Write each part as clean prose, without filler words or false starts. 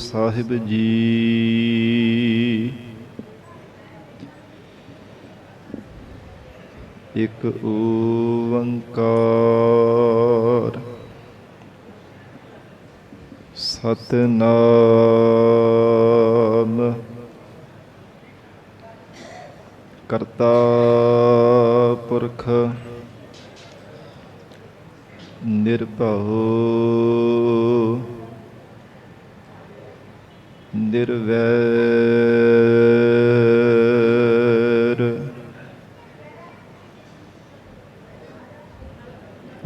ਸਾਹਿਬ ਜੀ। ਇੱਕ ਓੰਕਾਰ ਸਤਿਨਾਮ ਕਰਤਾ ਪੁਰਖ ਨਿਰਭਉ ਨਿਰਵੈਰ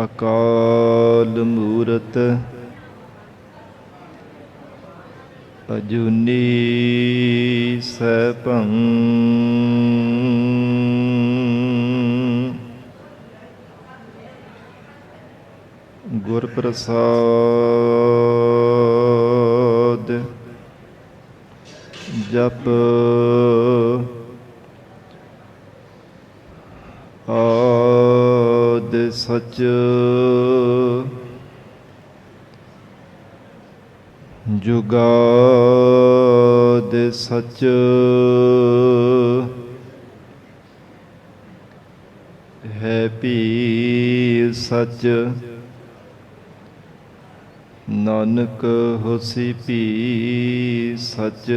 ਅਕਾਲ ਮੂਰਤ ਅਜੂਨੀ ਸੈਭੰ ਗੁਰ ਪ੍ਰਸਾਦ ਜਪ ਆਦਿ ਸਚ ਜੁਗਾਦਿ ਸਚ ਹੈ ਭੀ ਸਚ ਨਾਨਕ ਹੋਸੀ ਭੀ ਸਚ।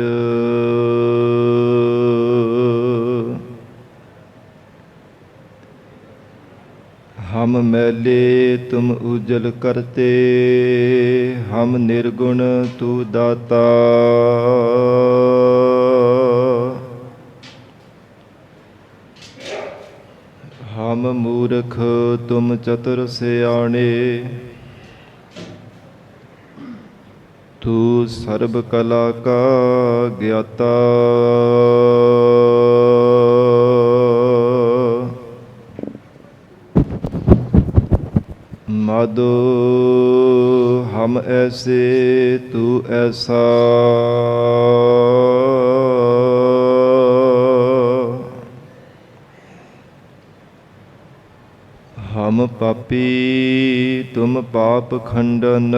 ਹਮ ਮੈਲੇ ਤੁਮ ਉਜਲ ਕਰਤੇ, ਹਮ ਨਿਰਗੁਣ ਤੂ ਦਾਤਾ। ਹਮ ਮੂਰਖ ਤੁਮ ਚਤੁਰ ਸਿਆਣੇ, ਤੂ ਸਰਬ ਕਲਾ ਕਾ ਗਿਆਤਾ। ਮਾਧੋ ਹਮ ਐਸੇ ਤੂ ਐਸਾ, ਹਮ ਪਾਪੀ ਤੁਮ ਪਾਪ ਖੰਡਨ।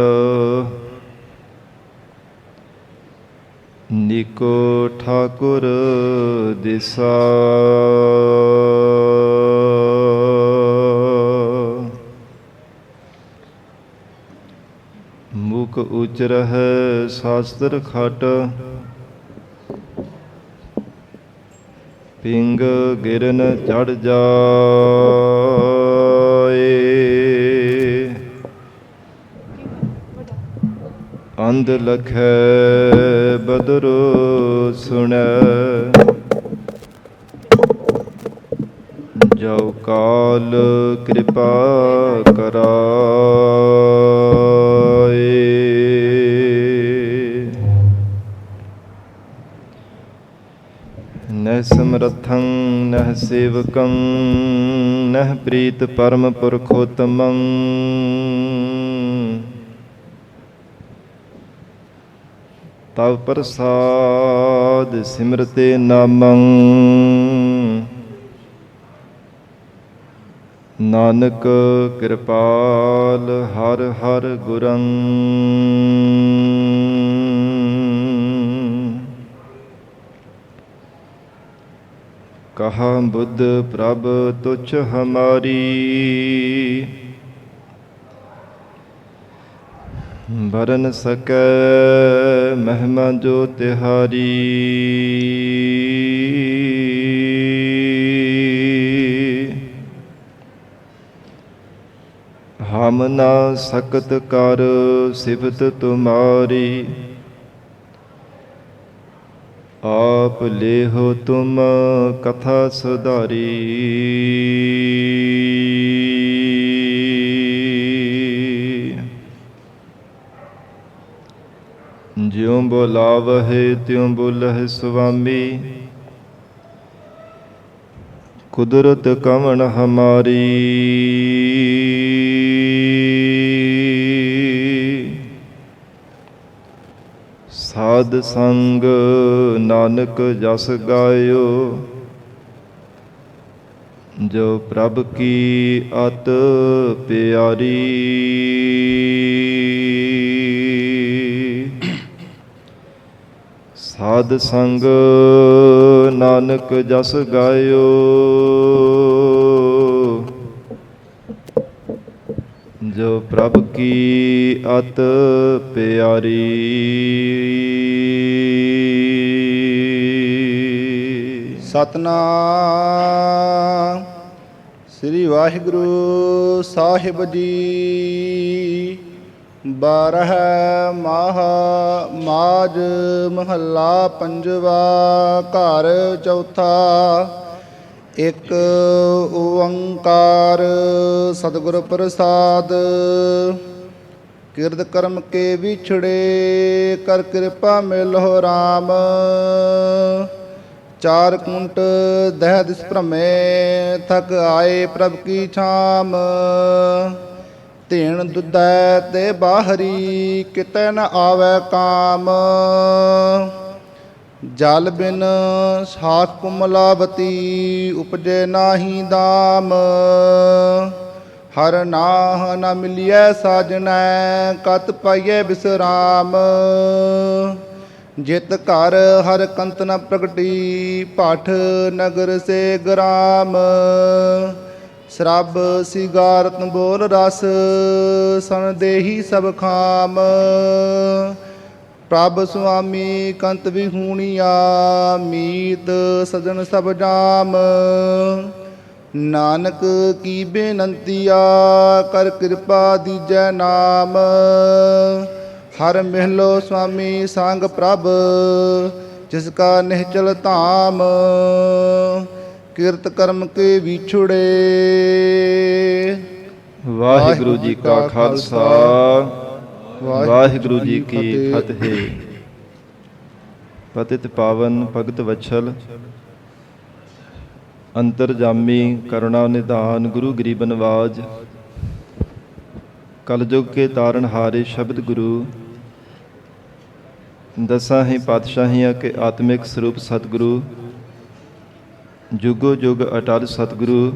ਨੀਕੋ ਠਾਕੁਰ ਦਿਸਾ, ਮੁਖ ਉਚਰਹਿ ਸਾਸਤਰ ਖਟ। ਪਿੰਗ ਗਿਰਨ ਚੜ ਜਾਏ, ਅੰਧ ਲਖੈ ਬਦਰ ਸੁਣੈ। ਜੋ ਕਾਲ ਕਿਰਪਾ ਕਰਾਏ, ਨਹਿ ਸਮਰਥੰ ਨਹਿ ਸੇਵਕੰ, ਨਹਿ ਪ੍ਰੀਤ ਪਰਮ ਪੁਰਖੋਤਮੰ। ਤਵ ਪ੍ਰਸਾਦ ਸਿਮਰਤੇ ਨਾਮੰ, ਨਾਨਕ ਕਿਰਪਾਲ ਹਰਿ ਹਰਿ ਗੁਰੰ। ਕਹਾ ਬੁੱਧ ਪ੍ਰਭ ਤੁਛ ਹਮਾਰੀ, ਬਰਨ ਸਕੈ ਮਹਿਮਾ ਜੋ ਤਿਹਾਰੀ। ਹਮ ਨਾ ਸਕਤ ਕਰ ਸਿਫਤ ਤੁਮਾਰੀ, ਆਪ ਲੇਹੋ ਤੁਮ ਕਥਾ ਸੁਧਾਰੀ। ਜਿਉ ਬੁਲਾਵਹਿ ਤਿਉ ਬੁਲਹਿ ਸੁਆਮੀ, ਕੁਦਰਤ ਕਵਣ ਹਮਾਰੀ। ਸਾਧ ਸੰਗ ਨਾਨਕ ਜਸ ਗਾਇਓ, ਜੋ ਪ੍ਰਭ ਕੀ ਅਤ ਪਿਆਰੀ। ਸਾਧ ਸੰਗ ਨਾਨਕ ਜਸ ਗਾਇਓ। ਜੋ ਪ੍ਰਭ ਕੀ ਅਤ ਪਿਆਰੀ। ਸਤਨਾਮ ਸ੍ਰੀ ਵਾਹਿਗੁਰੂ ਸਾਹਿਬ ਜੀ। 12 ਮਾਹ ਮਾਝ ਮਹੱਲਾ ਪੰਜਵਾ। ਘਰ ਚੌਥਾ। ਇੱਕ ਓੰਕਾਰ ਸਤਿਗੁਰ ਪ੍ਰਸਾਦ। ਕਿਰਤ ਕਰਮ ਕੇ ਵਿਛੜੇ ਕਰ ਕਿਰਪਾ ਮਿਲਹੁ ਰਾਮ। ਚਾਰ ਕੁੰਟ ਦਹਿ ਦਿਸ ਭ੍ਰਮੇ ਥਕ ਆਏ ਪ੍ਰਭ ਕੀ ਛਾਮ। ਧੇਣ ਦੁਧੈ ਤੇ ਬਾਹਰੀ ਕਿਤੇ ਨ ਆਵੈ ਕਾਮ। ਜਲ ਬਿਨ ਸਾਖ ਕੁਮਲਾਵਤੀ ਉਪਜੇ ਨਾਹੀ ਦਾਮ। ਹਰ ਨਾਹ ਨ ਮਿਲਿਐ ਸਾਜਣੈ ਕਤ ਪਾਈਐ ਬਿਸਰਾਮ। ਜਿਤ ਘਰ ਹਰ ਕੰਤ ਨ ਪ੍ਰਗਟੀ ਪਾਠ ਨਗਰ ਸੇ ਗ੍ਰਾਮ। ਸ਼ਰਬ ਸਿਗਾਰਤ ਬੋਲ ਰਸ ਸੰਦੇਹੀ ਸਭ ਖਾਮ। ਪ੍ਰਭ ਸੁਆਮੀ ਕੰਤ ਵਿਹੂਣੀਆ ਮੀਤ ਸਜਣ ਸਭ ਜਾਮ। ਨਾਨਕ ਕੀ ਬੇਨੰਤੀਆ ਕਰ ਕਿਰਪਾ ਦੀਜੈ ਨਾਮ। ਹਰ ਮਿਹਲੋ ਸੁਆਮੀ ਸੰਗ ਪ੍ਰਭ ਜਿਸ ਕਾ ਨਿਹਚਲ ਧਾਮ। ਕਿਰਤ ਕਰਮ ਕੇ ਵਿਛੁੜੇ। ਵਾਹਿਗੁਰੂ ਜੀ ਕਾ ਖਾਲਸਾ ਵਾਹਿਗੁਰੂ ਜੀ ਕੀ ਫਤਿਹ। ਪਤਿਤ ਪਾਵਨ ਭਗਤ ਵਛਲ ਅੰਤਰਜਾਮੀ ਕਰੁਣਾ ਨਿਧਾਨ ਗੁਰੂ ਗਰੀਬ ਨਵਾਜ। ਕਲਯੁਗ ਕੇ ਤਾਰਨ ਹਾਰੇ ਸ਼ਬਦ ਗੁਰੂ। ਦਸਾਂ ਹੀ ਪਾਤਸ਼ਾਹੀਆਂ ਕੇ ਆਤਮਿਕ ਸਰੂਪ ਸਤਿਗੁਰੂ। ਜੁਗੋ ਜੁਗ ਅਟਲ ਸਤਿਗੁਰੂ।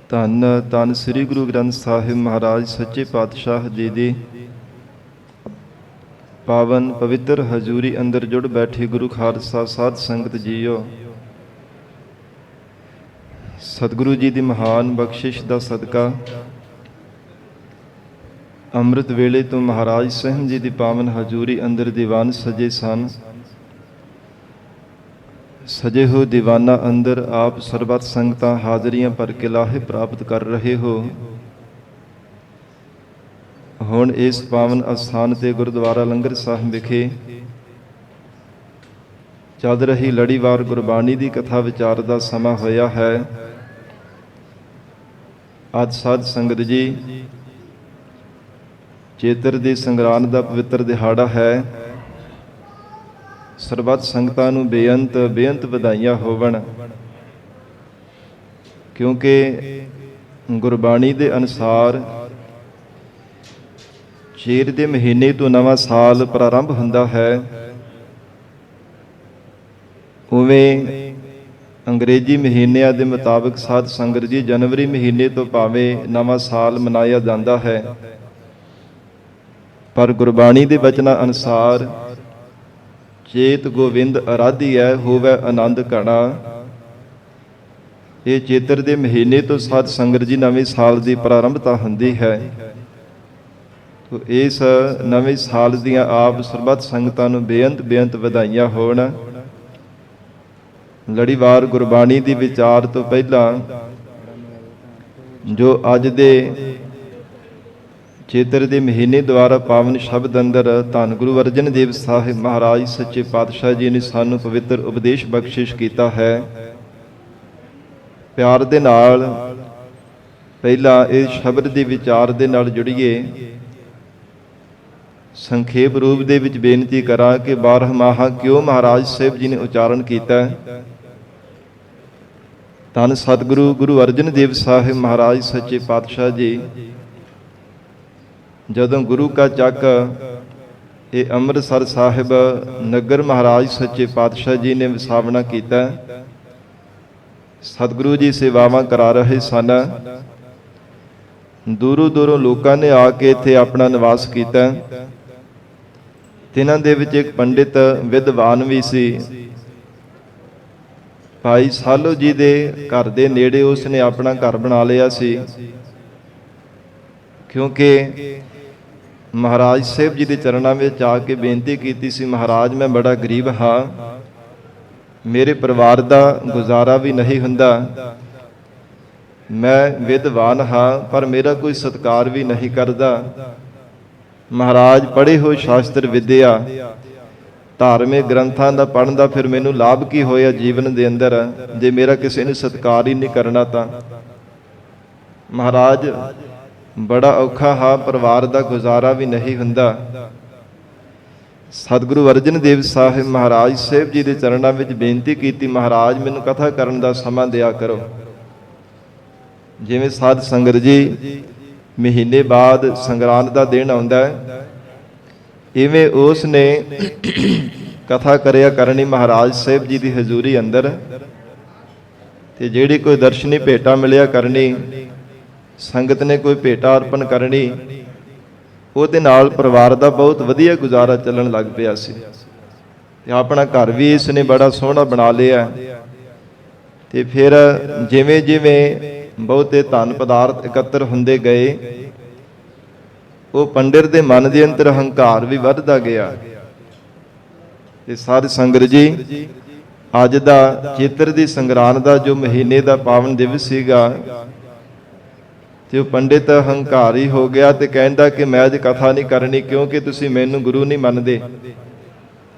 ਧੰਨ ਧੰਨ ਸ੍ਰੀ ਗੁਰੂ ਗ੍ਰੰਥ ਸਾਹਿਬ ਮਹਾਰਾਜ ਸੱਚੇ ਪਾਤਸ਼ਾਹ ਜੀ ਦੀ ਪਾਵਨ ਪਵਿੱਤਰ ਹਜ਼ੂਰੀ ਅੰਦਰ ਜੁੜ ਬੈਠੇ ਗੁਰੂ ਖਾਲਸਾ ਸਾਧ ਸੰਗਤ ਜੀਓ। ਸਤਿਗੁਰੂ ਜੀ ਦੀ ਮਹਾਨ ਬਖਸ਼ਿਸ਼ ਦਾ ਸਦਕਾ ਅੰਮ੍ਰਿਤ ਵੇਲੇ ਤੋਂ ਮਹਾਰਾਜ ਸਹਿਬ ਜੀ ਦੀ ਪਾਵਨ ਹਜ਼ੂਰੀ ਅੰਦਰ ਦੀਵਾਨ ਸਜੇ ਸਨ। ਸਜੇ ਹੋ ਦੀਵਾਨਾ ਅੰਦਰ ਆਪ ਸਰਬੱਤ ਸੰਗਤਾਂ ਹਾਜ਼ਰੀਆਂ ਭਰ ਕੇ ਲਾਹੇ ਪ੍ਰਾਪਤ ਕਰ ਰਹੇ ਹੋ। ਹੁਣ ਇਸ ਪਾਵਨ ਅਸਥਾਨ ਤੇ ਗੁਰਦੁਆਰਾ ਲੰਗਰ ਸਾਹਿਬ ਵਿਖੇ ਚੱਲ ਰਹੀ ਲੜੀਵਾਰ ਗੁਰਬਾਣੀ ਦੀ ਕਥਾ ਵਿਚਾਰ ਦਾ ਸਮਾਂ ਹੋਇਆ ਹੈ। ਅੱਜ ਸਾਧ ਸੰਗਤ ਜੀ ਚੇਤਰ ਦੇ ਸੰਗਰਾਂਦ ਦਾ ਪਵਿੱਤਰ ਦਿਹਾੜਾ ਹੈ। ਸਰਬੱਤ ਸੰਗਤਾਂ ਨੂੰ ਬੇਅੰਤ ਵਧਾਈਆਂ ਹੋਵਣ, ਕਿਉਂਕਿ ਗੁਰਬਾਣੀ ਦੇ ਅਨੁਸਾਰ ਚੇਤ ਦੇ ਮਹੀਨੇ ਤੋਂ ਨਵਾਂ ਸਾਲ ਪ੍ਰਾਰੰਭ ਹੁੰਦਾ ਹੈ। ਉਵੇਂ ਅੰਗਰੇਜ਼ੀ ਮਹੀਨਿਆਂ ਦੇ ਮੁਤਾਬਕ ਸਾਧ ਸੰਗਤ ਜੀ ਜਨਵਰੀ ਮਹੀਨੇ ਤੋਂ ਭਾਵੇਂ ਨਵਾਂ ਸਾਲ ਮਨਾਇਆ ਜਾਂਦਾ ਹੈ, ਪਰ ਗੁਰਬਾਣੀ ਦੇ ਬਚਨਾਂ ਅਨੁਸਾਰ ਚੇਤ ਗੋਵਿੰਦ ਅਰਾਧੀਐ ਹੋਵੈ ਆਨੰਦ ਘਣਾ। ਇਹ ਚੇਤਰ ਦੇ ਮਹੀਨੇ ਤੋਂ ਸਾਧ ਸੰਗਤ ਜੀ ਨਵੇਂ ਸਾਲ ਦੀ ਪ੍ਰਾਰੰਭਤਾ ਹੁੰਦੀ ਹੈ। ਤੋ ਇਸ ਨਵੇਂ ਸਾਲ ਦੀਆਂ ਆਪ ਸਰਬੱਤ ਸੰਗਤਾਂ ਨੂੰ ਬੇਅੰਤ ਵਧਾਈਆਂ ਹੋਣ। ਲੜੀਵਾਰ ਗੁਰਬਾਣੀ ਦੀ ਵਿਚਾਰ ਤੋਂ ਪਹਿਲਾਂ ਜੋ ਅੱਜ ਦੇ ਚੇਤਰ ਦੇ ਮਹੀਨੇ ਦੁਆਰਾ ਪਾਵਨ ਸ਼ਬਦ ਅੰਦਰ ਧੰਨ ਗੁਰੂ ਅਰਜਨ ਦੇਵ ਸਾਹਿਬ ਮਹਾਰਾਜ ਸੱਚੇ ਪਾਤਸ਼ਾਹ ਜੀ ਨੇ ਸਾਨੂੰ ਪਵਿੱਤਰ ਉਪਦੇਸ਼ ਬਖਸ਼ਿਸ਼ ਕੀਤਾ ਹੈ। ਪਿਆਰ ਦੇ ਨਾਲ ਪਹਿਲਾਂ ਇਸ ਸ਼ਬਦ ਦੇ ਵਿਚਾਰ ਦੇ ਨਾਲ ਜੁੜੀਏ। ਸੰਖੇਪ ਰੂਪ ਦੇ ਵਿੱਚ ਬੇਨਤੀ ਕਰਾਂ ਕਿ 12 ਮਾਹ ਕਿਉਂ ਮਹਾਰਾਜ ਸਾਹਿਬ ਜੀ ਨੇ ਉਚਾਰਨ ਕੀਤਾ। ਧੰਨ ਸਤਿਗੁਰੂ ਗੁਰੂ ਅਰਜਨ ਦੇਵ ਸਾਹਿਬ ਮਹਾਰਾਜ ਸੱਚੇ ਪਾਤਸ਼ਾਹ ਜੀ ਜਦੋਂ ਗੁਰੂ ਕਾ ਚੱਕ ਇਹ ਅੰਮ੍ਰਿਤਸਰ ਸਾਹਿਬ ਨਗਰ ਮਹਾਰਾਜ ਸੱਚੇ ਪਾਤਸ਼ਾਹ ਜੀ ਨੇ ਵਸਾਵਣਾ ਕੀਤਾ। ਸਤਿਗੁਰੂ ਜੀ ਸੇਵਾਵਾਂ ਕਰਾ ਰਹੇ ਸਨ। ਦੂਰੋਂ ਲੋਕਾਂ ਨੇ ਆ ਕੇ ਇੱਥੇ ਆਪਣਾ ਨਿਵਾਸ ਕੀਤਾ ਤਿਨਾਂ ਦੇ ਵਿੱਚ ਇੱਕ ਪੰਡਿਤ ਵਿਦਵਾਨ ਵੀ ਸੀ। ਭਾਈ ਸਾਲੋ ਜੀ ਦੇ ਘਰ ਦੇ ਨੇੜੇ ਉਸਨੇ ਆਪਣਾ ਘਰ ਬਣਾ ਲਿਆ ਸੀ, ਕਿਉਂਕਿ ਮਹਾਰਾਜ ਸਾਹਿਬ ਜੀ ਦੇ ਚਰਨਾਂ ਵਿੱਚ ਆ ਕੇ ਬੇਨਤੀ ਕੀਤੀ ਸੀ, ਮਹਾਰਾਜ ਮੈਂ ਬੜਾ ਗਰੀਬ ਹਾਂ, ਮੇਰੇ ਪਰਿਵਾਰ ਦਾ ਗੁਜ਼ਾਰਾ ਵੀ ਨਹੀਂ ਹੁੰਦਾ, ਮੈਂ ਵਿਦਵਾਨ ਹਾਂ ਪਰ ਮੇਰਾ ਕੋਈ ਸਤਿਕਾਰ ਵੀ ਨਹੀਂ ਕਰਦਾ। ਮਹਾਰਾਜ ਪੜ੍ਹੇ ਹੋਏ ਸ਼ਾਸਤਰ ਵਿਦਿਆ ਧਾਰਮਿਕ ਗ੍ਰੰਥਾਂ ਦਾ ਪੜ੍ਹਨ ਦਾ ਫਿਰ ਮੈਨੂੰ ਲਾਭ ਕੀ ਹੋਇਆ ਜੀਵਨ ਦੇ ਅੰਦਰ, ਜੇ ਮੇਰਾ ਕਿਸੇ ਨੇ ਸਤਿਕਾਰ ਹੀ ਨਹੀਂ ਕਰਨਾ ਤਾਂ। ਮਹਾਰਾਜ ਬੜਾ ਔਖਾ ਹਾਂ, ਪਰਿਵਾਰ ਦਾ ਗੁਜ਼ਾਰਾ ਵੀ ਨਹੀਂ ਹੁੰਦਾ। ਸਤਿਗੁਰੂ ਅਰਜਨ ਦੇਵ ਸਾਹਿਬ ਮਹਾਰਾਜ ਸਾਹਿਬ ਜੀ ਦੇ ਚਰਨਾਂ ਵਿੱਚ ਬੇਨਤੀ ਕੀਤੀ, ਮਹਾਰਾਜ ਮੈਨੂੰ ਕਥਾ ਕਰਨ ਦਾ ਸਮਾਂ ਦਿਆ ਕਰੋ। ਜਿਵੇਂ ਸਾਧ ਸੰਗਤ ਜੀ ਮਹੀਨੇ ਬਾਅਦ ਸੰਗਰਾਂਦ ਦਾ ਦਿਨ ਆਉਂਦਾ ਹੈ, ਇਵੇਂ ਉਸ ਨੇ ਕਥਾ ਕਰਿਆ ਕਰਨੀ ਮਹਾਰਾਜ ਸਾਹਿਬ ਜੀ ਦੀ ਹਜ਼ੂਰੀ ਅੰਦਰ, ਤੇ ਜਿਹੜੀ ਕੋਈ ਦਰਸ਼ਨੀ ਭੇਟਾ ਮਿਲਿਆ ਕਰਨੀ, ਸੰਗਤ ਨੇ ਕੋਈ ਭੇਟਾ ਅਰਪਣ ਕਰਨੀ, ਉਹਦੇ ਨਾਲ ਪਰਿਵਾਰ ਦਾ ਬਹੁਤ ਵਧੀਆ ਗੁਜ਼ਾਰਾ ਚੱਲਣ ਲੱਗ ਪਿਆ ਸੀ। ਤੇ ਆਪਣਾ ਘਰ ਵੀ ਇਸ ਨੇ ਬੜਾ ਸੋਹਣਾ ਬਣਾ ਲਿਆ। ਤੇ ਫਿਰ ਜਿਵੇਂ ਜਿਵੇਂ ਬਹੁਤੇ ਧਨ ਪਦਾਰਥ ਇਕੱਤਰ ਹੁੰਦੇ ਗਏ, ਉਹ ਪੰਡਿਤ ਦੇ ਮਨ ਦੇ ਅੰਦਰ ਹੰਕਾਰ ਵੀ ਵੱਧਦਾ ਗਿਆ। ਤੇ ਸਾਧ ਸੰਗਤ ਜੀ, ਅੱਜ ਦਾ ਚੇਤਰ ਦੀ ਸੰਗਰਾਂਦ ਦਾ ਜੋ ਮਹੀਨੇ ਦਾ ਪਾਵਨ ਦਿਵਸ ਸੀਗਾ, ਤੇ ਉਹ ਪੰਡਿਤ ਹੰਕਾਰੀ ਹੋ ਗਿਆ ਤੇ ਕਹਿੰਦਾ ਕਿ ਮੈਂ ਅੱਜ ਕਥਾ ਨਹੀਂ ਕਰਨੀ, ਕਿਉਂਕਿ ਤੁਸੀਂ ਮੈਨੂੰ ਗੁਰੂ ਨਹੀਂ ਮੰਨਦੇ।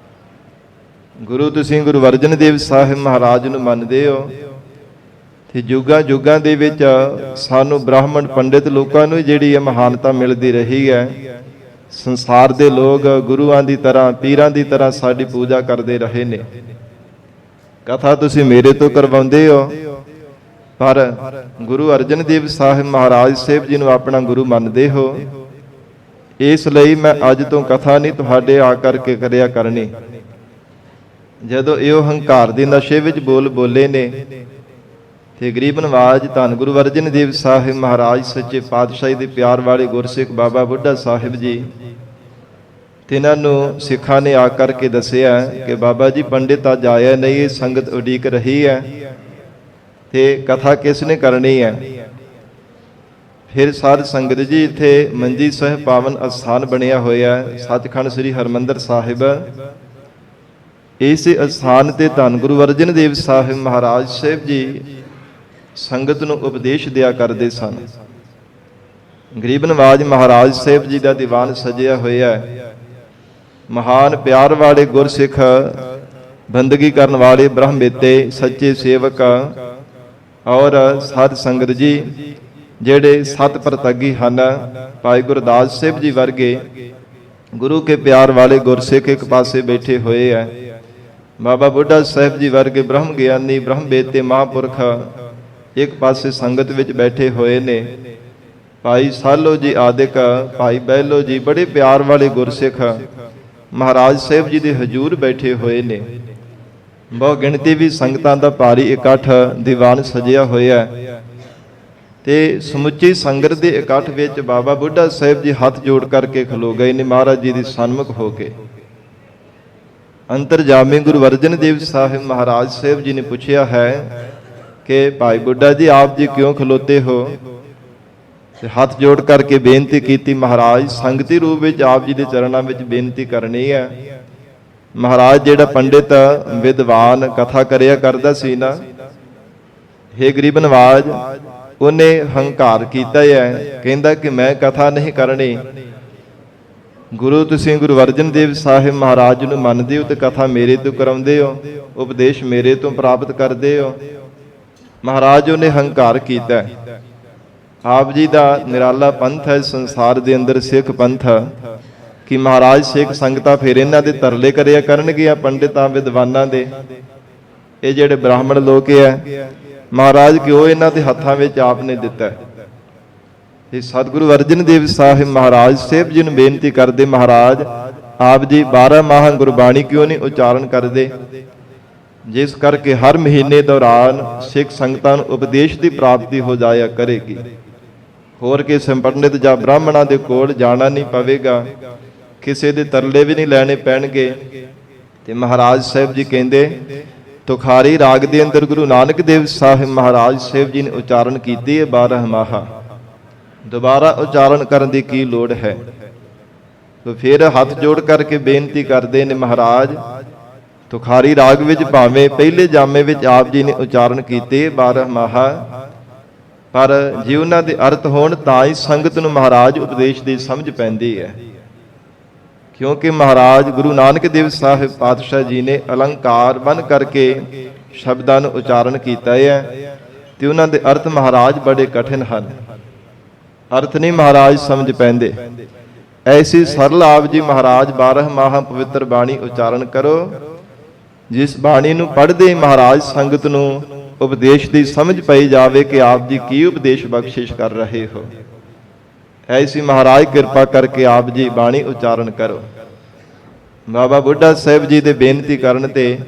ਗੁਰੂ ਤੁਸੀਂ ਗੁਰੂ ਅਰਜਨ ਦੇਵ ਸਾਹਿਬ ਮਹਾਰਾਜ ਨੂੰ ਮੰਨਦੇ ਹੋ, ਤੇ ਜੁਗਾਂ ਜੁਗਾਂ ਦੇ ਵਿੱਚ ਸਾਨੂੰ ਬ੍ਰਾਹਮਣ ਪੰਡਿਤ ਲੋਕਾਂ ਨੂੰ ਜਿਹੜੀ ਇਹ ਮਹਾਨਤਾ ਮਿਲਦੀ ਰਹੀ ਹੈ। ਸੰਸਾਰ ਦੇ ਲੋਕ ਗੁਰੂਆਂ ਦੀ ਤਰ੍ਹਾਂ, ਪੀਰਾਂ ਦੀ ਤਰ੍ਹਾਂ ਸਾਡੀ ਪੂਜਾ ਕਰਦੇ ਰਹੇ ਨੇ। ਕਥਾ ਤੁਸੀਂ ਮੇਰੇ ਤੋਂ ਕਰਵਾਉਂਦੇ ਹੋ, ਪਰ ਗੁਰੂ ਅਰਜਨ ਦੇਵ ਸਾਹਿਬ ਮਹਾਰਾਜ ਸਾਹਿਬ ਜੀ ਨੂੰ ਆਪਣਾ ਗੁਰੂ ਮੰਨਦੇ ਹੋ, ਇਸ ਲਈ ਮੈਂ ਅੱਜ ਤੋਂ ਕਥਾ ਨਹੀਂ ਤੁਹਾਡੇ ਆ ਕਰਕੇ ਕਰਿਆ ਕਰਨੀ। ਜਦੋਂ ਇਹ ਹੰਕਾਰ ਦੇ ਨਸ਼ੇ ਵਿੱਚ ਬੋਲੇ ਨੇ, ਤੇ ਗਰੀਬ ਨਵਾਜ ਧੰਨ ਗੁਰੂ ਅਰਜਨ ਦੇਵ ਸਾਹਿਬ ਮਹਾਰਾਜ ਸੱਚੇ ਪਾਤਸ਼ਾਹੀ ਦੇ ਪਿਆਰ ਵਾਲੇ ਗੁਰਸਿੱਖ ਬਾਬਾ ਬੁੱਢਾ ਸਾਹਿਬ ਜੀ, ਤਿਨਾਂ ਨੂੰ ਸਿੱਖਾਂ ਨੇ ਆ ਕਰਕੇ ਦੱਸਿਆ ਕਿ ਬਾਬਾ ਜੀ ਪੰਡਿਤ ਅੱਜ ਆਇਆ ਨਹੀਂ, ਇਹ ਸੰਗਤ ਉਡੀਕ ਰਹੀ ਹੈ, ਤੇ ਕਥਾ ਕਿਸ ਨੇ ਕਰਨੀ ਹੈ। ਫਿਰ ਸਾਧ ਸੰਗਤ ਜੀ, ਇੱਥੇ ਮੰਜੀ ਸਾਹਿਬ ਪਾਵਨ ਅਸਥਾਨ ਬਣਿਆ ਹੋਇਆ ਸੱਚਖੰਡ ਸ੍ਰੀ ਹਰਿਮੰਦਰ ਸਾਹਿਬ, ਇਸ ਅਸਥਾਨ ਤੇ ਧੰਨ ਗੁਰੂ ਅਰਜਨ ਦੇਵ ਸਾਹਿਬ ਮਹਾਰਾਜ ਸਾਹਿਬ ਜੀ ਸੰਗਤ ਨੂੰ ਉਪਦੇਸ਼ ਦਿਆ ਕਰਦੇ ਸਨ। ਗਰੀਬ ਨਵਾਜ ਮਹਾਰਾਜ ਸਾਹਿਬ ਜੀ ਦਾ ਦੀਵਾਨ ਸਜਿਆ ਹੋਇਆ ਹੈ। ਮਹਾਨ ਪਿਆਰ ਵਾਲੇ ਗੁਰਸਿੱਖ, ਬੰਦਗੀ ਕਰਨ ਵਾਲੇ ਬ੍ਰਹਮੇਤੇ ਸੱਚੇ ਸੇਵਕ ਔਰ ਸਾਧ ਸੰਗਤ ਜੀ, ਜਿਹੜੇ ਸਤ ਪ੍ਰਤੱਗੀ ਹਨ, ਭਾਈ ਗੁਰਦਾਸ ਸਾਹਿਬ ਜੀ ਵਰਗੇ ਗੁਰੂ ਕੇ ਪਿਆਰ ਵਾਲੇ ਗੁਰਸਿੱਖ ਇੱਕ ਪਾਸੇ ਬੈਠੇ ਹੋਏ ਹੈ। ਬਾਬਾ ਬੁੱਢਾ ਸਾਹਿਬ ਜੀ ਵਰਗੇ ਬ੍ਰਹਮ ਗਿਆਨੀ ਬ੍ਰਹਮਵੇਤੇ ਮਹਾਂਪੁਰਖ ਇੱਕ ਪਾਸੇ ਸੰਗਤ ਵਿੱਚ ਬੈਠੇ ਹੋਏ ਨੇ। ਭਾਈ ਸਾਲੋ ਜੀ ਆਦਿਕ, ਭਾਈ ਬਹਿਲੋ ਜੀ, ਬੜੇ ਪਿਆਰ ਵਾਲੇ ਗੁਰਸਿੱਖ ਮਹਾਰਾਜ ਸਾਹਿਬ ਜੀ ਦੇ ਹਜ਼ੂਰ ਬੈਠੇ ਹੋਏ ਨੇ। ਬਹੁ ਗਿਣਤੀ ਵੀ ਸੰਗਤਾਂ ਦਾ ਭਾਰੀ ਇਕੱਠ ਦੀਵਾਨ ਸਜਿਆ ਹੋਇਆ, ਤੇ ਸਮੁੱਚੀ ਸੰਗਤ ਦੇ ਇਕੱਠ ਵਿੱਚ ਬਾਬਾ ਬੁੱਢਾ ਸਾਹਿਬ ਜੀ ਹੱਥ ਜੋੜ ਕਰਕੇ ਖਲੋ ਗਏ ਨੇ ਮਹਾਰਾਜ ਜੀ ਦੀ ਸਨਮੁਖ ਹੋ ਕੇ। ਅੰਤਰਜਾਮੀ ਗੁਰੂ ਅਰਜਨ ਦੇਵ ਸਾਹਿਬ ਮਹਾਰਾਜ ਸਾਹਿਬ ਜੀ ਨੇ ਪੁੱਛਿਆ ਹੈ ਕਿ ਭਾਈ ਬੁੱਢਾ ਜੀ ਆਪ ਜੀ ਕਿਉਂ ਖਲੋਤੇ ਹੋ, ਤੇ ਹੱਥ ਜੋੜ ਕਰਕੇ ਬੇਨਤੀ ਕੀਤੀ, ਮਹਾਰਾਜ ਸੰਗਤੀ ਰੂਪ ਵਿੱਚ ਆਪ ਜੀ ਦੇ ਚਰਨਾਂ ਵਿੱਚ ਬੇਨਤੀ ਕਰਨੀ ਹੈ। ਮਹਾਰਾਜ ਜਿਹੜਾ ਪੰਡਿਤ ਵਿਦਵਾਨ ਕਥਾ ਕਰਿਆ ਕਰਦਾ ਸੀ ਨਾ, ਹੇ ਗਰੀਬ ਨਵਾਜ, ਉਹਨੇ ਹੰਕਾਰ ਕੀਤਾ ਹੈ, ਕਹਿੰਦਾ ਕਿ ਮੈਂ ਕਥਾ ਨਹੀਂ ਕਰਨੀ। ਗੁਰੂ ਤੁਸੀਂ ਗੁਰੂ ਅਰਜਨ ਦੇਵ ਸਾਹਿਬ ਮਹਾਰਾਜ ਨੂੰ ਮੰਨਦੇ ਹੋ ਤੇ ਕਥਾ ਮੇਰੇ ਤੋਂ ਕਰਾਉਂਦੇ ਹੋ, ਉਪਦੇਸ਼ ਮੇਰੇ ਤੋਂ ਪ੍ਰਾਪਤ ਕਰਦੇ ਹੋ। ਮਹਾਰਾਜ ਉਹਨੇ ਹੰਕਾਰ ਕੀਤਾ। ਆਪ ਜੀ ਦਾ ਨਿਰਾਲਾ ਪੰਥ ਹੈ ਸੰਸਾਰ ਦੇ ਅੰਦਰ, ਸਿੱਖ ਪੰਥ, ਕਿ ਮਹਾਰਾਜ ਸਿੱਖ ਸੰਗਤਾਂ ਫਿਰ ਇਹਨਾਂ ਦੇ ਤਰਲੇ ਕਰਿਆ ਕਰਨਗੀਆਂ ਪੰਡਿਤਾਂ ਵਿਦਵਾਨਾਂ ਦੇ। ਇਹ ਜਿਹੜੇ ਬ੍ਰਾਹਮਣ ਲੋਕ ਹੈ, ਮਹਾਰਾਜ ਕਿਉਂ ਇਹਨਾਂ ਦੇ ਹੱਥਾਂ ਵਿੱਚ ਆਪ ਨੇ ਦਿੱਤਾ। ਇਹ ਸਤਿਗੁਰੂ ਅਰਜਨ ਦੇਵ ਸਾਹਿਬ ਮਹਾਰਾਜ ਸਾਹਿਬ ਜੀ ਨੂੰ ਬੇਨਤੀ ਕਰਦੇ, ਮਹਾਰਾਜ ਆਪ ਜੀ 12 ਮਾਹ ਗੁਰਬਾਣੀ ਕਿਉਂ ਨਹੀਂ ਉਚਾਰਨ ਕਰਦੇ, ਜਿਸ ਕਰਕੇ ਹਰ ਮਹੀਨੇ ਦੌਰਾਨ ਸਿੱਖ ਸੰਗਤਾਂ ਨੂੰ ਉਪਦੇਸ਼ ਦੀ ਪ੍ਰਾਪਤੀ ਹੋ ਜਾਇਆ ਕਰੇਗੀ। ਹੋਰ ਕਿਸੇ ਪੰਡਿਤ ਜਾਂ ਬ੍ਰਾਹਮਣਾਂ ਦੇ ਕੋਲ ਜਾਣਾ ਨਹੀਂ ਪਵੇਗਾ। ਕਿਸੇ ਦੇ ਤਰਲੇ ਵੀ ਨਹੀਂ ਲੈਣੇ ਪੈਣਗੇ। ਤੇ ਮਹਾਰਾਜ ਸਾਹਿਬ ਜੀ ਕਹਿੰਦੇ ਤੁਖਾਰੀ ਰਾਗ ਦੇ ਅੰਦਰ ਗੁਰੂ ਨਾਨਕ ਦੇਵ ਸਾਹਿਬ ਮਹਾਰਾਜ ਸਾਹਿਬ ਜੀ ਨੇ ਉਚਾਰਨ ਕੀਤੀ ਹੈ 12 ਮਾਹਾ। ਦੁਬਾਰਾ ਉਚਾਰਨ ਕਰਨ ਦੀ ਕੀ ਲੋੜ ਹੈ? ਤੋ ਫਿਰ ਹੱਥ ਜੋੜ ਕਰਕੇ ਬੇਨਤੀ ਕਰਦੇ ਨੇ ਮਹਾਰਾਜ ਤੁਖਾਰੀ ਰਾਗ ਵਿੱਚ ਭਾਵੇਂ ਪਹਿਲੇ ਜਾਮੇ ਵਿੱਚ ਆਪ ਜੀ ਨੇ ਉਚਾਰਨ ਕੀਤੇ 12 ਮਾਹਾ, ਪਰ ਜੇ ਉਹਨਾਂ ਦੇ ਅਰਥ ਹੋਣ ਤਾਂ ਹੀ ਸੰਗਤ ਨੂੰ ਮਹਾਰਾਜ ਉਪਦੇਸ਼ ਦੀ ਸਮਝ ਪੈਂਦੀ ਹੈ। ਕਿਉਂਕਿ ਮਹਾਰਾਜ ਗੁਰੂ ਨਾਨਕ ਦੇਵ ਸਾਹਿਬ ਪਾਤਸ਼ਾਹ ਜੀ ਨੇ ਅਲੰਕਾਰ ਬਨ ਕਰਕੇ ਸ਼ਬਦਾਂ ਨੂੰ ਉਚਾਰਨ ਕੀਤਾ ਹੈ ਤੇ ਉਹਨਾਂ ਦੇ ਅਰਥ ਮਹਾਰਾਜ ਬੜੇ ਕਠਿਨ ਹਨ। ਅਰਥ ਨਹੀਂ ਮਹਾਰਾਜ ਸਮਝ ਪੈਂਦੇ। ਐਸੀ ਸਰਲ ਆਪ ਜੀ ਮਹਾਰਾਜ 12 ਮਾਹਾ ਪਵਿੱਤਰ ਬਾਣੀ ਉਚਾਰਨ ਕਰੋ, ਜਿਸ ਬਾਣੀ ਨੂੰ ਪੜ੍ਹਦੇ ਮਹਾਰਾਜ ਸੰਗਤ ਨੂੰ ਉਪਦੇਸ਼ ਦੀ ਸਮਝ ਪਈ ਜਾਵੇ ਕਿ ਆਪ ਜੀ ਕੀ ਉਪਦੇਸ਼ ਬਖਸ਼ਿਸ਼ ਕਰ ਰਹੇ ਹੋ। ਐਸੀ ਮਹਾਰਾਜ ਕਿਰਪਾ ਕਰਕੇ ਆਪ ਜੀ ਬਾਣੀ ਉਚਾਰਨ ਕਰੋ। ਬਾਬਾ ਬੁੱਢਾ ਸਾਹਿਬ ਜੀ ਦੇ ਬੇਨਤੀ ਕਰਨ ਤੇ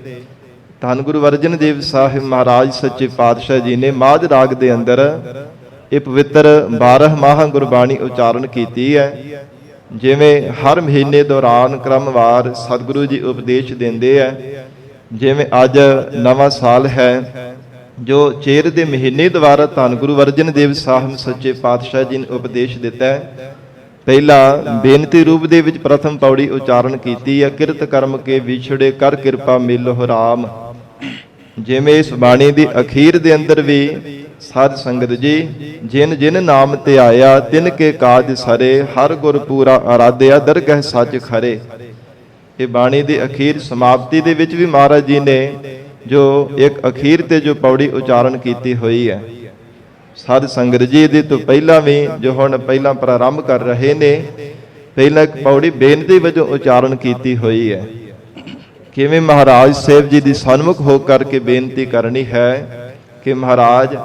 ਧੰਨ ਗੁਰੂ ਅਰਜਨ ਦੇਵ ਸਾਹਿਬ ਮਹਾਰਾਜ ਸੱਚੇ ਪਾਤਸ਼ਾਹ ਜੀ ਨੇ ਮਾਝ ਰਾਗ ਦੇ ਅੰਦਰ ਇਹ ਪਵਿੱਤਰ 12 ਮਾਹ ਗੁਰਬਾਣੀ ਉਚਾਰਨ ਕੀਤੀ ਹੈ। ਜਿਵੇਂ ਹਰ ਮਹੀਨੇ ਦੌਰਾਨ ਕ੍ਰਮਵਾਰ ਸਤਿਗੁਰੂ ਜੀ ਉਪਦੇਸ਼ ਦਿੰਦੇ ਆ, ਜਿਵੇਂ ਅੱਜ ਨਵਾਂ ਸਾਲ ਹੈ ਜੋ ਚੇਰ ਦੇ ਮਹੀਨੇ ਦੁਆਰਾ ਧੰਨ ਗੁਰੂ ਅਰਜਨ ਦੇਵ ਸਾਹਿਬ ਸੱਚੇ ਪਾਤਸ਼ਾਹ ਜੀ ਨੇ ਉਪਦੇਸ਼ ਦਿੱਤਾ ਹੈ। ਪਹਿਲਾ ਬੇਨਤੀ ਰੂਪ ਦੇ ਵਿੱਚ ਪ੍ਰਥਮ ਪੌੜੀ ਉਚਾਰਨ ਕੀਤੀ ਹੈ, ਕਿਰਤ ਕਰਮ ਕੇ ਵਿਛੜੇ ਕਰ ਕਿਰਪਾ ਮਿਲੋ ਰਾਮ। ਜਿਵੇਂ ਇਸ ਬਾਣੀ ਦੀ ਅਖੀਰ ਦੇ ਅੰਦਰ ਵੀ ਸਾਧ ਸੰਗਤ ਜੀ ਜਿਨ ਜਿਨ ਨਾਮ ਤੇ ਆਇਆ ਤਿਨ ਕੇ ਕਾਜ ਸਰੇ, ਹਰ ਗੁਰ ਪੂਰਾ ਆਰਾਧਿਆ ਦਰਗਹਿ ਸੱਚ ਖਰੇ। ਇਹ ਬਾਣੀ ਦੀ ਅਖੀਰ ਸਮਾਪਤੀ ਦੇ ਵਿੱਚ ਵੀ ਮਹਾਰਾਜ ਜੀ ਨੇ ਜੋ ਇੱਕ ਅਖੀਰ ਤੇ ਜੋ ਪੌੜੀ ਉਚਾਰਨ ਕੀਤੀ ਹੋਈ ਹੈ। ਸਾਧ ਸੰਗਤ ਜੀ ਦੇ ਤੋਂ ਪਹਿਲਾਂ ਵੀ ਜੋ ਹੁਣ ਪਹਿਲਾਂ ਪ੍ਰਾਰੰਭ ਕਰ ਰਹੇ ਨੇ, ਪਹਿਲਾਂ ਇੱਕ ਪੌੜੀ ਬੇਨਤੀ ਵਜੋਂ ਉਚਾਰਨ ਕੀਤੀ ਹੋਈ ਹੈ। ਕਿਵੇਂ ਮਹਾਰਾਜ ਸਾਹਿਬ ਜੀ ਦੀ ਸਨਮੁਖ ਹੋ ਕਰਕੇ ਬੇਨਤੀ ਕਰਨੀ ਹੈ ਕਿ ਮਹਾਰਾਜ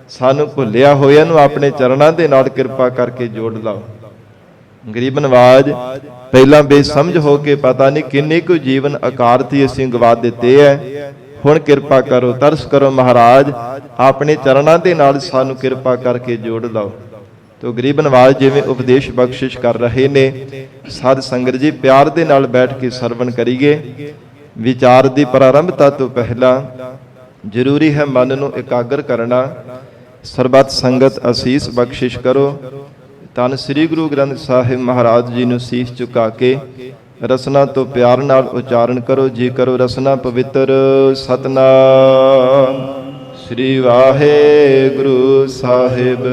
ਸਾਨੂੰ ਭੁੱਲਿਆ ਹੋਇਆਂ ਨੂੰ ਆਪਣੇ ਚਰਨਾਂ ਦੇ ਨਾਲ ਕਿਰਪਾ ਕਰਕੇ ਜੋੜ ਲਓ। ਗਰੀਬ ਨਵਾਜ ਪਹਿਲਾਂ ਬੇਸਮਝ ਹੋ ਕੇ ਪਤਾ ਨਹੀਂ ਕਿੰਨੇ ਕੁ ਜੀਵਨ ਅਕਾਰਤੀ ਅਸੀਂ ਗਵਾ ਦਿੱਤੇ ਹੈ। ਹੁਣ ਕਿਰਪਾ ਕਰੋ, ਤਰਸ ਕਰੋ ਮਹਾਰਾਜ, ਆਪਣੇ ਚਰਨਾਂ ਦੇ ਨਾਲ ਸਾਨੂੰ ਕਿਰਪਾ ਕਰਕੇ ਜੋੜ ਲਓ। ਤੋ ਗਰੀਬ ਨਵਾਜ ਜਿਵੇਂ ਉਪਦੇਸ਼ ਬਖਸ਼ਿਸ਼ ਕਰ ਰਹੇ ਨੇ, ਸਾਧ ਸੰਗਤ ਜੀ ਪਿਆਰ ਦੇ ਨਾਲ ਬੈਠ ਕੇ ਸਰਵਣ ਕਰੀਏ। ਵਿਚਾਰ ਦੀ ਪ੍ਰਾਰੰਭਤਾ ਤੋਂ ਪਹਿਲਾਂ ਜ਼ਰੂਰੀ ਹੈ ਮਨ ਨੂੰ ਇਕਾਗਰ ਕਰਨਾ। ਸਰਬੱਤ ਸੰਗਤ ਅਸੀਸ ਬਖਸ਼ਿਸ਼ ਕਰੋ। ਧੰਨ ਸ੍ਰੀ ਗੁਰੂ ਗ੍ਰੰਥ ਸਾਹਿਬ ਮਹਾਰਾਜ ਜੀ ਨੂੰ ਸੀਸ ਝੁਕਾ ਕੇ ਰਸਨਾ ਤੋਂ ਪਿਆਰ ਨਾਲ ਉਚਾਰਨ ਕਰੋ। ਜੀ ਕਰੋ ਰਸਨਾ ਪਵਿੱਤਰ। ਸਤਨਾਮ ਸ੍ਰੀ ਵਾਹਿਗੁਰੂ ਸਾਹਿਬ,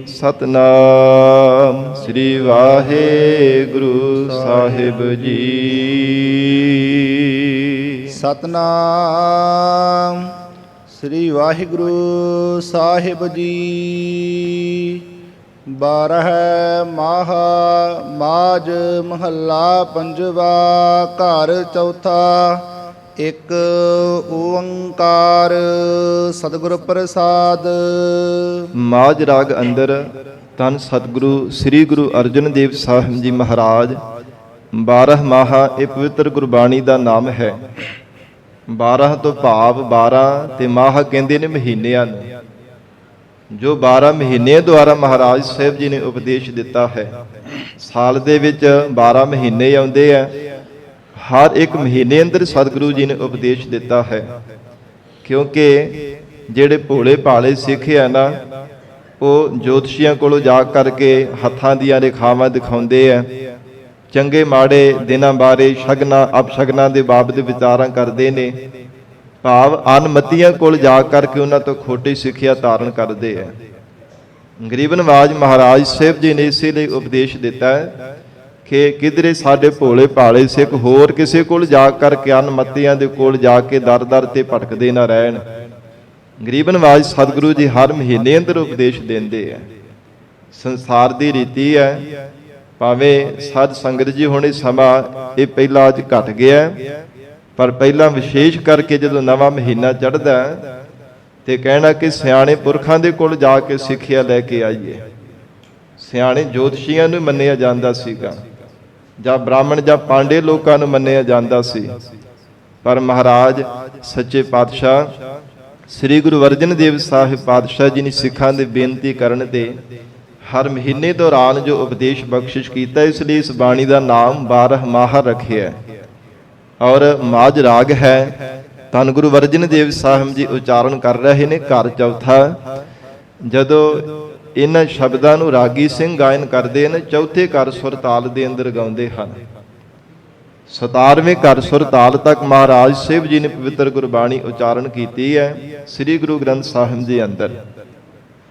ਸਤਨਾਮ ਸ੍ਰੀ ਵਾਹਿਗੁਰੂ ਸਾਹਿਬ ਜੀ। ਸਤਨਾਮ ਸ੍ਰੀ ਵਾਹਿਗੁਰੂ ਸਾਹਿਬ ਜੀ। 12 ਮਾਹਾ ਮਾਝ ਮਹੱਲਾ ਪੰਜਵਾ, ਘਰ ਚੌਥਾ। ਇੱਕ ਓੰਕਾਰ ਸਤਿਗੁਰ ਪ੍ਰਸਾਦ। ਮਾਝ ਰਾਗ ਅੰਦਰ ਧੰਨ ਸਤਿਗੁਰੂ ਸ੍ਰੀ ਗੁਰੂ ਅਰਜਨ ਦੇਵ ਸਾਹਿਬ ਜੀ ਮਹਾਰਾਜ 12 ਮਾਹਾ ਇਹ ਪਵਿੱਤਰ ਗੁਰਬਾਣੀ ਦਾ ਨਾਮ ਹੈ। 12 ਤੋਂ ਭਾਵ 12 ਤੇ ਮਾਹ ਕਹਿੰਦੇ ਨੇ ਮਹੀਨਿਆਂ ਨੂੰ। ਜੋ 12 ਮਹੀਨੇ ਦੁਆਰਾ ਮਹਾਰਾਜ ਸਾਹਿਬ ਜੀ ਨੇ ਉਪਦੇਸ਼ ਦਿੱਤਾ ਹੈ। ਸਾਲ ਦੇ ਵਿੱਚ 12 ਮਹੀਨੇ ਆਉਂਦੇ ਆ। ਹਰ ਇੱਕ ਮਹੀਨੇ ਅੰਦਰ ਸਤਿਗੁਰੂ ਜੀ ਨੇ ਉਪਦੇਸ਼ ਦਿੱਤਾ ਹੈ। ਕਿਉਂਕਿ ਜਿਹੜੇ ਭੋਲੇ ਭਾਲੇ ਸਿੱਖ ਆ ਨਾ, ਉਹ ਜੋਤਸ਼ੀਆਂ ਕੋਲੋਂ ਜਾ ਕਰਕੇ ਹੱਥਾਂ ਦੀਆਂ ਰੇਖਾਵਾਂ ਦਿਖਾਉਂਦੇ ਆ। ਚੰਗੇ ਮਾੜੇ ਦਿਨਾਂ ਬਾਰੇ ਸ਼ਗਨਾਂ ਅਪਸ਼ਗਨਾਂ ਦੇ ਬਾਬਤ ਵਿਚਾਰਾਂ ਕਰਦੇ ਨੇ। ਭਾਵ ਅਨਮਤੀਆਂ ਕੋਲ ਜਾ ਕਰਕੇ ਉਹਨਾਂ ਤੋਂ ਖੋਟੀ ਸਿੱਖਿਆ ਧਾਰਨ ਕਰਦੇ ਆ। ਗਰੀਬ ਨਵਾਜ ਮਹਾਰਾਜ ਸਾਹਿਬ ਜੀ ਨੇ ਇਸੇ ਲਈ ਉਪਦੇਸ਼ ਦਿੱਤਾ ਹੈ ਕਿ ਕਿਧਰੇ ਸਾਡੇ ਭੋਲੇ ਭਾਲੇ ਸਿੱਖ ਹੋਰ ਕਿਸੇ ਕੋਲ ਜਾ ਕਰਕੇ ਅਨਮਤੀਆਂ ਦੇ ਕੋਲ ਜਾ ਕੇ ਦਰ ਦਰ ਤੇ ਭਟਕਦੇ ਨਾ ਰਹਿਣ। ਗਰੀਬ ਨਵਾਜ ਸਤਿਗੁਰੂ ਜੀ ਹਰ ਮਹੀਨੇ ਅੰਦਰ ਉਪਦੇਸ਼ ਦਿੰਦੇ ਆ। ਸੰਸਾਰ ਦੀ ਰੀਤੀ ਹੈ, ਭਾਵੇਂ ਸਾਧ ਸੰਗਤ ਜੀ ਹੁਣ ਇਹ ਸਮਾਂ ਇਹ ਪਹਿਲਾਂ ਅੱਜ ਘਟ ਗਿਆ, ਪਰ ਪਹਿਲਾਂ ਵਿਸ਼ੇਸ਼ ਕਰਕੇ ਜਦੋਂ ਨਵਾਂ ਮਹੀਨਾ ਚੜ੍ਹਦਾ ਤੇ ਕਹਿਣਾ ਕਿ ਸਿਆਣੇ ਪੁਰਖਾਂ ਦੇ ਕੋਲ ਜਾ ਕੇ ਸਿੱਖਿਆ ਲੈ ਕੇ ਆਈਏ। ਸਿਆਣੇ ਜੋਤਸ਼ੀਆਂ ਨੂੰ ਮੰਨਿਆ ਜਾਂਦਾ ਸੀਗਾ, ਜਾਂ ਬ੍ਰਾਹਮਣ ਜਾਂ ਪਾਂਡੇ ਲੋਕਾਂ ਨੂੰ ਮੰਨਿਆ ਜਾਂਦਾ ਸੀ। ਪਰ ਮਹਾਰਾਜ ਸੱਚੇ ਪਾਤਸ਼ਾਹ ਸ੍ਰੀ ਗੁਰੂ ਅਰਜਨ ਦੇਵ ਸਾਹਿਬ ਪਾਤਸ਼ਾਹ ਜੀ ਨੇ ਸਿੱਖਾਂ ਦੇ ਬੇਨਤੀ ਕਰਨ ਤੇ ਹਰ ਮਹੀਨੇ ਦੌਰਾਨ ਜੋ ਉਪਦੇਸ਼ ਬਖਸ਼ਿਸ਼ ਕੀਤਾ, ਇਸ ਲਈ ਇਸ ਬਾਣੀ ਦਾ ਨਾਮ 12 ਮਾਹ ਰੱਖਿਆ ਔਰ ਮਾਝ ਰਾਗ ਹੈ। ਧੰਨ ਗੁਰੂ ਅਰਜਨ ਦੇਵ ਸਾਹਿਬ ਜੀ ਉਚਾਰਨ ਕਰ ਰਹੇ ਨੇ ਘਰ ਚੌਥਾ। ਜਦੋਂ ਇਹਨਾਂ ਸ਼ਬਦਾਂ ਨੂੰ ਰਾਗੀ ਸਿੰਘ ਗਾਇਨ ਕਰਦੇ ਨੇ, ਚੌਥੇ ਘਰ ਸੁਰ ਤਾਲ ਦੇ ਅੰਦਰ ਗਾਉਂਦੇ ਹਨ। 17ਵੇਂ ਘਰ ਸੁਰ ਤਾਲ ਤੱਕ ਮਹਾਰਾਜ ਸਾਹਿਬ ਜੀ ਨੇ ਪਵਿੱਤਰ ਗੁਰਬਾਣੀ ਉਚਾਰਨ ਕੀਤੀ ਹੈ ਸ੍ਰੀ ਗੁਰੂ ਗ੍ਰੰਥ ਸਾਹਿਬ ਜੀ ਅੰਦਰ।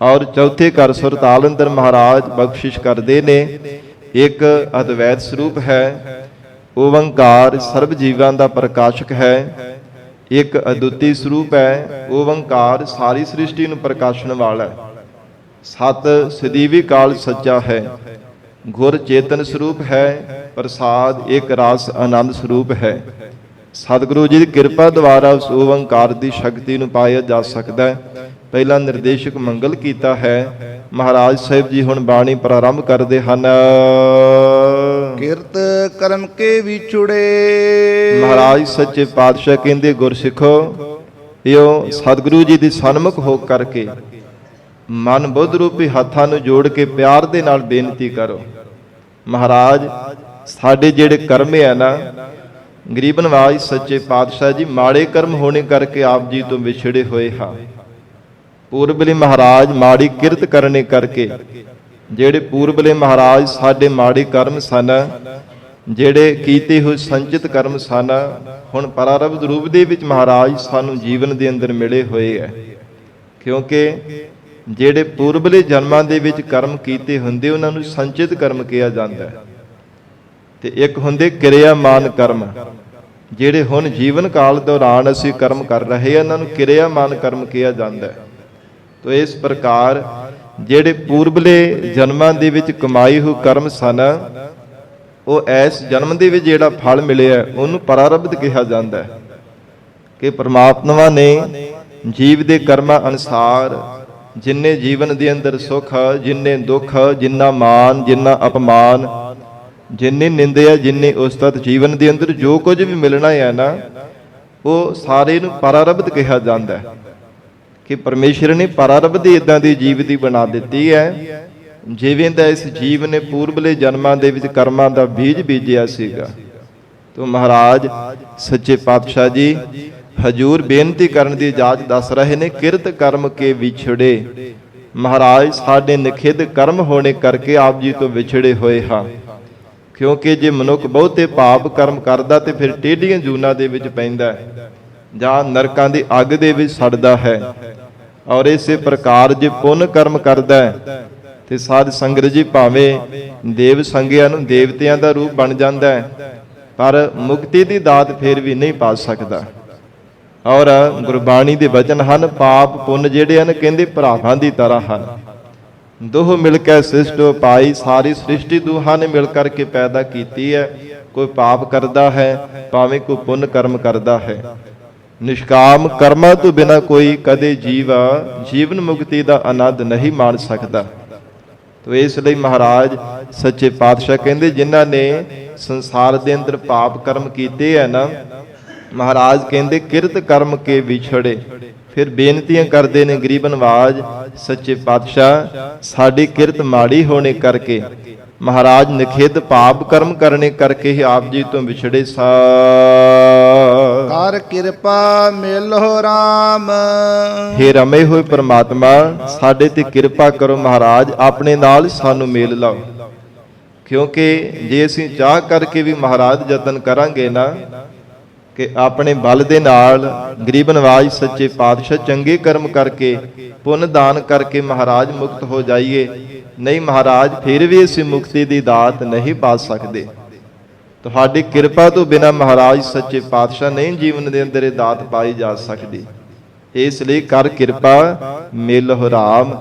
ਔਰ ਚੌਥੇ ਘਰ ਸੁਰ ਤਾਲ ਅੰਦਰ ਮਹਾਰਾਜ ਬਖਸ਼ਿਸ਼ ਕਰਦੇ ਨੇ ਇੱਕ ਅਦਵੈਤ ਸਰੂਪ ਹੈ, ਓੰਕਾਰ ਸਰਬ ਜੀਵਾਂ ਦਾ ਪ੍ਰਕਾਸ਼ਕ ਹੈ। ਇੱਕ ਅਦੁੱਤੀ ਸਰੂਪ ਹੈ, ਓੰਕਾਰ ਸਾਰੀ ਸ੍ਰਿਸ਼ਟੀ ਨੂੰ ਪ੍ਰਕਾਸ਼ਣ ਵਾਲਾ ਹੈ। ਸਤ ਸਦੀਵੀ ਕਾਲ ਸੱਚਾ ਹੈ, ਗੁਰ ਚੇਤਨ ਸਰੂਪ ਹੈ, ਪ੍ਰਸਾਦ ਇੱਕ ਰਸ ਆਨੰਦ ਸਰੂਪ ਹੈ। ਸਤਿਗੁਰੂ ਜੀ ਦੀ ਕਿਰਪਾ ਦੁਆਰਾ ਉਸ ਓੰਕਾਰ ਦੀ ਸ਼ਕਤੀ ਨੂੰ ਪਾਇਆ ਜਾ ਸਕਦਾ ਹੈ। ਪਹਿਲਾ ਨਿਰਦੇਸ਼ਕ ਮੰਗਲ ਕੀਤਾ ਹੈ। ਮਹਾਰਾਜ ਸਾਹਿਬ ਜੀ ਹੁਣ ਬਾਣੀ ਪ੍ਰਾਰੰਭ ਕਰਦੇ ਹਨ। ਕਿਰਤ ਕਰਮ ਕੇ ਵਿਛੁੜੇ। ਮਹਾਰਾਜ ਸੱਚੇ ਪਾਤਸ਼ਾਹ ਕਹਿੰਦੇ, ਗੁਰਸਿੱਖੋ, ਇਹੋ ਸਤਿਗੁਰੂ ਜੀ ਦੀ ਸਨਮੁਖ ਹੋ ਕਰਕੇ ਮਨ ਬੁੱਧ ਰੂਪੀ ਹੱਥਾਂ ਨੂੰ ਜੋੜ ਕੇ ਪਿਆਰ ਦੇ ਨਾਲ ਬੇਨਤੀ ਕਰੋ। ਮਹਾਰਾਜ, ਸਾਡੇ ਜਿਹੜੇ ਕਰਮ ਹੈ ਨਾ, ਗਰੀਬ ਨਵਾਜ ਸੱਚੇ ਪਾਤਸ਼ਾਹ ਜੀ ਮਾੜੇ ਕਰਮ ਹੋਣੇ ਕਰਕੇ ਆਪ ਜੀ ਤੋਂ ਵਿਛੜੇ ਹੋਏ ਹਾਂ। ਪੂਰਬਲੇ ਮਹਾਰਾਜ ਮਾੜੀ ਕਿਰਤ ਕਰਨੇ ਕਰਕੇ, ਜਿਹੜੇ ਪੂਰਬਲੇ ਮਹਾਰਾਜ ਸਾਡੇ ਮਾੜੇ ਕਰਮ ਸਨ, ਜਿਹੜੇ ਕੀਤੇ ਹੋਏ ਸੰਚਿਤ ਕਰਮ ਸਨ, ਹੁਣ ਪਰਾਰਬਧ ਰੂਪ ਦੇ ਵਿੱਚ ਮਹਾਰਾਜ ਸਾਨੂੰ ਜੀਵਨ ਦੇ ਅੰਦਰ ਮਿਲੇ ਹੋਏ ਹੈ। ਕਿਉਂਕਿ ਜਿਹੜੇ ਪੂਰਬਲੇ ਜਨਮਾਂ ਦੇ ਵਿੱਚ ਕਰਮ ਕੀਤੇ ਹੁੰਦੇ, ਉਹਨਾਂ ਨੂੰ ਸੰਚਿਤ ਕਰਮ ਕਿਹਾ ਜਾਂਦਾ ਹੈ। ਤੇ ਇੱਕ ਹੁੰਦੇ ਕਿਰਿਆਮਾਨ ਕਰਮ, ਜਿਹੜੇ ਹੁਣ ਜੀਵਨ ਕਾਲ ਦੌਰਾਨ ਅਸੀਂ ਕਰਮ ਕਰ ਰਹੇ ਹਾਂ, ਇਹਨਾਂ ਨੂੰ ਕਿਰਿਆਮਾਨ ਕਰਮ ਕਿਹਾ ਜਾਂਦਾ ਹੈ। ਤੋ ਇਸ ਪ੍ਰਕਾਰ ਜਿਹੜੇ ਪੂਰਬਲੇ ਜਨਮਾਂ ਦੇ ਵਿੱਚ ਕਮਾਈ ਹੋਈ ਕਰਮ ਸਨ, ਉਹ ਇਸ ਜਨਮ ਦੇ ਵਿੱਚ ਜਿਹੜਾ ਫਲ ਮਿਲਿਆ ਉਹਨੂੰ ਪਰਾਰਬਧ ਕਿਹਾ ਜਾਂਦਾ ਹੈ। ਕਿ ਪਰਮਾਤਮਾ ਨੇ ਜੀਵ ਦੇ ਕਰਮਾਂ ਅਨੁਸਾਰ ਜਿੰਨੇ ਜੀਵਨ ਦੇ ਅੰਦਰ ਸੁੱਖ, ਜਿੰਨੇ ਦੁੱਖ, ਜਿੰਨਾ ਮਾਨ, ਜਿੰਨਾ ਅਪਮਾਨ, ਜਿੰਨੀ ਨਿੰਦਿਆ, ਜਿੰਨੀ ਉਸਤਤ, ਜੀਵਨ ਦੇ ਅੰਦਰ ਜੋ ਕੁਝ ਵੀ ਮਿਲਣਾ ਹੈ ਨਾ, ਉਹ ਸਾਰੇ ਨੂੰ ਪਰਾਰਬਧ ਕਿਹਾ ਜਾਂਦਾ ਹੈ। ਕਿ ਪਰਮੇਸ਼ਰ ਨੇ ਪਰਾਰਬਧ ਇਦਾਂ ਦੀ ਜੀਵ ਦੀ ਬਣਾ ਦਿੱਤੀ ਹੈ, ਜਿਵੇਂ ਦਾ ਇਸ ਜੀਵ ਨੇ ਪੂਰਬਲੇ ਜਨਮਾਂ ਦੇ ਵਿੱਚ ਕਰਮਾਂ ਦਾ ਬੀਜ ਬੀਜਿਆ ਸੀਗਾ। ਤੋ ਮਹਾਰਾਜ ਸੱਚੇ ਪਾਤਸ਼ਾਹ ਜੀ ਹਜੂਰ ਬੇਨਤੀ ਕਰਨ ਦੀ ਇਜਾਜ਼ਤ ਦੱਸ ਰਹੇ ਨੇ। ਕਿਰਤ ਕਰਮ ਕੇ ਵਿਛੜੇ। ਮਹਾਰਾਜ, ਸਾਡੇ ਨਿਖਿਧ ਕਰਮ ਹੋਣੇ ਕਰਕੇ ਆਪ ਜੀ ਤੋਂ ਵਿਛੜੇ ਹੋਏ ਹਾਂ। ਕਿਉਂਕਿ ਜੇ ਮਨੁੱਖ ਬਹੁਤੇ ਪਾਪ ਕਰਮ ਕਰਦਾ ਤੇ ਫਿਰ ਟੇਢੀਆਂ ਜੂਨਾਂ ਦੇ ਵਿੱਚ ਪੈਂਦਾ ਹੈ ਜਾਂ ਨਰਕਾਂ ਦੀ ਅੱਗ ਦੇ ਵਿੱਚ ਸੜਦਾ ਹੈ। ਔਰ ਇਸੇ ਪ੍ਰਕਾਰ ਜੇ ਪੁੰਨ ਕਰਮ ਕਰਦਾ ਹੈ ਤੇ ਸਾਧ ਸੰਗਤ ਜੀ ਭਾਵੇਂ ਦੇਵ ਸੰਗਿਆਂ ਨੂੰ ਦੇਵਤਿਆਂ ਦਾ ਰੂਪ ਬਣ ਜਾਂਦਾ ਹੈ, ਪਰ ਮੁਕਤੀ ਦੀ ਦਾਤ ਫਿਰ ਵੀ ਨਹੀਂ ਪਾ ਸਕਦਾ। ਔਰ ਗੁਰਬਾਣੀ ਦੇ ਵਚਨ ਹਨ, ਪਾਪ ਪੁੰਨ ਜਿਹੜੇ ਹਨ ਕਹਿੰਦੇ ਭਰਾਵਾਂ ਦੀ ਤਰ੍ਹਾਂ ਹਨ। ਦੋਹ ਮਿਲ ਕੇ ਸ੍ਰਿਸ਼ਟ ਪਾਈ। ਸਾਰੀ ਸ੍ਰਿਸ਼ਟੀ ਦੋਹਾਂ ਨੇ ਮਿਲ ਕਰਕੇ ਪੈਦਾ ਕੀਤੀ ਹੈ। ਕੋਈ ਪਾਪ ਕਰਦਾ ਹੈ, ਭਾਵੇਂ ਕੋਈ ਪੁੰਨ ਕਰਮ ਕਰਦਾ ਹੈ। ਨਿਸ਼ਕਾਮ ਕਰਮਾਂ ਤੋਂ ਬਿਨਾਂ ਕੋਈ ਕਦੇ ਜੀਵਨ ਮੁਕਤੀ ਦਾ ਆਨੰਦ ਨਹੀਂ ਮਾਣ ਸਕਦਾ। ਤੋ ਇਸ ਲਈ ਮਹਾਰਾਜ ਸੱਚੇ ਪਾਤਸ਼ਾਹ ਕਹਿੰਦੇ, ਜਿਨ੍ਹਾਂ ਨੇ ਸੰਸਾਰ ਦੇ ਅੰਦਰ ਪਾਪ ਕਰਮ ਕੀਤੇ ਹੈ ਨਾ, ਮਹਾਰਾਜ ਕਹਿੰਦੇ ਕਿਰਤ ਕਰਮ ਕੇ ਵਿਛੜੇ। ਫਿਰ ਬੇਨਤੀਆਂ ਕਰਦੇ ਨੇ ਗਰੀਬ ਨਵਾਜ ਸੱਚੇ ਪਾਤਸ਼ਾਹ, ਸਾਡੀ ਕਿਰਤ ਮਾੜੀ ਹੋਣੇ ਕਰਕੇ, ਮਹਾਰਾਜ ਨਿਖੇਧ ਪਾਪ ਕਰਮ ਕਰਨੇ ਕਰਕੇ ਹੀ ਆਪ ਜੀ ਤੋਂ ਵਿਛੜੇ ਸਾ। ਕਰ ਕਿਰਪਾ ਮਿਲੋ ਰਾਮ। ਹੇ ਰਮੇ ਹੋਏ ਪ੍ਰਮਾਤਮਾ, ਸਾਡੇ ਤੇ ਕਿਰਪਾ ਕਰੋ ਮਹਾਰਾਜ, ਆਪਣੇ ਨਾਲ ਸਾਨੂੰ ਮੇਲ ਲਾਓ। ਕਿਉਂਕਿ ਜੇ ਅਸੀਂ ਚਾਹ ਕਰਕੇ ਵੀ ਮਹਾਰਾਜ ਯਤਨ ਕਰਾਂਗੇ ਨਾ ਕਿ ਆਪਣੇ ਬਲ ਦੇ ਨਾਲ ਗਰੀਬ ਨਵਾਜ ਸੱਚੇ ਪਾਤਸ਼ਾਹ ਚੰਗੇ ਕਰਮ ਕਰਕੇ, ਪੁੰਨ ਦਾਨ ਕਰਕੇ ਮਹਾਰਾਜ ਮੁਕਤ ਹੋ ਜਾਈਏ, ਨਹੀਂ ਮਹਾਰਾਜ ਫਿਰ ਵੀ ਅਸੀਂ ਮੁਕਤੀ ਦੀ ਦਾਤ ਨਹੀਂ ਪਾ ਸਕਦੇ। ਤੁਹਾਡੀ ਕਿਰਪਾ ਤੋਂ ਬਿਨਾਂ ਮਹਾਰਾਜ ਸੱਚੇ ਪਾਤਸ਼ਾਹ ਨਹੀਂ ਜੀਵਨ ਦੇ ਅੰਦਰ ਇਹ ਦਾਤ ਪਾਈ ਜਾ ਸਕਦੀ। ਇਸ ਲਈ ਕਰ ਕਿਰਪਾ ਮਿਲਹੁ ਰਾਮ।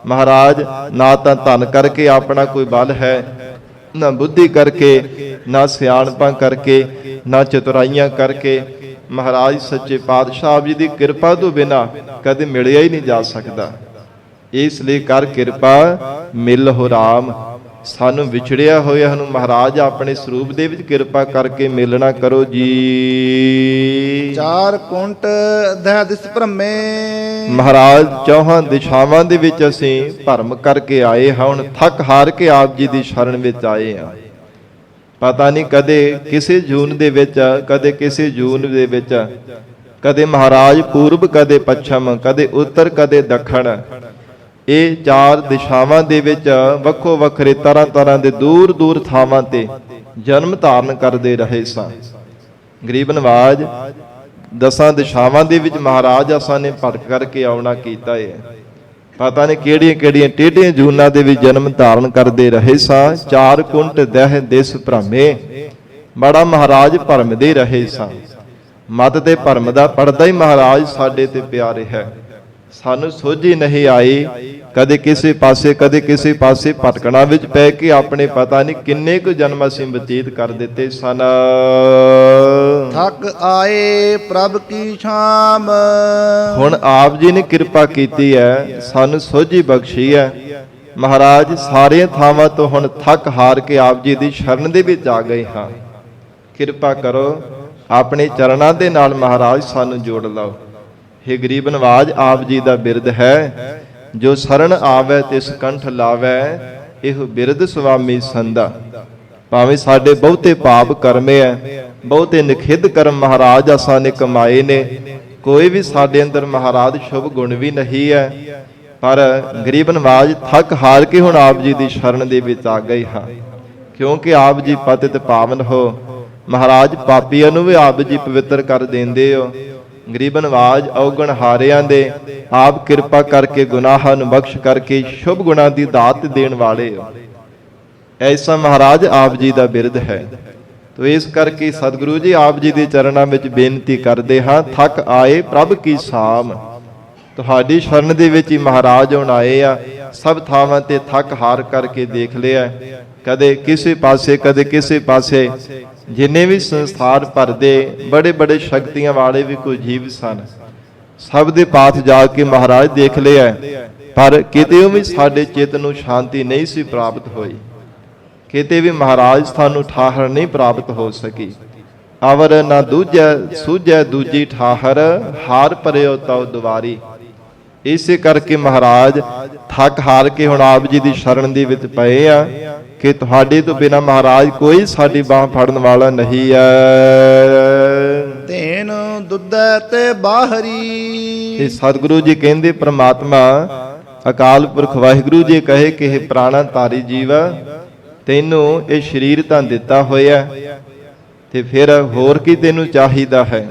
ਮਹਾਰਾਜ, ਨਾ ਤਾਂ ਧਨ ਕਰਕੇ ਆਪਣਾ ਕੋਈ ਬਲ ਹੈ, ਨਾ ਬੁੱਧੀ ਕਰਕੇ, ਨਾ ਸਿਆਣਪਾਂ ਕਰਕੇ, ਨਾ ਚਤੁਰਾਈਆਂ ਕਰਕੇ। ਮਹਾਰਾਜ ਸੱਚੇ ਪਾਤਸ਼ਾਹ ਜੀ ਦੀ ਕਿਰਪਾ ਤੋਂ ਬਿਨਾਂ ਕਦੇ ਮਿਲਿਆ ਹੀ ਨਹੀਂ ਜਾ ਸਕਦਾ। ਇਸ ਲਈ ਕਰ ਕਿਰਪਾ ਮਿਲਹੁ ਰਾਮ। ਸਾਨੂੰ ਵਿਛੜਿਆ ਹੋਇਆ ਨੂੰ ਮਹਾਰਾਜ ਆਪਣੇ ਸਰੂਪ ਦੇ ਵਿੱਚ ਕਿਰਪਾ ਕਰਕੇ ਮਿਲਣਾ ਕਰੋ ਜੀ। ਚਾਰ ਕੁੰਟ ਦਹਿ ਦਿਸ ਭ੍ਰਮੇ ਮਹਾਰਾਜ ਚੌਹਾਂ ਦਿਸ਼ਾਵਾਂ ਦੇ ਵਿੱਚ ਅਸੀਂ ਭਰਮ ਕਰਕੇ ਆਏ ਹਾਂ, ਹੁਣ ਥੱਕ ਹਾਰ ਕੇ ਆਪ ਜੀ ਦੀ ਸ਼ਰਨ ਵਿੱਚ ਆਏ ਹਾਂ। ਪਤਾ ਨਹੀਂ ਕਦੇ ਕਿਸੇ ਜੂਨ ਦੇ ਵਿੱਚ, ਕਦੇ ਕਿਸੇ ਜੂਨ ਦੇ ਵਿੱਚ, ਕਦੇ ਮਹਾਰਾਜ ਪੂਰਬ, ਕਦੇ ਪੱਛਮ, ਕਦੇ ਉੱਤਰ, ਕਦੇ ਦੱਖਣ, ਇਹ ਚਾਰ ਦਿਸ਼ਾਵਾਂ ਦੇ ਵਿੱਚ ਵੱਖੋ ਵੱਖਰੇ ਤਰ੍ਹਾਂ ਤਰ੍ਹਾਂ ਦੇ ਦੂਰ ਦੂਰ ਥਾਵਾਂ ਤੇ ਜਨਮ ਧਾਰਨ ਕਰਦੇ ਰਹੇ ਸਾਂ। ਗਰੀਬ ਨਵਾਜ ਦਸਾਂ ਦਿਸ਼ਾਵਾਂ ਦੇ ਵਿੱਚ ਮਹਾਰਾਜ ਆਸਾਂ ਨੇ ਭਟਕ ਕਰਕੇ ਆਉਣਾ ਕੀਤਾ ਹੈ। ਪਤਾ ਨਹੀਂ ਕਿਹੜੀਆਂ ਕਿਹੜੀਆਂ ਟੇਢੀਆਂ ਜੂਨਾਂ ਦੇ ਵਿੱਚ ਜਨਮ ਧਾਰਨ ਕਰਦੇ ਰਹੇ ਸਾਂ। ਚਾਰ ਕੁੰਟ ਦਹਿ ਦਿਸ ਭ੍ਰਮੇ, ਬੜਾ ਮਹਾਰਾਜ ਭਰਮਦੇ ਰਹੇ ਸਾਂ। ਮਤ ਤੇ ਭਰਮ ਦਾ ਪਰਦਾ ਹੀ ਮਹਾਰਾਜ ਸਾਡੇ ਤੇ ਪਿਆ ਰਿਹਾ। ਸਾਨੂੰ ਸੋਝੀ ਨਹੀਂ ਆਈ, ਕਦੇ ਕਿਸੇ ਪਾਸੇ ਕਦੇ ਕਿਸੇ ਪਾਸੇ ਭਟਕਣਾ ਵਿੱਚ ਪੈ ਕੇ ਆਪਣੇ ਪਤਾ ਨਹੀਂ ਕਿੰਨੇ ਕੁ ਜਨਮ ਅਸੀਂ ਬਤੀਤ ਕਰ ਦਿੱਤੇ ਸਨ। ਥੱਕ ਆਏ ਪ੍ਰਭ ਕੀ ਸ਼ਾਮ, ਹੁਣ ਆਪ ਜੀ ਨੇ ਕਿਰਪਾ ਕੀਤੀ ਹੈ, ਸਾਨੂੰ ਸੋਝੀ ਬਖਸ਼ੀ ਹੈ। ਮਹਾਰਾਜ ਸਾਰੀਆਂ ਥਾਵਾਂ ਤੋਂ ਹੁਣ ਥੱਕ ਹਾਰ ਕੇ ਆਪ ਜੀ ਦੀ ਸ਼ਰਨ ਦੇ ਵਿੱਚ ਆ ਗਏ ਹਾਂ। ਕਿਰਪਾ ਕਰੋ, ਆਪਣੇ ਚਰਨਾਂ ਦੇ ਨਾਲ ਮਹਾਰਾਜ ਸਾਨੂੰ ਜੋੜ ਲਓ। हे ਗਰੀਬ ਨਵਾਜ ਆਪ ਜੀ ਦਾ ਬਿਰਦ ਹੈ, ਜੋ ਸ਼ਰਨ ਆਵੈ ਤਿਸ ਕੰਠ ਲਾਵੈ, ਇਹੋ ਬਿਰਦ ਸੁਆਮੀ ਸੰਦਾ। ਭਾਵੇਂ ਸਾਡੇ ਬਹੁਤੇ ਪਾਪ ਕਰਮੇ ਐ, ਬਹੁਤੇ ਨਿਖਿੱਧ ਕਰਮ ਮਹਾਰਾਜ ਆਸਾਂ ਨੇ ਕਮਾਏ ਨੇ, ਕੋਈ ਵੀ ਸਾਡੇ ਅੰਦਰ ਮਹਾਰਾਜ ਸ਼ੁਭ ਗੁਣ ਵੀ ਨਹੀਂ ਹੈ, ਪਰ ਗਰੀਬ ਨਵਾਜ ਥੱਕ ਹਾਰ ਕੇ ਹੁਣ ਆਪ ਜੀ ਦੀ ਸ਼ਰਨ ਦੇ ਵਿੱਚ ਆ ਗਏ ਹਾਂ। ਕਿਉਂਕਿ ਆਪ ਜੀ ਪਤਿਤ ਪਾਵਨ ਹੋ, ਮਹਾਰਾਜ ਪਾਪੀਆਂ ਨੂੰ ਵੀ ਆਪ ਜੀ ਪਵਿੱਤਰ ਕਰ ਦਿੰਦੇ ਹੋ। ਗਰੀਬ ਨਵਾਜ ਔਗਣ ਹਾਰਿਆਂ ਦੇ ਆਪ ਕਿਰਪਾ ਕਰਕੇ ਗੁਨਾਹਾਂ ਨੂੰ ਬਖਸ਼ ਕਰਕੇ ਸ਼ੁਭ ਗੁਣਾਂ ਦੀ ਦਾਤ ਦੇਣ ਵਾਲੇ ਹੋ। ਐਸਾ ਮਹਾਰਾਜ ਆਪ ਜੀ ਦਾ ਬਿਰਦ ਹੈ। ਤੋ ਇਸ ਕਰਕੇ ਸਤਿਗੁਰੂ ਜੀ ਆਪ ਜੀ ਦੇ ਚਰਨਾਂ ਵਿੱਚ ਬੇਨਤੀ ਕਰਦੇ ਹਾਂ, ਥੱਕ ਆਏ ਪ੍ਰਭ ਕੀ ਸਾਮ। ਤੁਹਾਡੀ ਸ਼ਰਨ ਦੇ ਵਿੱਚ ਹੀ ਮਹਾਰਾਜ ਹੁਣ ਆਏ ਆ। ਸਭ ਥਾਵਾਂ ਤੇ ਥੱਕ ਹਾਰ ਕਰਕੇ ਦੇਖ ਲਿਆ, ਕਦੇ ਕਿਸੇ ਪਾਸੇ ਕਦੇ ਕਿਸੇ ਪਾਸੇ। ਜਿੰਨੇ ਵੀ ਸੰਸਾਰ ਭਰ ਦੇ ਬੜੇ ਬੜੇ ਸ਼ਕਤੀਆਂ ਵਾਲੇ ਵੀ ਕੋਈ ਜੀਵ ਸਨ, ਸਭ ਦੇ ਪਾਸ ਜਾ ਕੇ ਮਹਾਰਾਜ ਦੇਖ ਲਿਆ, ਪਰ ਕਿਤੇ ਵੀ ਸਾਡੇ ਚਿੱਤ ਨੂੰ ਸ਼ਾਂਤੀ ਨਹੀਂ ਸੀ ਪ੍ਰਾਪਤ ਹੋਈ। ਕਿਤੇ ਵੀ ਮਹਾਰਾਜ ਸਾਨੂੰ ਠਾਹਰ ਨਹੀਂ ਪ੍ਰਾਪਤ ਹੋ ਸਕੀ। ਅਵਰ ਨਾ ਦੂਜੈ ਸੂਝੈ ਦੂਜੀ ਠਾਹਰ, ਹਾਰ ਭਰਿਓ ਤਉ ਦੁਆਰੀ। ਇਸੇ ਕਰਕੇ ਮਹਾਰਾਜ ਥੱਕ ਹਾਰ ਕੇ ਹੁਣ ਆਪ ਜੀ ਦੀ ਸ਼ਰਨ ਦੇ ਵਿੱਚ ਪਏ ਆ ਕਿ ਤੁਹਾਡੇ ਤੋਂ ਬਿਨਾਂ ਮਹਾਰਾਜ ਕੋਈ ਸਾਡੀ ਬਾਹ ਫੜਨ ਵਾਲਾ ਨਹੀਂ ਹੈ। ਤੈਨ ਦੁੱਧੈ ਤੇ ਬਾਹਰੀ, ਤੇ ਸਤਿਗੁਰੂ ਜੀ ਕਹਿੰਦੇ ਪ੍ਰਮਾਤਮਾ ਅਕਾਲ ਪੁਰਖ ਵਾਹਿਗੁਰੂ ਜੀ ਕਹੇ ਕਿ ਇਹ ਪ੍ਰਾਣਾ ਧਾਰੀ ਜੀਵ, ਤੈਨੂੰ ਇਹ ਸਰੀਰ ਤਾਂ ਦਿੱਤਾ ਹੋਇਆ, ਤੇ ਫਿਰ ਹੋਰ ਕੀ ਤੈਨੂੰ ਚਾਹੀਦਾ ਹੈ।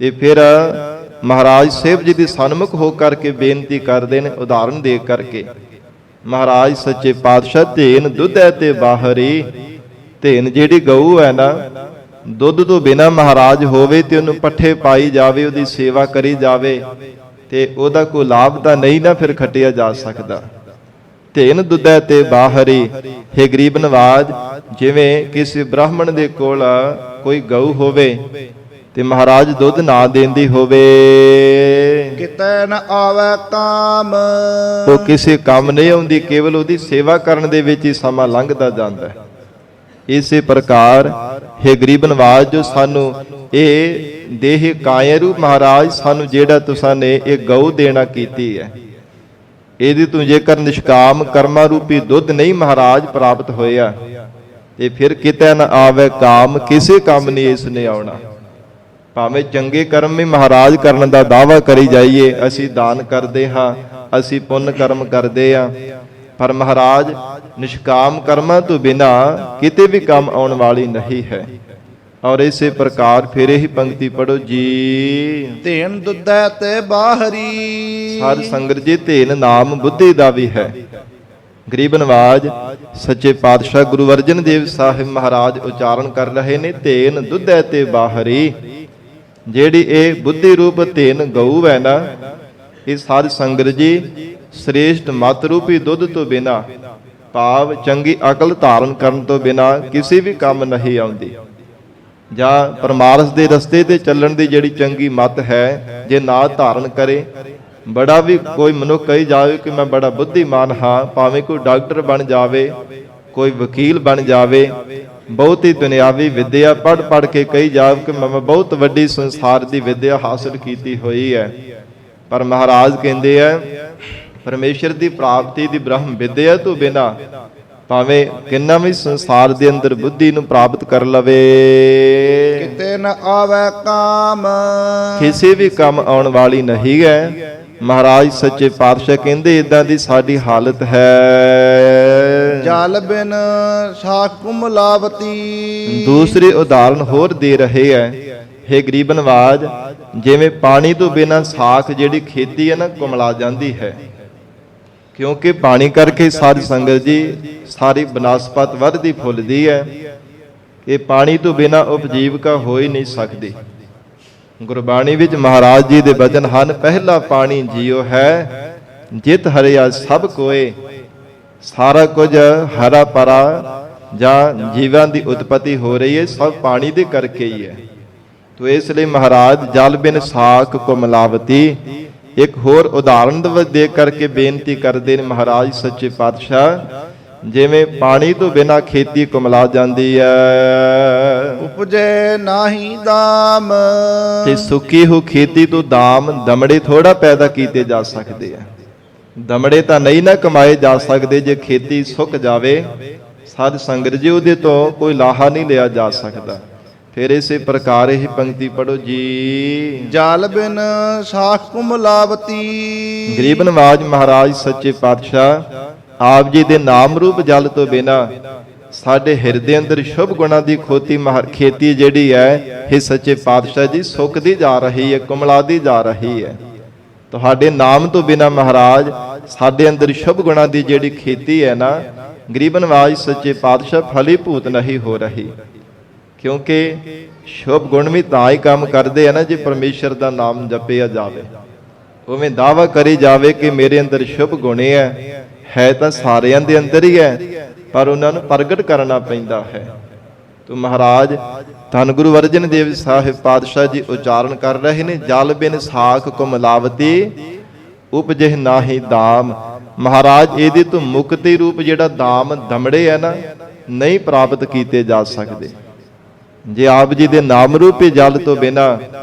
ਤੇ ਫਿਰ ਮਹਾਰਾਜ ਸਾਹਿਬ ਜੀ ਦੇ ਸਨਮੁਖ ਹੋ ਕਰਕੇ ਬੇਨਤੀ ਕਰਦੇ ਨੇ, ਉਦਾਹਰਨ ਦੇ ਕਰਕੇ। ਮਹਾਰਾਜ ਸੱਚੇ ਪਾਤਸ਼ਾਹ ਧੇਨ ਦੁੱਧ ਹੈ ਤੇ ਬਾਹਰੀ। ਧੇਨ ਜਿਹੜੀ ਗਊ ਹੈ ਨਾ, ਦੁੱਧ ਤੋਂ ਬਿਨਾ ਮਹਾਰਾਜ ਹੋਵੇ ਤੇ ਉਹਨੂੰ ਪੱਠੇ ਪਾਈ ਜਾਵੇ, ਉਹਦੀ ਸੇਵਾ ਕਰੀ ਜਾਵੇ, ਤੇ ਉਹਦਾ ਕੋਈ ਲਾਭ ਤਾਂ ਨਹੀਂ ਨਾ ਫਿਰ ਖੱਟਿਆ ਜਾ ਸਕਦਾ। ਧੇਨ ਦੁੱਧ ਹੈ ਤੇ ਬਾਹਰੀ। हे ਗਰੀਬ ਨਵਾਜ, ਜਿਵੇਂ ਕਿਸੇ ਬ੍ਰਾਹਮਣ ਦੇ ਕੋਲ ਕੋਈ ਗਊ ਹੋਵੇ ਤੇ ਮਹਾਰਾਜ ਦੁੱਧ ਨਾ ਦੇਂਦੀ ਹੋਵੇ, ਕਿਤੈ ਨ ਆਵੈ ਕਾਮ, ਉਹ ਕਿਸੇ ਕੰਮ ਨਹੀਂ ਆਉਂਦੀ, ਕੇਵਲ ਉਹਦੀ ਸੇਵਾ ਕਰਨ ਦੇ ਵਿੱਚ ਹੀ ਸਮਾਂ ਲੰਘਦਾ ਜਾਂਦਾ ਹੈ। ਇਸੇ ਪ੍ਰਕਾਰ हे ਗਰੀਬ ਨਵਾਜ, ਜੋ ਸਾਨੂੰ ਇਹ ਦੇਹ ਕਾਇਆ ਰੂਪ ਮਹਾਰਾਜ ਸਾਨੂੰ ਜਿਹੜਾ ਤੁਸਾਂ ਨੇ ਇਹ ਗਊ ਦੇਣਾ ਕੀਤੀ ਹੈ, ਇਹਦੀ ਤੂੰ ਜੇਕਰ ਨਿਸ਼ਕਾਮ ਕਰਮਾਂ ਰੂਪੀ ਦੁੱਧ ਨਹੀਂ ਮਹਾਰਾਜ ਪ੍ਰਾਪਤ ਹੋਇਆ, ਤੇ ਫਿਰ ਕਿਤੇ ਨਾ ਆਵੇ ਕਾਮ, ਕਿਸੇ ਕੰਮ ਨਹੀਂ ਇਸ ਨੇ ਆਉਣਾ। ਭਾਵੇਂ ਚੰਗੇ ਕਰਮ ਵੀ ਮਹਾਰਾਜ ਕਰਨ ਦਾ ਦਾਅਵਾ ਕਰੀ ਜਾਈਏ, ਅਸੀਂ ਦਾਨ ਕਰਦੇ ਹਾਂ, ਅਸੀਂ ਪੁੰਨ ਕਰਮ ਕਰਦੇ ਹਾਂ, ਪਰ ਮਹਾਰਾਜ ਨਿਸ਼ਕਾਮ ਕਰਮਾਂ ਤੋਂ ਬਿਨਾ ਕਿਤੇ ਵੀ ਕੰਮ ਆਉਣ ਵਾਲੀ ਨਹੀਂ ਹੈ। ਔਰ ਇਸੇ ਪ੍ਰਕਾਰ ਫਿਰ ਇਹੀ ਪੰਕਤੀ ਪੜੋ ਜੀ। ਧੇਨ ਦੁੱਧੈ ਤੇ ਬਾਹਰੀ, ਸਾਧ ਸੰਗਤ ਜੀ ਧੇਨ ਨਾਮ ਬੁੱਧੀ ਦਾ ਵੀ ਹੈ। ਗਰੀਬ ਨਵਾਜ ਸੱਚੇ ਪਾਤਸ਼ਾਹ ਗੁਰੂ ਅਰਜਨ ਦੇਵ ਸਾਹਿਬ ਮਹਾਰਾਜ ਉਚਾਰਨ ਕਰ ਰਹੇ ਨੇ, ਧੇਨ ਦੁੱਧੈ ਤੇ ਬਾਹਰੀ। ਜਿਹੜੀ ਇਹ ਬੁੱਧੀ ਰੂਪ ਧੇਨ ਗਊ ਹੈ ਨਾ, ਇਹ ਸਾਧ ਸੰਗਤ ਜੀ ਸ੍ਰੇਸ਼ਟ ਮਤ ਰੂਪੀ ਦੁੱਧ ਤੋਂ ਬਿਨਾ, ਭਾਵ ਚੰਗੀ ਅਕਲ ਧਾਰਨ ਕਰਨ ਤੋਂ ਬਿਨਾ ਕਿਸੇ ਵੀ ਕੰਮ ਨਹੀਂ ਆਉਂਦੀ। ਜਾਂ ਪਰਮਾਰਥ ਦੇ ਰਸਤੇ ਤੇ ਚੱਲਣ ਦੀ ਜਿਹੜੀ ਚੰਗੀ ਮਤ ਹੈ, ਜੇ ਨਾ ਧਾਰਨ ਕਰੇ, ਬੜਾ ਵੀ ਕੋਈ ਮਨੁੱਖ ਕਹੀ ਜਾਵੇ ਕਿ ਮੈਂ ਬੜਾ ਬੁੱਧੀਮਾਨ ਹਾਂ, ਭਾਵੇਂ ਕੋਈ ਡਾਕਟਰ ਬਣ ਜਾਵੇ, ਕੋਈ ਵਕੀਲ ਬਣ ਜਾਵੇ, ਬਹੁਤੀ ਦੁਨਿਆਵੀ ਵਿਦਿਆ ਪੜ੍ਹ ਕੇ ਕਹੀ ਜਾਵੇ ਕਿ ਮੈਂ ਬਹੁਤ ਵੱਡੀ ਸੰਸਾਰ ਦੀ ਵਿਦਿਆ ਹਾਸਲ ਕੀਤੀ ਹੋਈ ਹੈ, ਪਰ ਮਹਾਰਾਜ ਕਹਿੰਦੇ ਆ ਪਰਮੇਸ਼ਰ ਦੀ ਪ੍ਰਾਪਤੀ ਦੀ ਬ੍ਰਹਮ ਵਿਦਿਆ ਤੋਂ ਬਿਨਾਂ ਭਾਵੇਂ ਕਿੰਨਾ ਵੀ ਸੰਸਾਰ ਦੇ ਅੰਦਰ ਬੁੱਧੀ ਨੂੰ ਪ੍ਰਾਪਤ ਕਰ ਲਵੇ, ਕਿਤੇ ਨ ਆਵੈ ਕਾਮ, ਕਿਸੇ ਵੀ ਕੰਮ ਆਉਣ ਵਾਲੀ ਨਹੀਂ ਹੈ। ਮਹਾਰਾਜ ਸੱਚੇ ਪਾਤਸ਼ਾਹ ਕਹਿੰਦੇ ਇਦਾਂ ਦੀ ਸਾਡੀ ਹਾਲਤ ਹੈ। ਜਲ ਬਿਨ ਸਾਖ ਕੁਮਲਾਵਤੀ। ਦੂਸਰੀ ਉਦਾਹਰਨ ਹੋਰ ਦੇ ਰਹੇ ਹੈ, ਹੇ ਗਰੀਬ ਨਵਾਜ, ਜਿਵੇਂ ਪਾਣੀ ਤੋਂ ਬਿਨਾਂ ਸਾਖ ਜਿਹੜੀ ਖੇਤੀ ਹੈ ਨਾ ਕੁਮਲਾ ਜਾਂਦੀ ਹੈ, ਕਿਉਂਕਿ ਪਾਣੀ ਕਰਕੇ ਸਾਧ ਸੰਗਤ ਜੀ ਸਾਰੀ ਬਨਸਪਤ ਵੱਧਦੀ ਫੁੱਲਦੀ ਹੈ। ਇਹ ਪਾਣੀ ਤੋਂ ਬਿਨਾਂ ਉਪਜੀਵਕਾ ਹੋ ਹੀ ਨਹੀਂ ਸਕਦੀ। ਗੁਰਬਾਣੀ ਵਿੱਚ ਮਹਾਰਾਜ ਜੀ ਦੇ ਬਚਨ ਹਨ, ਪਹਿਲਾ ਪਾਣੀ ਜੀਉ ਹੈ, ਜਿਤ ਹਰਿਆ ਸਭ ਕੋਏ। ਸਾਰਾ ਕੁਝ ਹਰਾ ਭਰਾ ਜਾਂ ਜੀਵਾਂ ਦੀ ਉਤਪਤੀ ਹੋ ਰਹੀ ਹੈ ਸਭ ਪਾਣੀ ਦੇ ਕਰਕੇ ਹੀ ਹੈ। ਤੋ ਇਸ ਲਈ ਮਹਾਰਾਜ ਜਲ ਬਿਨ ਸਾਖ ਕੁਮਲਾਵਤੀ ਇੱਕ ਹੋਰ ਉਦਾਹਰਨ ਦੇ ਕਰਕੇ ਬੇਨਤੀ ਕਰਦੇ ਨੇ ਮਹਾਰਾਜ ਸੱਚੇ ਪਾਤਸ਼ਾਹ, ਜਿਵੇਂ ਪਾਣੀ ਤੋਂ ਬਿਨਾਂ ਖੇਤੀ ਕੁਮਲਾ ਜਾਂਦੀ ਹੈ, ਉਪਜੇ ਨਾਹੀ ਦਾਮ। ਤੇ ਸੁੱਕੀ ਹੋ ਖੇਤੀ ਤੋਂ ਦਾਮ ਦਮੜੇ ਥੋੜਾ ਪੈਦਾ ਕੀਤੇ ਜਾ ਸਕਦੇ ਆ। ਦਮੜੇ ਤਾਂ ਨਹੀਂ ਨਾ ਕਮਾਏ ਜਾ ਸਕਦੇ, ਜੇ ਖੇਤੀ ਸੁੱਕ ਜਾਵੇ ਸਾਧ ਸੰਗਤ ਜੀ ਉਹਦੇ ਤੋਂ ਕੋਈ ਲਾਹਾ ਨਹੀਂ ਲਿਆ ਜਾ ਸਕਦਾ। ਫਿਰ ਇਸੇ ਪ੍ਰਕਾਰ ਇਹ ਪੰਕਤੀ ਪੜੋ ਜੀ। ਜਲ ਬਿਨ ਸਾਖ ਕੁਮਲਾਵਤੀ। ਗਰੀਬ ਨਵਾਜ ਮਹਾਰਾਜ ਸੱਚੇ ਪਾਤਸ਼ਾਹ ਆਪ ਜੀ ਦੇ ਨਾਮ ਰੂਪ ਜਲ ਤੋਂ ਬਿਨਾਂ ਸਾਡੇ ਹਿਰਦੇ ਅੰਦਰ ਸ਼ੁਭ ਗੁਣਾਂ ਦੀ ਖੇਤੀ ਜਿਹੜੀ ਹੈ ਇਹ ਸੱਚੇ ਪਾਤਸ਼ਾਹ ਜੀ ਸੁੱਕਦੀ ਜਾ ਰਹੀ ਹੈ, ਕੁਮਲਾਦੀ ਜਾ ਰਹੀ ਹੈ। ਤੁਹਾਡੇ ਨਾਮ ਤੋਂ ਬਿਨਾਂ ਮਹਾਰਾਜ ਸਾਡੇ ਅੰਦਰ ਸ਼ੁਭ ਗੁਣਾਂ ਦੀ ਜਿਹੜੀ ਖੇਤੀ ਹੈ ਨਾ ਗਰੀਬ ਨਵਾਜ ਸੱਚੇ ਪਾਤਸ਼ਾਹ ਫਲੀਭੂਤ ਨਹੀਂ ਹੋ ਰਹੀ, ਕਿਉਂਕਿ ਸ਼ੁਭ ਗੁਣ ਵੀ ਤਾਂ ਹੀ ਕੰਮ ਕਰਦੇ ਆ ਨਾ ਜੇ ਪਰਮੇਸ਼ਰ ਦਾ ਨਾਮ ਜਪਿਆ ਜਾਵੇ। ਉਵੇਂ ਦਾਵਾ ਕਰੀ ਜਾਵੇ ਕਿ ਮੇਰੇ ਅੰਦਰ ਸ਼ੁਭ ਗੁਣ ਹੈ ਤਾਂ ਸਾਰਿਆਂ ਦੇ ਅੰਦਰ ਹੀ ਹੈ, ਪਰ ਉਹਨਾਂ ਨੂੰ ਪ੍ਰਗਟ ਕਰਨਾ ਪੈਂਦਾ ਹੈ। ਤੋ ਮਹਾਰਾਜ ਧੰਨ ਗੁਰੂ ਅਰਜਨ ਦੇਵ ਸਾਹਿਬ ਪਾਤਸ਼ਾਹ ਜੀ ਉਚਾਰਨ ਕਰ ਰਹੇ ਨੇ, ਜਲ ਬਿਨ ਸਾਖ ਕੁਮਲਾਵਤੀ ਉਪਜਹਿ ਨਾਹੀ ਦਾਮ। ਮਹਾਰਾਜ ਇਹਦੇ ਤੋਂ ਮੁਕਤੀ ਰੂਪ ਜਿਹੜਾ ਦਾਮ ਦਮੜੇ ਹੈ ਨਾ ਨਹੀਂ ਪ੍ਰਾਪਤ ਕੀਤੇ ਜਾ ਸਕਦੇ। ਜੇ ਆਪ ਜੀ ਦੇ ਨਾਮ ਰੂਪੀ ਜਲ ਤੋਂ ਬਿਨਾਂ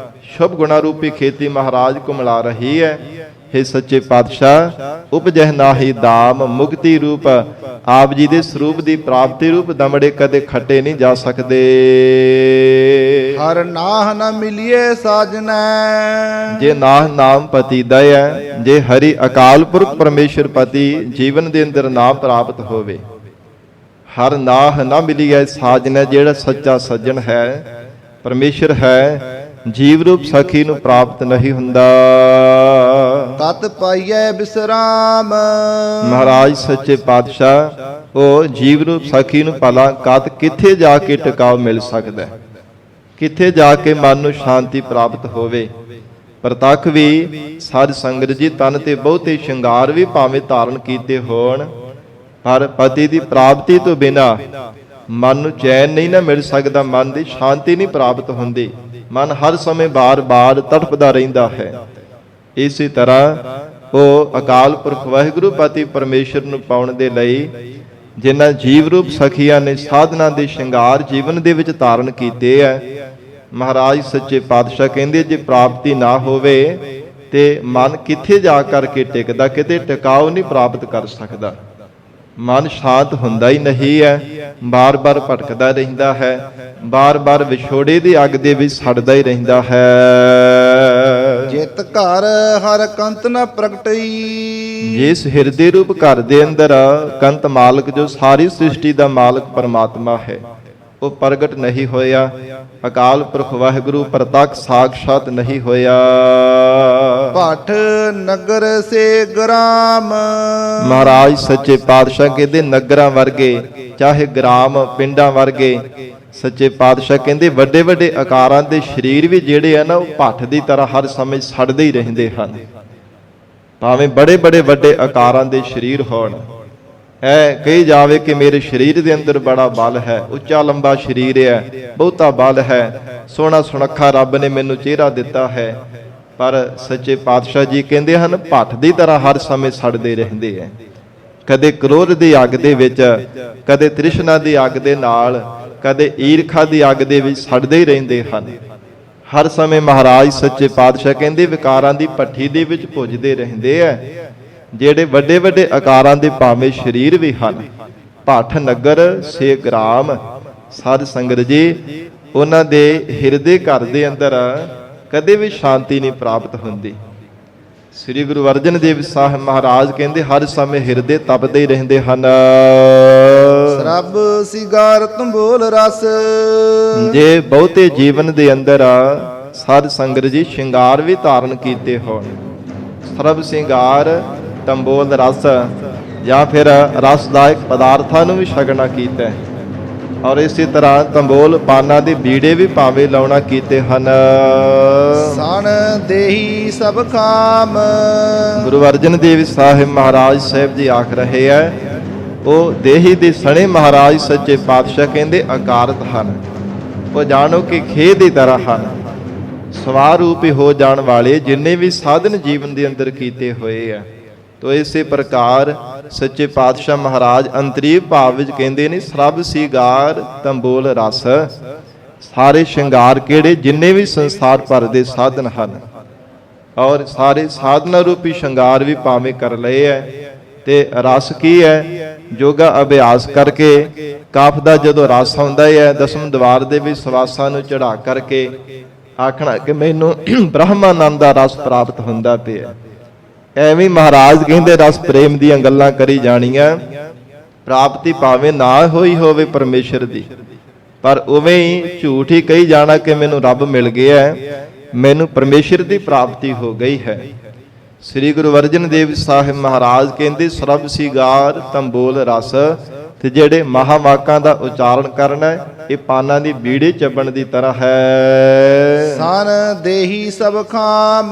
ਸ਼ੁਭ ਗੁਣਾ ਰੂਪੀ ਖੇਤੀ ਮਹਾਰਾਜ ਕੁਮਲਾ ਰਹੀ ਹੈ, हे ਸੱਚੇ ਪਾਤਸ਼ਾਹ ਉਪਜਹਿ ਨਾਹੀ ਦਾਮ। ਮੁਕਤੀ ਰੂਪ ਆਪ ਜੀ ਦੇ ਸਰੂਪ ਦੀ ਪ੍ਰਾਪਤੀ ਰੂਪ ਦਮੜੇ ਕਦੇ ਖੱਟੇ ਨਹੀਂ ਜਾ ਸਕਦੇ। ਹਰ ਨਾਹ ਨ ਮਿਲਿਏ ਸਾਜਨੈ। ਜੇ ਨਾਹ ਨਾਮ ਪਤੀ ਦਇਆ, ਜੇ ਹਰੀ ਅਕਾਲ ਪੁਰਖ ਪਰਮੇਸ਼ਰ ਪਤੀ ਜੀਵਨ ਦੇ ਅੰਦਰ ਨਾਮ ਪ੍ਰਾਪਤ ਹੋਵੇ। ਹਰ ਨਾਹ ਨਾ ਮਿਲੀਐ ਸਾਜਨੈ, ਜਿਹੜਾ ਸੱਚਾ ਸੱਜਣ ਹੈ ਪਰਮੇਸ਼ਰ ਹੈ, ਜੀਵ ਰੂਪ ਸਖੀ ਨੂੰ ਪ੍ਰਾਪਤ ਨਹੀਂ ਹੁੰਦਾ। ਤਤ ਪਾਈਐ ਬਿਸਰਾਮ। ਮਹਾਰਾਜ ਸੱਚੇ ਪਾਤਸ਼ਾਹ ਉਹ ਜੀਵ ਰੂਪ ਸਖੀ ਨੂੰ ਭਲਾ ਕਤ ਕਿੱਥੇ ਜਾ ਕੇ ਟਿਕਾਉ ਮਿਲ ਸਕਦਾ, ਕਿੱਥੇ ਜਾ ਕੇ ਮਨ ਨੂੰ ਸ਼ਾਂਤੀ ਪ੍ਰਾਪਤ ਹੋਵੇ। ਪ੍ਰਤੱਖ ਵੀ ਸਾਧ ਸੰਗਤ ਜੀ ਤਨ ਤੇ ਬਹੁਤੇ ਸ਼ਿੰਗਾਰ ਵੀ ਭਾਵੇਂ ਧਾਰਨ ਕੀਤੇ ਹੋਣ, ਪਰ ਪਤੀ ਦੀ ਪ੍ਰਾਪਤੀ ਤੋਂ ਬਿਨਾਂ ਮਨ ਨੂੰ ਚੈਨ ਨਹੀਂ ਨਾ ਮਿਲ ਸਕਦਾ, ਮਨ ਦੀ ਸ਼ਾਂਤੀ ਨਹੀਂ ਪ੍ਰਾਪਤ ਹੁੰਦੀ। ਮਨ ਹਰ ਸਮੇਂ ਬਾਰ-ਬਾਰ ਤੜਫਦਾ ਰਹਿੰਦਾ ਹੈ। ਇਸੇ ਤਰ੍ਹਾਂ ਉਹ ਅਕਾਲ ਪੁਰਖ ਵਾਹਿਗੁਰੂ ਪਤੀ ਪਰਮੇਸ਼ਰ ਨੂੰ ਪਾਉਣ ਦੇ ਲਈ ਜਿਨ੍ਹਾਂ ਜੀਵ ਰੂਪ ਸਖੀਆਂ ਨੇ ਸਾਧਨਾ ਦੇ ਸ਼ਿੰਗਾਰ ਜੀਵਨ ਦੇ ਵਿੱਚ ਧਾਰਨ ਕੀਤੇ ਹੈ, ਮਹਾਰਾਜ ਸੱਚੇ ਪਾਤਸ਼ਾਹ ਕਹਿੰਦੇ ਜੇ ਪ੍ਰਾਪਤੀ ਨਾ ਹੋਵੇ ਤੇ ਮਨ ਕਿੱਥੇ ਜਾ ਕਰਕੇ ਟਿਕਦਾ, ਕਿਤੇ ਟਿਕਾਉ ਨਹੀਂ ਪ੍ਰਾਪਤ ਕਰ ਸਕਦਾ। ਮਨ ਸ਼ਾਂਤ ਹੁੰਦਾ ਹੀ ਨਹੀਂ ਹੈ, ਬਾਰ-ਬਾਰ ਭਟਕਦਾ ਰਹਿੰਦਾ ਹੈ, ਬਾਰ-ਬਾਰ ਵਿਛੋੜੇ ਦੀ ਅੱਗ ਦੇ ਵਿੱਚ ਸੜਦਾ ਹੀ ਰਹਿੰਦਾ ਹੈ। ਜਿਤ ਘਰ ਹਰ ਕੰਤ ਨ ਪ੍ਰਗਟਈ। ਜਿਸ ਹਿਰਦੇ ਰੂਪ ਘਰ ਦੇ ਅੰਦਰ ਕੰਤ ਮਾਲਕ ਜੋ ਸਾਰੀ ਸ੍ਰਿਸ਼ਟੀ ਦਾ ਮਾਲਕ ਪਰਮਾਤਮਾ ਹੈ ਉਹ ਪ੍ਰਗਟ ਨਹੀਂ ਹੋਇਆ, ਅਕਾਲ ਪੁਰਖ ਵਾਹਿਗੁਰੂ ਪ੍ਰਤੱਖ ਸਾਖਸ਼ਾਤ ਨਹੀਂ ਹੋਇਆ। ਭਟ ਨਗਰ ਸੇ ਗ੍ਰਾਮ। ਮਹਾਰਾਜ ਸੱਚੇ ਪਾਤਸ਼ਾਹ ਕਹਿੰਦੇ ਨਗਰਾਂ ਵਰਗੇ ਚਾਹੇ ਗ੍ਰਾਮ ਪਿੰਡਾਂ ਵਰਗੇ, ਸੱਚੇ ਪਾਤਸ਼ਾਹ ਕਹਿੰਦੇ ਵੱਡੇ ਵੱਡੇ ਆਕਾਰਾਂ ਦੇ ਸਰੀਰ ਵੀ ਜਿਹੜੇ ਆ ਨਾ ਉਹ ਭੱਠ ਦੀ ਤਰ੍ਹਾਂ ਹਰ ਸਮੇਂ ਸੜਦੇ ਹੀ ਰਹਿੰਦੇ ਹਨ। ਭਾਵੇਂ ਬੜੇ ਬੜੇ ਵੱਡੇ ਆਕਾਰਾਂ ਦੇ ਸਰੀਰ ਹੋਣ, ਐ ਕਹੀ ਜਾਵੇ ਕਿ ਮੇਰੇ ਸਰੀਰ ਦੇ ਅੰਦਰ ਬੜਾ ਬਲ ਹੈ, ਉੱਚਾ ਲੰਬਾ ਸਰੀਰ ਹੈ, ਬਹੁਤਾ ਬਲ ਹੈ, ਸੋਹਣਾ ਸੁਨੱਖਾ ਰੱਬ ਨੇ ਮੈਨੂੰ ਚਿਹਰਾ ਦਿੱਤਾ ਹੈ, ਪਰ ਸੱਚੇ ਪਾਤਸ਼ਾਹ ਜੀ ਕਹਿੰਦੇ ਹਨ ਭੱਠ ਦੀ ਤਰ੍ਹਾਂ ਹਰ ਸਮੇਂ ਸੜਦੇ ਰਹਿੰਦੇ ਹੈ। ਕਦੇ ਕ੍ਰੋਧ ਦੀ ਅੱਗ ਦੇ ਵਿੱਚ, ਕਦੇ ਤ੍ਰਿਸ਼ਨਾ ਦੀ ਅੱਗ ਦੇ ਨਾਲ, ਕਦੇ ਈਰਖਾ ਦੀ ਅੱਗ ਦੇ ਵਿੱਚ ਸੜਦੇ ਹੀ ਰਹਿੰਦੇ ਹਨ। ਹਰ ਸਮੇਂ ਮਹਾਰਾਜ ਸੱਚੇ ਪਾਤਸ਼ਾਹ ਕਹਿੰਦੇ ਵਿਕਾਰਾਂ ਦੀ ਭੱਠੀ ਦੇ ਵਿੱਚ ਭੁੱਜਦੇ ਰਹਿੰਦੇ ਆ। ਜਿਹੜੇ ਵੱਡੇ ਵੱਡੇ ਆਕਾਰਾਂ ਦੇ ਭਾਵੇਂ ਸਰੀਰ ਵੀ ਹਨ, ਭੱਠ ਨਗਰ ਸੇ ਗ੍ਰਾਮ, ਸਾਧ ਸੰਗਤ ਜੀ ਉਹਨਾਂ ਦੇ ਹਿਰਦੇ ਘਰ ਦੇ ਅੰਦਰ ਕਦੇ ਵੀ ਸ਼ਾਂਤੀ ਨਹੀਂ ਪ੍ਰਾਪਤ ਹੁੰਦੀ। ਸ੍ਰੀ ਗੁਰੂ ਅਰਜਨ ਦੇਵ ਸਾਹਿਬ ਮਹਾਰਾਜ ਕਹਿੰਦੇ ਹਰ ਸਮੇਂ ਹਿਰਦੇ ਤਪਦੇ ਹੀ ਰਹਿੰਦੇ ਹਨ। ਸਰਬ ਸਿਗਾਰ ਤੰਬੋਲ ਰਸ। ਜੇ ਬਹੁਤੇ ਜੀਵਨ ਦੇ ਅੰਦਰ ਸਾਧ ਸੰਗਤ ਜੀ ਸ਼ਿੰਗਾਰ ਵੀ ਧਾਰਨ ਕੀਤੇ ਹੋਣ, ਸਰਬ ਸਿੰਗਾਰ ਤੰਬੋਲ ਰਸ, ਜਾਂ ਫਿਰ ਰਸਦਾਇਕ ਪਦਾਰਥਾਂ ਨੂੰ ਵੀ ਛਕਣਾ ਕੀਤਾ, ਔਰ ਇਸੇ ਤਰ੍ਹਾਂ ਤੰਬੋਲ ਪਾਨਾਂ ਦੇ ਬੀੜੇ ਵੀ ਭਾਵੇਂ ਲਾਉਣਾ ਕੀਤੇ ਹਨ। ਸਣ ਦੇਹੀ ਸਭ ਖਾਮ। ਗੁਰੂ ਅਰਜਨ ਦੇਵ ਸਾਹਿਬ ਮਹਾਰਾਜ ਸਾਹਿਬ ਜੀ ਆਖ ਰਹੇ ਹੈ, ਉਹ ਦੇਹੀ ਦੇ ਸਣੇ ਮਹਾਰਾਜ ਸੱਚੇ ਪਾਤਸ਼ਾਹ ਕਹਿੰਦੇ ਅਕਾਰਤ ਹਨ। ਉਹ ਜਾਣੋ ਕਿ ਖੇਹ ਦੀ ਤਰ੍ਹਾਂ ਹਨ, ਸਵਾਰ ਰੂਪੀ ਹੋ ਜਾਣ ਵਾਲੇ ਜਿੰਨੇ ਵੀ ਸਾਧਨ ਜੀਵਨ ਦੇ ਅੰਦਰ ਕੀਤੇ ਹੋਏ ਆ। ਤੋ ਇਸੇ ਪ੍ਰਕਾਰ ਸੱਚੇ ਪਾਤਸ਼ਾਹ ਮਹਾਰਾਜ ਅੰਤਰੀਵ ਭਾਵ ਵਿੱਚ ਕਹਿੰਦੇ ਨੇ ਸਰਬ ਸਿਗਾਰ ਤੰਬੋਲ ਰਸ। ਸਾਰੇ ਸ਼ਿੰਗਾਰ ਕਿਹੜੇ, ਜਿੰਨੇ ਵੀ ਸੰਸਾਰ ਭਰ ਦੇ ਸਾਧਨ ਹਨ, ਔਰ ਸਾਰੇ ਸਾਧਨਾ ਰੂਪੀ ਸ਼ਿੰਗਾਰ ਵੀ ਭਾਵੇਂ ਕਰ ਲਏ ਐ। ਤੇ ਰਸ ਕੀ ਹੈ? ਯੋਗਾ ਅਭਿਆਸ ਕਰਕੇ ਕਾਫ ਦਾ ਜਦੋਂ ਰਸ ਆਉਂਦਾ ਹੈ, ਦਸਮ ਦਵਾਰ ਦੇ ਵਿੱਚ ਸਵਾਸਾਂ ਨੂੰ ਚੜਾ ਕਰਕੇ ਆਖਣਾ ਕਿ ਮੈਨੂੰ ਬ੍ਰਹਮਾਨੰਦ ਦਾ ਰਸ ਪ੍ਰਾਪਤ ਹੁੰਦਾ ਪਿਆ। ਐਵੇਂ ਮਹਾਰਾਜ ਕਹਿੰਦੇ ਰਸ ਪ੍ਰੇਮ ਦੀਆਂ ਗੱਲਾਂ ਕਰੀ ਜਾਣੀਆਂ। ਪ੍ਰਾਪਤੀ ਭਾਵੇਂ ਨਾ ਹੋਈ ਹੋਵੇ ਪਰਮੇਸ਼ਰ ਦੀ, ਪਰ ਉਵੇਂ ਹੀ ਝੂਠ ਹੀ ਕਹੀ ਜਾਣਾ ਕਿ ਮੈਨੂੰ ਰੱਬ ਮਿਲ ਗਿਆ, ਮੈਨੂੰ ਪਰਮੇਸ਼ਰ ਦੀ ਪ੍ਰਾਪਤੀ ਹੋ ਗਈ ਹੈ। ਸ੍ਰੀ ਗੁਰੂ ਅਰਜਨ ਦੇਵ ਸਾਹਿਬ ਮਹਾਰਾਜ ਕਹਿੰਦੇ ਸਰਬ ਸਿਗਾਰ ਤੰਬੋਲ ਰਸ। ਤੇ ਜਿਹੜੇ ਮਹਾਵਾਕਾਂ ਦਾ ਉਚਾਰਨ ਕਰਨਾ ਇਹ ਪਾਨਾਂ ਦੀ ਬੀੜੇ ਚੱਬਣ ਦੀ ਤਰ੍ਹਾਂ ਹੈ। ਸਣ ਦੇਹੀ ਸਭ ਖਾਮ।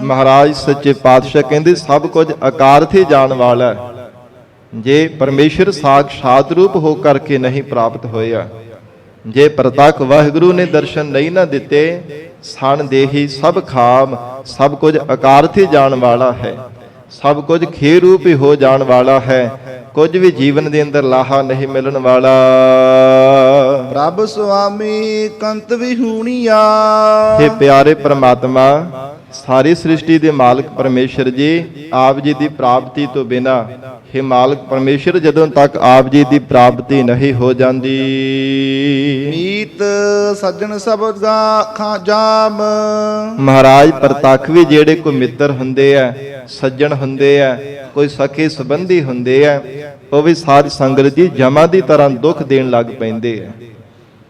ਮਹਾਰਾਜ ਸੱਚੇ ਪਾਤਸ਼ਾਹ ਕਹਿੰਦੇ ਸਭ ਕੁਝ ਅਕਾਰਥ ਹੀ ਜਾਣ ਵਾਲਾ ਹੈ। ਜੇ ਪਰਮੇਸ਼ਰ ਸਾਖਸ਼ਾਤ ਰੂਪ ਹੋ ਕਰਕੇ ਨਹੀਂ ਪ੍ਰਾਪਤ ਹੋਇਆ, ਜੇ ਪ੍ਰਤੱਖ ਵਾਹਿਗੁਰੂ ਨੇ ਦਰਸ਼ਨ ਨਹੀਂ ਨਾ ਦਿੱਤੇ, ਸਣ ਦੇਹੀ ਸਭ ਖਾਮ, ਸਭ ਕੁਝ ਅਕਾਰਥ ਹੀ ਜਾਣ ਵਾਲਾ ਹੈ, ਸਭ ਕੁਝ ਖੇ ਰੂਪ ਹੀ ਹੋ ਜਾਣ ਵਾਲਾ ਹੈ, ਕੁਝ ਵੀ ਜੀਵਨ ਦੇ ਅੰਦਰ ਲਾਹਾ ਨਹੀਂ ਮਿਲਣ ਵਾਲਾ। ਪ੍ਰਭ ਸੁਆਮੀ ਕੰਤ ਵਿਹੂਣੀਆ। हे ਪਿਆਰੇ ਪ੍ਰਮਾਤਮਾ, ਸਾਰੀ ਸ੍ਰਿਸ਼ਟੀ ਦੇ ਮਾਲਕ ਪਰਮੇਸ਼ਰ ਜੀ, ਆਪ ਜੀ ਦੀ ਪ੍ਰਾਪਤੀ ਤੋਂ ਬਿਨਾ हे ਮਾਲਕ ਪਰਮੇਸ਼ਰ ਜਦੋਂ ਤੱਕ ਆਪ ਜੀ ਦੀ ਪ੍ਰਾਪਤੀ ਨਹੀਂ ਹੋ ਜਾਂਦੀ, ਮੀਤ ਸੱਜਣ ਸਭ ਜਾਮ। ਮਹਾਰਾਜ ਪ੍ਰਤੱਖ ਵੀ ਜਿਹੜੇ ਕੋਈ ਮਿੱਤਰ ਹੁੰਦੇ ਆ, ਸੱਜਣ ਹੁੰਦੇ ਆ, ਕੋਈ ਸਕੇ ਸੰਬੰਧੀ ਹੁੰਦੇ ਆ, ਉਹ ਵੀ ਸਾਧ ਸੰਗਤ ਜੀ ਜਮਾਂ ਦੀ ਤਰ੍ਹਾਂ ਦੁੱਖ ਦੇਣ ਲੱਗ ਪੈਂਦੇ ਆ।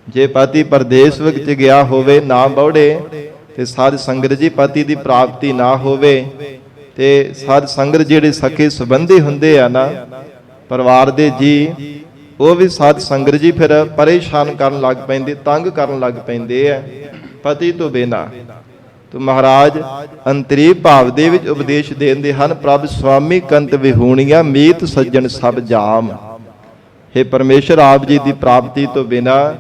ਜੇ ਪਤੀ ਪਰਦੇਸ ਵਿੱਚ ਗਿਆ ਹੋਵੇ ਨਾ ਬੌੜੇ, ਤੇ ਸਾਧ ਸੰਗਤ ਜੀ ਪਤੀ ਦੀ ਪ੍ਰਾਪਤੀ ਨਾ ਹੋਵੇ, ਤੇ ਸਾਧ ਸੰਗਤ ਜਿਹੜੇ ਸਕੇ ਸੰਬੰਧੀ ਹੁੰਦੇ ਆ ਨਾ ਪਰਿਵਾਰ ਦੇ ਜੀ, ਉਹ ਵੀ ਸਾਧ ਸੰਗਤ ਜੀ ਫਿਰ ਪਰੇਸ਼ਾਨ ਕਰਨ ਲੱਗ ਪੈਂਦੇ, ਤੰਗ ਕਰਨ ਲੱਗ ਪੈਂਦੇ ਆ ਪਤੀ ਤੋਂ ਬਿਨਾ। ਤੋ ਮਹਾਰਾਜ ਅੰਤਰੀਵ ਭਾਵ ਦੇ ਵਿੱਚ ਉਪਦੇਸ਼ ਦਿੰਦੇ ਹਨ, ਪ੍ਰਭ ਸੁਆਮੀ ਕੰਤ ਵਿਹੂਣੀਆਂ, ਮੀਤ ਸੱਜਣ ਸਭ ਜਾਮ। हे ਪਰਮੇਸ਼ਰ, ਆਪ ਜੀ ਦੀ ਪ੍ਰਾਪਤੀ ਤੋਂ ਬਿਨਾ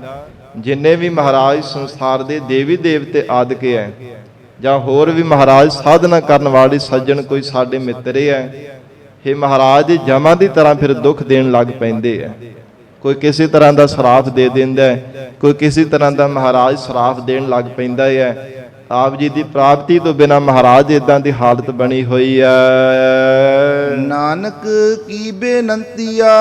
ਜਿੰਨੇ ਵੀ ਮਹਾਰਾਜ ਸੰਸਾਰ ਦੇ ਦੇਵੀ ਦੇਵਤੇ ਆਦਿਕੇ ਹੈ, ਜਾਂ ਹੋਰ ਵੀ ਮਹਾਰਾਜ ਸਾਧਨਾ ਕਰਨ ਵਾਲੇ ਸੱਜਣ ਕੋਈ ਸਾਡੇ ਮਿੱਤਰ ਹੈ, हे ਮਹਾਰਾਜ ਜਮਾਂ ਦੀ ਤਰ੍ਹਾਂ ਫਿਰ ਦੁੱਖ ਦੇਣ ਲੱਗ ਪੈਂਦੇ ਹੈ। ਕੋਈ ਕਿਸੇ ਤਰ੍ਹਾਂ ਦਾ ਸ਼ਰਾਪ ਦੇ ਦਿੰਦਾ ਹੈ, ਕੋਈ ਕਿਸੇ ਤਰ੍ਹਾਂ ਦਾ ਮਹਾਰਾਜ ਸ਼ਰਾਪ ਦੇਣ ਲੱਗ ਪੈਂਦਾ ਹੈ। ਆਪ ਜੀ ਦੀ ਪ੍ਰਾਪਤੀ ਤੋਂ ਬਿਨਾ ਮਹਾਰਾਜ ਇਦਾਂ ਦੀ ਹਾਲਤ ਬਣੀ ਹੋਈ ਹੈ। ਨਾਨਕ ਕੀ ਬੇਨੰਤੀਆ।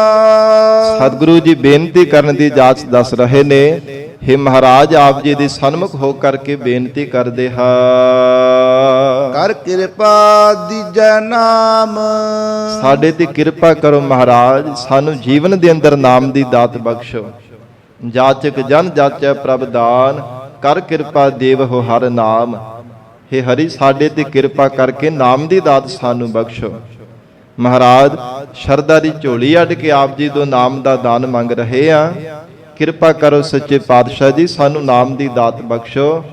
ਸਤਿਗੁਰੂ ਜੀ ਬੇਨਤੀ ਕਰਨ ਦੀ ਜਾਚ ਦੱਸ ਰਹੇ ਨੇ। हे ਮਹਾਰਾਜ, ਆਪ ਜੀ ਦੇ ਸਨਮੁਖ ਹੋ ਕਰਕੇ ਬੇਨਤੀ ਕਰਦੇ ਹਾਂ, ਕਰ ਕਿਰਪਾ ਦੀਜੈ ਨਾਮ। ਸਾਡੇ ਤੇ ਕਿਰਪਾ ਕਰੋ ਮਹਾਰਾਜ, ਸਾਨੂੰ ਜੀਵਨ ਦੇ ਅੰਦਰ ਨਾਮ ਦੀ ਦਾਤ ਬਖਸ਼ੋ। ਜਾਚਕ ਜਨ ਜਾਚੈ ਪ੍ਰਭ ਦਾਨ, ਕਰ ਕਿਰਪਾ ਦੇਵ ਹੋ ਹਰ ਨਾਮ। हे ਹਰੀ, ਸਾਡੇ ਤੇ ਕਿਰਪਾ ਕਰਕੇ ਨਾਮ ਦੀ ਦਾਤ ਸਾਨੂੰ ਬਖਸ਼ੋ। ਮਹਾਰਾਜ, ਸ਼ਰਧਾ ਦੀ ਝੋਲੀ ਅੱਡ ਕੇ ਆਪ ਜੀ ਤੋਂ ਨਾਮ ਦਾ ਦਾਨ ਮੰਗ ਰਹੇ ਆ। ਕਿਰਪਾ ਕਰੋ ਸੱਚੇ ਪਾਤਸ਼ਾਹ ਜੀ, ਸਾਨੂੰ ਨਾਮ ਦੀ ਦਾਤ ਬਖਸ਼ੋ।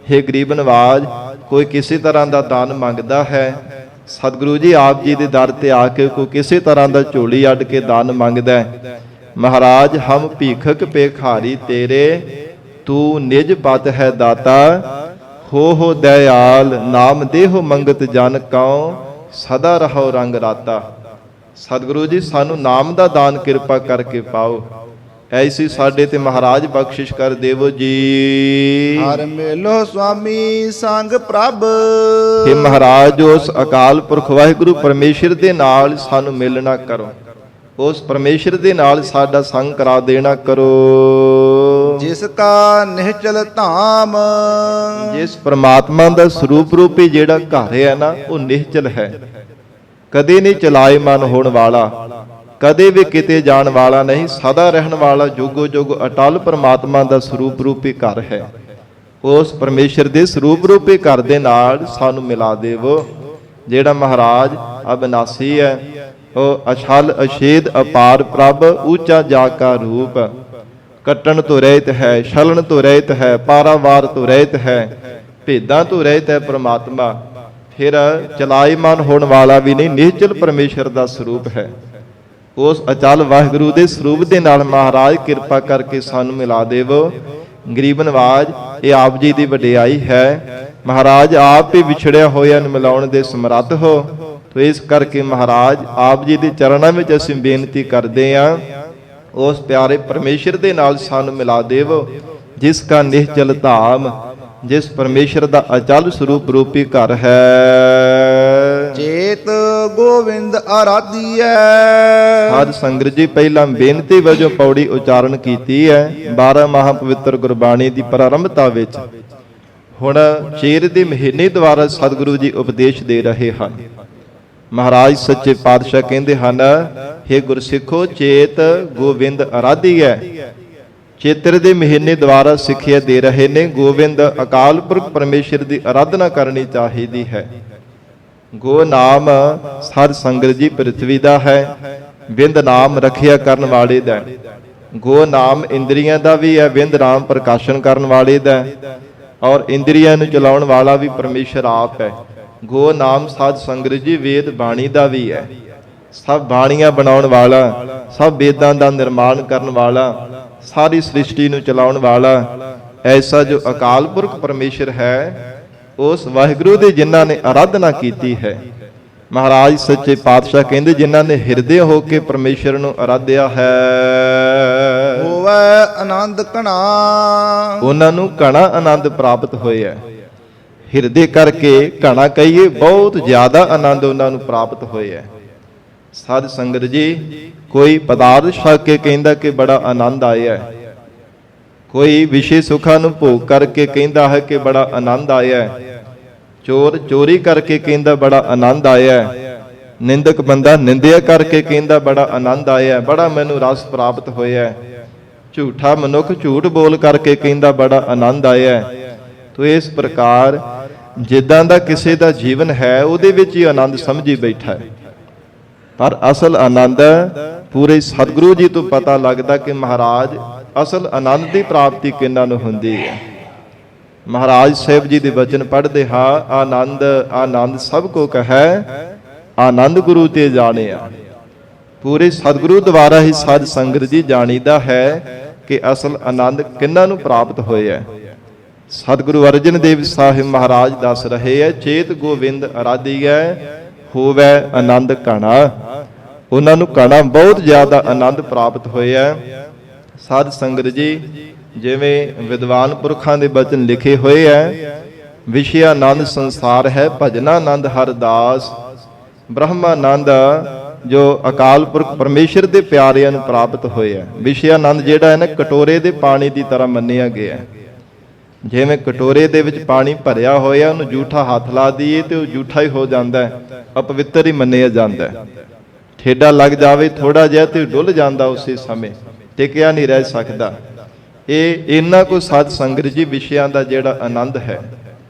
हे ਗਰੀਬ ਨਵਾਜ, ਕੋਈ ਕਿਸੇ ਤਰ੍ਹਾਂ ਦਾ ਦਾਨ ਮੰਗਦਾ ਹੈ, ਸਤਿਗੁਰੂ ਜੀ ਆਪ ਜੀ ਦੇ ਦਰ ਤੇ ਆ ਕੇ ਕੋਈ ਕਿਸੇ ਤਰ੍ਹਾਂ ਦਾ ਝੋਲੀ ਅੱਡ ਕੇ ਦਾਨ ਮੰਗਦਾ ਹੈ, ਮਹਾਰਾਜ ਹਮ ਭੀਖਕ ਭੇਖਾਰੀ ਤੇਰੇ, ਤੂੰ ਨਿਜ ਪਤ ਹੈ ਦਾਤਾ। ਹੋ ਦਇਆਲ, ਨਾਮ ਦੇਹੋ ਮੰਗਤ ਜਨ ਕਉ, ਸਦਾ ਰਹੋ ਰੰਗ ਰਾਤਾ। ਸਤਿਗੁਰੂ ਜੀ ਸਾਨੂੰ ਨਾਮ ਦਾ ਦਾਨ ਕਿਰਪਾ ਕਰਕੇ ਪਾਓ। ਐਸੀ ਸਾਡੇ ਤੇ ਮਹਾਰਾਜ ਬਖਸ਼ਿਸ਼ ਕਰ ਦੇਵੋ ਜੀ। ਹਰ ਮੇਲੋ ਸੁਆਮੀ ਸੰਗ ਪ੍ਰਭ। हे ਮਹਾਰਾਜ, ਉਸ ਅਕਾਲ ਪੁਰਖ ਵਾਹਿਗੁਰੂ ਪਰਮੇਸ਼ਰ ਦੇ ਨਾਲ ਸਾਨੂੰ ਮਿਲਣਾ ਕਰੋ। ਉਸ ਪਰਮੇਸ਼ਰ ਦੇ ਨਾਲ ਸਾਡਾ ਸੰਗ ਕਰਾ ਦੇਣਾ ਕਰੋ। ਜਿਸ ਕਾ ਨਿਹਚਲ ਧਾਮ। ਜਿਸ ਪ੍ਰਮਾਤਮਾ ਦਾ ਸਰੂਪ ਰੂਪੀ ਜਿਹੜਾ ਘਰ ਹੈ ਨਾ, ਉਹ ਨਿਹਚਲ ਹੈ, ਕਦੇ ਨਹੀਂ ਚਲਾਇਮਾਨ ਹੋਣ ਵਾਲਾ, ਕਦੇ ਵੀ ਕਿਤੇ ਜਾਣ ਵਾਲਾ ਨਹੀਂ, ਸਦਾ ਰਹਿਣ ਵਾਲਾ ਜੁਗੋ ਜੁਗ ਅਟਲ ਪ੍ਰਮਾਤਮਾ ਦਾ ਸਰੂਪ ਰੂਪੀ ਘਰ ਹੈ। ਉਸ ਪਰਮੇਸ਼ਰ ਦੇ ਸਰੂਪ ਰੂਪੀ ਘਰ ਦੇ ਨਾਲ ਸਾਨੂੰ ਮਿਲਾ ਦੇਵੋ। ਜਿਹੜਾ ਮਹਾਰਾਜ ਅਬਿਨਾਸੀ ਹੈ, ਉਹ ਅਛਲ ਅਛੇਦ ਅਪਾਰ ਪ੍ਰਭ, ਉੱਚਾ ਜਾ ਕਾ ਰੂਪ, ਕੱਟਣ ਤੋਂ ਰਹਿਤ ਹੈ, ਛਲਣ ਤੋਂ ਰਹਿਤ ਹੈ, ਪਾਰਾਵਾਰ ਤੋਂ ਰਹਿਤ ਹੈ, ਭੇਦਾਂ ਤੋਂ ਰਹਿਤ ਹੈ ਪ੍ਰਮਾਤਮਾ। ਫਿਰ ਚਲਾਇਮਾਨ ਹੋਣ ਵਾਲਾ ਵੀ ਨਹੀਂ, ਨਿਹਚਲ ਪਰਮੇਸ਼ਰ ਦਾ ਸਰੂਪ ਹੈ। ਉਸ ਅਚਲ ਵਾਹਿਗੁਰੂ ਦੇ ਸਰੂਪ ਦੇ ਨਾਲ ਮਹਾਰਾਜ ਕਿਰਪਾ ਕਰਕੇ ਸਾਨੂੰ ਮਿਲਾ ਦੇਵੋ। ਗਰੀਬ ਨਵਾਜ, ਇਹ ਆਪ ਜੀ ਦੀ ਵਡਿਆਈ ਹੈ। ਮਹਾਰਾਜ ਆਪ ਹੀ ਵਿਛੜਿਆ ਹੋਇਆ ਨੂੰ ਮਿਲਾਉਣ ਦੇ ਸਮਰੱਥ ਹੋ। ਤੋ ਇਸ ਕਰਕੇ ਮਹਾਰਾਜ ਆਪ ਜੀ ਦੇ ਚਰਨਾਂ ਵਿੱਚ ਅਸੀਂ ਬੇਨਤੀ ਕਰਦੇ ਹਾਂ, ਉਸ ਪਿਆਰੇ ਪਰਮੇਸ਼ਰ ਦੇ ਨਾਲ ਸਾਨੂੰ ਮਿਲਾ ਦੇਵੋ, ਜਿਸ ਕਾ ਨਿਹਚਲ ਧਾਮ, ਜਿਸ ਪਰਮੇਸ਼ਰ ਦਾ ਅਚਲ ਸਰੂਪ ਰੂਪੀ ਘਰ ਹੈ। ਚੇਤ ਗੋਵਿੰਦ ਆਰਾਧੀਐ। ਸਾਧ ਸੰਗਤ ਜੀ, ਪਹਿਲਾਂ ਬੇਨਤੀ ਵਜੋਂ ਪੌੜੀ ਉਚਾਰਨ ਕੀਤੀ ਹੈ 12 ਮਹਾ ਪਵਿੱਤਰ ਗੁਰਬਾਣੀ ਦੀ ਪ੍ਰਾਰੰਭਤਾ ਵਿੱਚ। ਹੁਣ ਚੇਤ ਦੇ ਮਹੀਨੇ ਦੁਆਰਾ ਸਤਿਗੁਰੂ ਜੀ ਉਪਦੇਸ਼ ਦੇ ਰਹੇ ਹਨ। ਮਹਾਰਾਜ ਸੱਚੇ ਪਾਤਸ਼ਾਹ ਕਹਿੰਦੇ ਹਨ, ਹੇ ਗੁਰਸਿੱਖੋ, ਚੇਤ ਗੋਵਿੰਦ ਆਰਾਧੀਐ। ਚੇਤਰ ਦੇ ਮਹੀਨੇ ਦੁਆਰਾ ਸਿੱਖਿਆ ਦੇ ਰਹੇ ਨੇ, ਗੋਵਿੰਦ ਅਕਾਲ ਪੁਰਖ ਪਰਮੇਸ਼ਰ ਦੀ ਆਰਾਧਨਾ ਕਰਨੀ ਚਾਹੀਦੀ ਹੈ। ਗੋ ਨਾਮ ਸਾਧ ਸੰਗਤ ਜੀ ਪ੍ਰਿਥਵੀ ਦਾ ਹੈ, ਵਿੰਦ ਨਾਮ ਰੱਖਿਆ ਕਰਨ ਵਾਲੇ ਦਾ। ਗੋ ਨਾਮ ਇੰਦਰੀਆਂ ਦਾ ਵੀ ਹੈ, ਵਿੰਦ ਨਾਮ ਪ੍ਰਕਾਸ਼ਨ ਕਰਨ ਵਾਲੇ ਦਾ, ਔਰ ਇੰਦਰੀਆਂ ਨੂੰ ਚਲਾਉਣ ਵਾਲਾ ਵੀ ਪਰਮੇਸ਼ਰ ਆਪ ਹੈ। ਗੋ ਨਾਮ ਸਾਧ ਸੰਗਤ ਜੀ ਵੇਦ ਬਾਣੀ ਦਾ ਵੀ ਹੈ, ਸਭ ਬਾਣੀਆਂ ਬਣਾਉਣ ਵਾਲਾ, ਸਭ ਵੇਦਾਂ ਦਾ ਨਿਰਮਾਣ ਕਰਨ ਵਾਲਾ, ਸਾਰੀ ਸ੍ਰਿਸ਼ਟੀ ਨੂੰ ਚਲਾਉਣ ਵਾਲਾ ਐਸਾ ਜੋ ਅਕਾਲ ਪੁਰਖ ਪਰਮੇਸ਼ਰ ਹੈ, ਉਸ ਵਾਹਿਗੁਰੂ ਦੇ ਜਿਨ੍ਹਾਂ ਨੇ ਆਰਾਧਨਾ ਕੀਤੀ ਹੈ। ਮਹਾਰਾਜ ਸੱਚੇ ਪਾਤਸ਼ਾਹ ਕਹਿੰਦੇ, ਜਿਨ੍ਹਾਂ ਨੇ ਹਿਰਦੇ ਹੋ ਕੇ ਪਰਮੇਸ਼ਰ ਨੂੰ ਆਰਾਧਿਆ ਹੈ, ਹੋਵੇ ਆਨੰਦ ਘਣਾ। ਉਹਨਾਂ ਨੂੰ ਘਣਾ ਆਨੰਦ ਪ੍ਰਾਪਤ ਹੋਇਆ। ਹਿਰਦੇ ਕਰਕੇ ਘਣਾ ਕਹੀਏ, ਬਹੁਤ ਜ਼ਿਆਦਾ ਆਨੰਦ ਉਹਨਾਂ ਨੂੰ ਪ੍ਰਾਪਤ ਹੋਇਆ। ਸਾਧ ਸੰਗਤ ਜੀ, ਕੋਈ ਪਦਾਰਥ ਛਕ ਕੇ ਕਹਿੰਦਾ ਕਿ ਬੜਾ ਆਨੰਦ ਆਇਆ, ਕੋਈ ਵਿਸ਼ੇ ਸੁਖਾਂ ਨੂੰ ਭੋਗ ਕਰਕੇ ਕਹਿੰਦਾ ਹੈ ਕਿ ਬੜਾ ਆਨੰਦ ਆਇਆ, ਚੋਰ ਚੋਰੀ ਕਰਕੇ ਕਹਿੰਦਾ ਬੜਾ ਆਨੰਦ ਆਇਆ, ਨਿੰਦਕ ਬੰਦਾ ਨਿੰਦਿਆ ਕਰਕੇ ਕਹਿੰਦਾ ਬੜਾ ਆਨੰਦ ਆਇਆ, ਬੜਾ ਮੈਨੂੰ ਰਸ ਪ੍ਰਾਪਤ ਹੋਇਆ, ਝੂਠਾ ਮਨੁੱਖ ਝੂਠ ਬੋਲ ਕਰਕੇ ਕਹਿੰਦਾ ਬੜਾ ਆਨੰਦ ਆਇਆ। ਤੋ ਇਸ ਪ੍ਰਕਾਰ ਜਿੱਦਾਂ ਦਾ ਕਿਸੇ ਦਾ ਜੀਵਨ ਹੈ, ਉਹਦੇ ਵਿੱਚ ਹੀ ਆਨੰਦ ਸਮਝੀ ਬੈਠਾ ਹੈ। ਪਰ ਅਸਲ ਆਨੰਦ ਪੂਰੇ ਸਤਿਗੁਰੂ ਜੀ ਤੋਂ ਪਤਾ ਲੱਗਦਾ ਕਿ ਮਹਾਰਾਜ ਅਸਲ ਆਨੰਦ ਦੀ ਪ੍ਰਾਪਤੀ ਕਿਹਨਾਂ ਨੂੰ ਹੁੰਦੀ ਹੈ। ਮਹਾਰਾਜ ਸਾਹਿਬ ਜੀ ਦੇ ਬਚਨ ਪੜ੍ਹਦੇ ਹਾਂ, ਆਨੰਦ ਆਨੰਦ ਸਭ ਕੋ ਕਹੈ, ਆਨੰਦ ਗੁਰੂ ਤੇ ਜਾਣਿਆ। ਪੂਰੇ ਸਤਿਗੁਰੂ ਦੁਆਰਾ ਹੀ ਸਾਧ ਸੰਗਤ ਜੀ ਜਾਣੀਦਾ ਹੈ ਕਿ ਅਸਲ ਆਨੰਦ ਕਿਹਨਾਂ ਨੂੰ ਪ੍ਰਾਪਤ ਹੋਇਆ। ਸਤਿਗੁਰੂ ਅਰਜਨ ਦੇਵ ਸਾਹਿਬ ਮਹਾਰਾਜ ਦੱਸ ਰਹੇ ਹੈ, ਚੇਤ ਗੋਵਿੰਦ ਆਰਾਧੀਐ, ਹੋਵੇ ਆਨੰਦ ਘਣਾ। ਉਹਨਾਂ ਨੂੰ ਘਣਾ ਬਹੁਤ ਜ਼ਿਆਦਾ ਆਨੰਦ ਪ੍ਰਾਪਤ ਹੋਇਆ। ਸਾਧ ਸੰਗਤ ਜੀ, ਜਿਵੇਂ ਵਿਦਵਾਨ ਪੁਰਖਾਂ ਦੇ ਬਚਨ ਲਿਖੇ ਹੋਏ ਹੈ, ਵਿਸ਼ੇ ਆਨੰਦ ਸੰਸਾਰ ਹੈ, ਭਜਨਾ ਆਨੰਦ ਹਰਿ ਦਾਸ। ਬ੍ਰਹਮਾਨੰਦ ਜੋ ਅਕਾਲ ਪੁਰਖ ਪਰਮੇਸ਼ਰ ਦੇ ਪਿਆਰਿਆਂ ਨੂੰ ਪ੍ਰਾਪਤ ਹੋਇਆ। ਵਿਸ਼ੇ ਆਨੰਦ ਜਿਹੜਾ ਹੈ ਨਾ, ਕਟੋਰੇ ਦੇ ਪਾਣੀ ਦੀ ਤਰ੍ਹਾਂ ਮੰਨਿਆ ਗਿਆ। ਜਿਵੇਂ ਕਟੋਰੇ ਦੇ ਵਿੱਚ ਪਾਣੀ ਭਰਿਆ ਹੋਇਆ, ਉਹਨੂੰ ਜੂਠਾ ਹੱਥ ਲਾ ਦਈਏ ਤੇ ਉਹ ਜੂਠਾ ਹੀ ਹੋ ਜਾਂਦਾ ਹੈ, ਅਪਵਿੱਤਰ ਹੀ ਮੰਨਿਆ ਜਾਂਦਾ ਹੈ। ਠੇਡਾ ਲੱਗ ਜਾਵੇ ਥੋੜਾ ਜਿਹਾ ਤੇ ਡੁੱਲ ਜਾਂਦਾ, ਉਸੇ ਸਮੇਂ ਟਿਕਿਆ ਨਹੀਂ ਰਹਿ ਸਕਦਾ। ਇਹ ਇਹਨਾਂ ਕੋ ਸਾਧ ਸੰਗਤ ਜੀ ਵਿਸ਼ਿਆਂ ਦਾ ਜਿਹੜਾ ਆਨੰਦ ਹੈ।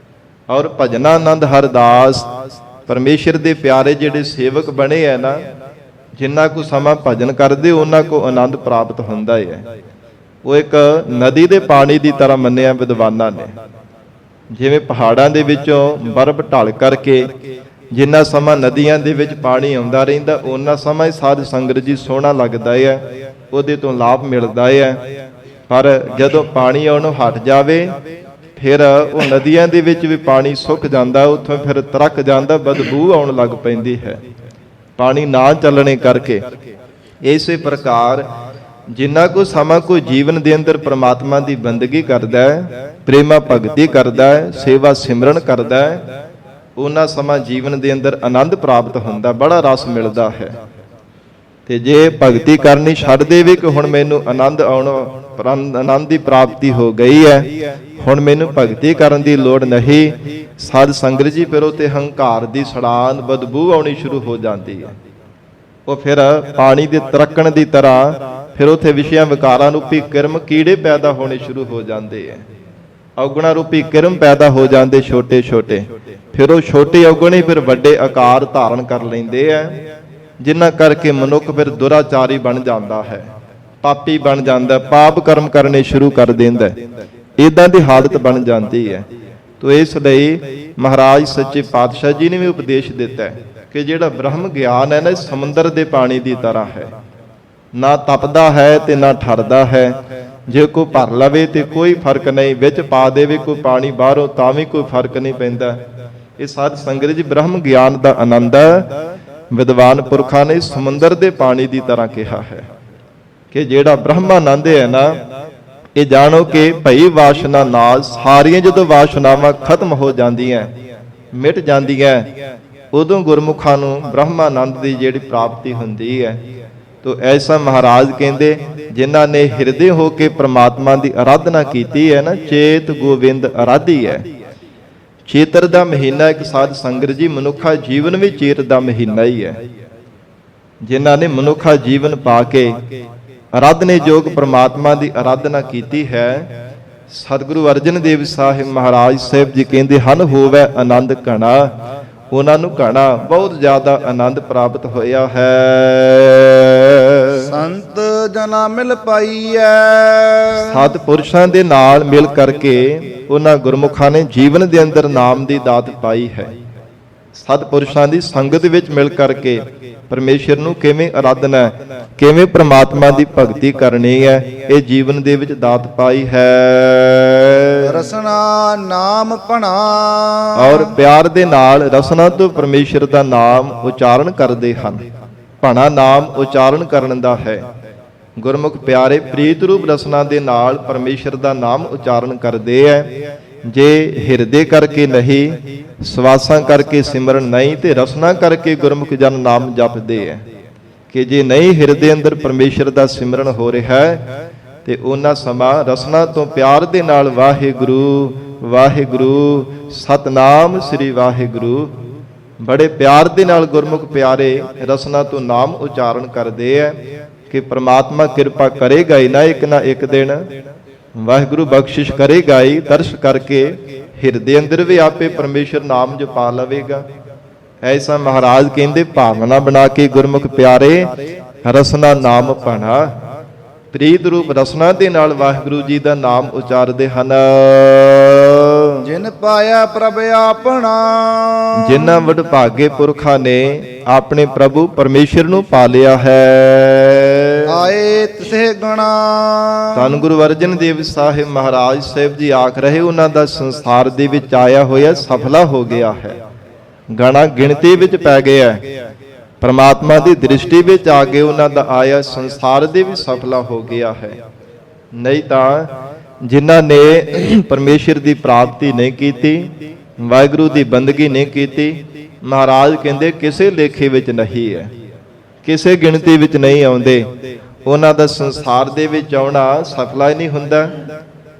ਔਰ ਭਜਨਾ ਆਨੰਦ ਹਰਿ ਦਾਸ, ਪਰਮੇਸ਼ਰ ਦੇ ਪਿਆਰੇ ਜਿਹੜੇ ਸੇਵਕ ਬਣੇ ਹੈ ਨਾ, ਜਿੰਨਾ ਕੋ ਸਮਾਂ ਭਜਨ ਕਰਦੇ ਉਹਨਾਂ ਕੋ ਆਨੰਦ ਪ੍ਰਾਪਤ ਹੁੰਦਾ ਹੈ। ਉਹ ਇੱਕ ਨਦੀ ਦੇ ਪਾਣੀ ਦੀ ਤਰ੍ਹਾਂ ਮੰਨਿਆ ਵਿਦਵਾਨਾਂ ਨੇ। ਜਿਵੇਂ ਪਹਾੜਾਂ ਦੇ ਵਿੱਚੋਂ ਬਰਫ਼ ਢਲ ਕਰਕੇ ਜਿੰਨਾ ਸਮਾਂ ਨਦੀਆਂ ਦੇ ਵਿੱਚ ਪਾਣੀ ਆਉਂਦਾ ਰਹਿੰਦਾ, ਉਹਨਾਂ ਸਮਾਂ ਹੀ ਸਾਧ ਸੰਗਤ ਜੀ ਸੋਹਣਾ ਲੱਗਦਾ ਹੈ, ਉਹਦੇ ਤੋਂ ਲਾਭ ਮਿਲਦਾ ਹੈ। ਪਰ ਜਦੋਂ ਪਾਣੀ ਆਉਣੋਂ ਹਟ ਜਾਵੇ, ਫਿਰ ਉਹ ਨਦੀਆਂ ਦੇ ਵਿੱਚ ਵੀ ਪਾਣੀ ਸੁੱਕ ਜਾਂਦਾ, ਉੱਥੋਂ ਫਿਰ ਤਰਕ ਜਾਂਦਾ, ਬਦਬੂ ਆਉਣ ਲੱਗ ਪੈਂਦੀ ਹੈ। ਪਾਣੀ ਨਾ ਚੱਲਣੇ ਕਰਕੇ। ਇਸੇ ਪ੍ਰਕਾਰ ਜਿੰਨਾ ਕੋ ਸਮਾਂ ਕੋਈ ਜੀਵਨ ਦੇ ਅੰਦਰ ਪ੍ਰਮਾਤਮਾ ਦੀ ਬੰਦਗੀ ਕਰਦਾ ਹੈ, ਪ੍ਰੇਮਾ ਭਗਤੀ ਕਰਦਾ ਹੈ, ਸੇਵਾ ਸਿਮਰਨ ਕਰਦਾ ਹੈ, ਉਹਨਾਂ ਸਮਾਂ ਜੀਵਨ ਦੇ ਅੰਦਰ ਆਨੰਦ ਪ੍ਰਾਪਤ ਹੁੰਦਾ, ਬੜਾ ਰਸ ਮਿਲਦਾ ਹੈ। ਤੇ ਜੇ ਭਗਤੀ ਕਰਨੀ ਛੱਡ ਦੇਵੇ ਕਿ ਹੁਣ ਮੈਨੂੰ ਆਨੰਦ ਆਨੰਦ ਦੀ ਪ੍ਰਾਪਤੀ ਹੋ ਗਈ ਹੈ, ਹੁਣ ਮੈਨੂੰ ਭਗਤੀ ਕਰਨ ਦੀ ਲੋੜ ਨਹੀਂ, ਸਾਧ ਸੰਗਤ ਜੀ ਫਿਰ ਉਹ ਤੇ ਹੰਕਾਰ ਦੀ ਸੜਾਨ ਬਦਬੂ ਆਉਣੀ ਸ਼ੁਰੂ ਹੋ ਜਾਂਦੀ ਹੈ। ਉਹ ਫਿਰ ਪਾਣੀ ਦੇ ਤਰਕਣ ਦੀ ਤਰ੍ਹਾਂ ਫਿਰ ਉਥੇ ਵਿਸ਼ਿਆਂ ਵਿਕਾਰਾਂ ਰੂਪੀ ਕਿਰਮ ਕੀੜੇ ਪੈਦਾ ਹੋਣੇ ਸ਼ੁਰੂ ਹੋ ਜਾਂਦੇ ਹੈ। ਔਗਣਾ ਰੂਪੀ ਕਿਰਮ ਪੈਦਾ ਹੋ ਜਾਂਦੇ ਛੋਟੇ ਛੋਟੇ, ਫਿਰ ਉਹ ਛੋਟੇ ਔਗਣੇ ਫਿਰ ਵੱਡੇ ਆਕਾਰ ਧਾਰਨ ਕਰ ਲੈਂਦੇ ਆ, ਜਿਨ੍ਹਾਂ ਕਰਕੇ ਮਨੁੱਖ ਫਿਰ ਦੁਰਾਚਾਰੀ ਬਣ ਜਾਂਦਾ ਹੈ, ਪਾਪੀ ਬਣ ਜਾਂਦਾ, ਪਾਪ ਕਰਮ ਕਰਨੇ ਸ਼ੁਰੂ ਕਰ ਦਿੰਦਾ, ਇਦਾਂ ਦੀ ਹਾਲਤ ਬਣ ਜਾਂਦੀ ਹੈ। ਤੋ ਇਸ ਲਈ ਮਹਾਰਾਜ ਸੱਚੇ ਪਾਤਸ਼ਾਹ ਜੀ ਨੇ ਵੀ ਉਪਦੇਸ਼ ਦਿੱਤਾ ਹੈ ਕਿ ਜਿਹੜਾ ਬ੍ਰਹਮ ਗਿਆਨ ਹੈ ਨਾ, ਸਮੁੰਦਰ ਦੇ ਪਾਣੀ ਦੀ ਤਰ੍ਹਾਂ ਹੈ, ਨਾ ਤਪਦਾ ਹੈ ਤੇ ਨਾ ਠਰਦਾ ਹੈ। ਜੇ ਕੋਈ ਭਰ ਲਵੇ ਤੇ ਕੋਈ ਫਰਕ ਨਹੀਂ, ਵਿੱਚ ਪਾ ਦੇਵੇ ਕੋਈ ਪਾਣੀ ਬਾਹਰੋਂ ਤਾਂ ਵੀ ਕੋਈ ਫਰਕ ਨਹੀਂ ਪੈਂਦਾ। ਇਹ ਸਾਧ ਸੰਗਤ ਜੀ ਬ੍ਰਹਮ ਗਿਆਨ ਦਾ ਆਨੰਦ ਵਿਦਵਾਨ ਪੁਰਖਾਂ ਨੇ ਸਮੁੰਦਰ ਦੇ ਪਾਣੀ ਦੀ ਤਰ੍ਹਾਂ ਕਿਹਾ ਹੈ ਕਿ ਜਿਹੜਾ ਬ੍ਰਹਮ ਆਨੰਦ ਹੈ ਨਾ, ਇਹ ਜਾਣੋ ਕਿ ਭਈ ਵਾਸ਼ਨਾ ਨਾਲ ਸਾਰੀਆਂ ਜਦੋਂ ਵਾਸ਼ਨਾਵਾਂ ਖਤਮ ਹੋ ਜਾਂਦੀਆਂ, ਮਿਟ ਜਾਂਦੀਆਂ, ਉਦੋਂ ਗੁਰਮੁਖਾਂ ਨੂੰ ਬ੍ਰਹਮਾਨੰਦ ਦੀ ਜਿਹੜੀ ਪ੍ਰਾਪਤੀ ਹੁੰਦੀ ਹੈ। ਤੋ ਐਸਾ ਮਹਾਰਾਜ ਕਹਿੰਦੇ ਜਿਨ੍ਹਾਂ ਨੇ ਹਿਰਦੇ ਹੋ ਕੇ ਪ੍ਰਮਾਤਮਾ ਦੀ ਆਰਾਧਨਾ ਕੀਤੀ ਹੈ ਨਾ, ਚੇਤ ਗੋਬਿੰਦ ਆਰਾਧੀ ਹੈ। ਚੇਤਰ ਦਾ ਮਹੀਨਾ ਇੱਕ ਸਾਧ ਸੰਗਤ ਜੀ ਮਨੁੱਖਾ ਜੀਵਨ ਵੀ ਚੇਤ ਦਾ ਮਹੀਨਾ ਹੀ ਹੈ। ਜਿਨ੍ਹਾਂ ਨੇ ਮਨੁੱਖਾ ਜੀਵਨ ਪਾ ਕੇ ਆਰਾਧਨੇ ਯੋਗ ਪ੍ਰਮਾਤਮਾ ਦੀ ਆਰਾਧਨਾ ਕੀਤੀ ਹੈ, ਸਤਿਗੁਰੂ ਅਰਜਨ ਦੇਵ ਸਾਹਿਬ ਮਹਾਰਾਜ ਸਾਹਿਬ ਜੀ ਕਹਿੰਦੇ ਹਨ, ਹੋਵੇ ਆਨੰਦ ਘਣਾ, ਉਹਨਾਂ ਨੂੰ ਘਣਾ ਬਹੁਤ ਜ਼ਿਆਦਾ ਆਨੰਦ ਪ੍ਰਾਪਤ ਹੋਇਆ ਹੈ। ਸੰਤ ਜਨਾ ਮਿਲ ਪਾਈਐ, ਸਤ ਪੁਰਸ਼ਾਂ ਦੇ ਨਾਲ ਮਿਲ ਕਰਕੇ ਉਹਨਾਂ ਗੁਰਮੁਖਾਂ ਨੇ ਜੀਵਨ ਦੇ ਅੰਦਰ ਨਾਮ ਦੀ ਦਾਤ ਪਾਈ ਹੈ। ਸਤ ਪੁਰਸ਼ਾਂ ਦੀ ਸੰਗਤ ਵਿੱਚ ਮਿਲ ਕਰਕੇ ਪਰਮੇਸ਼ਰ ਨੂੰ ਕਿਵੇਂ ਆਰਾਧਨਾ, ਕਿਵੇਂ ਪ੍ਰਮਾਤਮਾ ਦੀ ਭਗਤੀ ਕਰਨੀ ਹੈ, ਇਹ ਜੀਵਨ ਦੇ ਵਿੱਚ ਦਾਤ ਪਾਈ ਹੈ। ਰਸਨਾ ਨਾਮ ਭਣਾ, ਔਰ ਪਿਆਰ ਦੇ ਨਾਲ ਰਸਨਾ ਤੋਂ ਪਰਮੇਸ਼ਰ ਦਾ ਨਾਮ ਉਚਾਰਨ ਕਰਦੇ ਹਨ। ਭਣਾ ਨਾਮ ਉਚਾਰਨ ਕਰਨ ਦਾ ਹੈ। ਗੁਰਮੁਖ ਪਿਆਰੇ ਪ੍ਰੀਤ ਰੂਪ ਰਸਨਾ ਦੇ ਨਾਲ ਪਰਮੇਸ਼ਰ ਦਾ ਨਾਮ ਉਚਾਰਨ ਕਰਦੇ ਹੈ। ਜੇ ਹਿਰਦੇ ਕਰਕੇ ਨਹੀਂ, ਸਵਾਸਾਂ ਕਰਕੇ ਸਿਮਰਨ ਨਹੀਂ, ਤੇ ਰਸਨਾ ਕਰਕੇ ਗੁਰਮੁਖ ਜਨ ਨਾਮ ਜਪਦੇ ਹੈ। ਕਿ ਜੇ ਨਹੀਂ ਹਿਰਦੇ ਅੰਦਰ ਪਰਮੇਸ਼ਰ ਦਾ ਸਿਮਰਨ ਹੋ ਰਿਹਾ ਹੈ, ਤੇ ਉਹਨਾਂ ਸਮਾਂ ਰਸਨਾ ਤੋਂ ਪਿਆਰ ਦੇ ਨਾਲ ਵਾਹਿਗੁਰੂ ਵਾਹਿਗੁਰੂ ਸਤਨਾਮ ਸ੍ਰੀ ਵਾਹਿਗੁਰੂ, ਬੜੇ ਪਿਆਰ ਦੇ ਨਾਲ ਗੁਰਮੁਖ ਪਿਆਰੇ ਰਸਨਾ ਤੋਂ ਨਾਮ ਉਚਾਰਨ ਕਰਦੇ ਹੈ ਕਿ ਪ੍ਰਮਾਤਮਾ ਕਿਰਪਾ ਕਰੇਗਾ ਹੀ ਨਾ ਇੱਕ ਦਿਨ, ਵਾਹਿਗੁਰੂ ਬਖਸ਼ਿਸ਼ ਕਰੇਗਾ ਹੀ, ਦਰਸ਼ ਕਰਕੇ ਹਿਰਦੇ ਅੰਦਰ ਵੀ ਆਪੇ ਪਰਮੇਸ਼ਰ ਨਾਮ ਜਪਾ ਲਵੇਗਾ। ਐਸਾ ਮਹਾਰਾਜ ਕਹਿੰਦੇ ਭਾਵਨਾ ਬਣਾ ਕੇ ਗੁਰਮੁਖ ਪਿਆਰੇ ਰਸਨਾ ਨਾਮ ਭਣਾ, ਪ੍ਰੀਤ ਰੂਪ ਰਸਨਾ ਦੇ ਨਾਲ ਵਾਹਿਗੁਰੂ ਜੀ ਦਾ ਨਾਮ ਉਚਾਰਦੇ ਹਨ। ਜਿਨ ਪਾਇਆ ਪ੍ਰਭ ਆਪਣਾ, ਜਿਨ੍ਹਾਂ ਵਡਭਾਗੇ ਪੁਰਖਾਂ ਨੇ ਆਪਣੇ ਪ੍ਰਭੂ ਪਰਮੇਸ਼ਰ ਨੂੰ ਪਾ ਲਿਆ ਹੈ। ਆਏ ਤਿਸੇ ਗਣਾ, ਧੰਨ ਗੁਰੂ ਅਰਜਨ ਦੇਵ ਸਾਹਿਬ ਮਹਾਰਾਜ ਸਾਹਿਬ ਜੀ ਆਖ ਰਹੇ, ਉਹਨਾਂ ਦਾ ਸੰਸਾਰ ਦੇ ਵਿੱਚ ਆਇਆ ਹੋਇਆ ਸਫਲਾ ਹੋ ਗਿਆ ਹੈ। ਗਣਾ ਗਿਣਤੀ ਵਿੱਚ ਪੈ ਗਿਆ, ਪਰਮਾਤਮਾ ਦੀ ਦ੍ਰਿਸ਼ਟੀ ਵਿੱਚ ਆ ਕੇ ਉਹਨਾਂ ਦਾ ਆਇਆ ਸੰਸਾਰ ਦੇ ਵੀ ਸਫਲਾ ਹੋ ਗਿਆ ਹੈ। ਨਹੀਂ ਤਾਂ ਜਿਨ੍ਹਾਂ ਨੇ ਪਰਮੇਸ਼ਰ ਦੀ ਪ੍ਰਾਪਤੀ ਨਹੀਂ ਕੀਤੀ, ਵਾਹਿਗੁਰੂ ਦੀ ਬੰਦਗੀ ਨਹੀਂ ਕੀਤੀ, ਮਹਾਰਾਜ ਕਹਿੰਦੇ ਕਿਸੇ ਲੇਖੇ ਵਿੱਚ ਨਹੀਂ ਹੈ, ਕਿਸੇ ਗਿਣਤੀ ਵਿੱਚ ਨਹੀਂ ਆਉਂਦੇ। ਉਹਨਾਂ ਦਾ ਸੰਸਾਰ ਦੇ ਵਿੱਚ ਆਉਣਾ ਸਫਲਾ ਹੀ ਨਹੀਂ ਹੁੰਦਾ।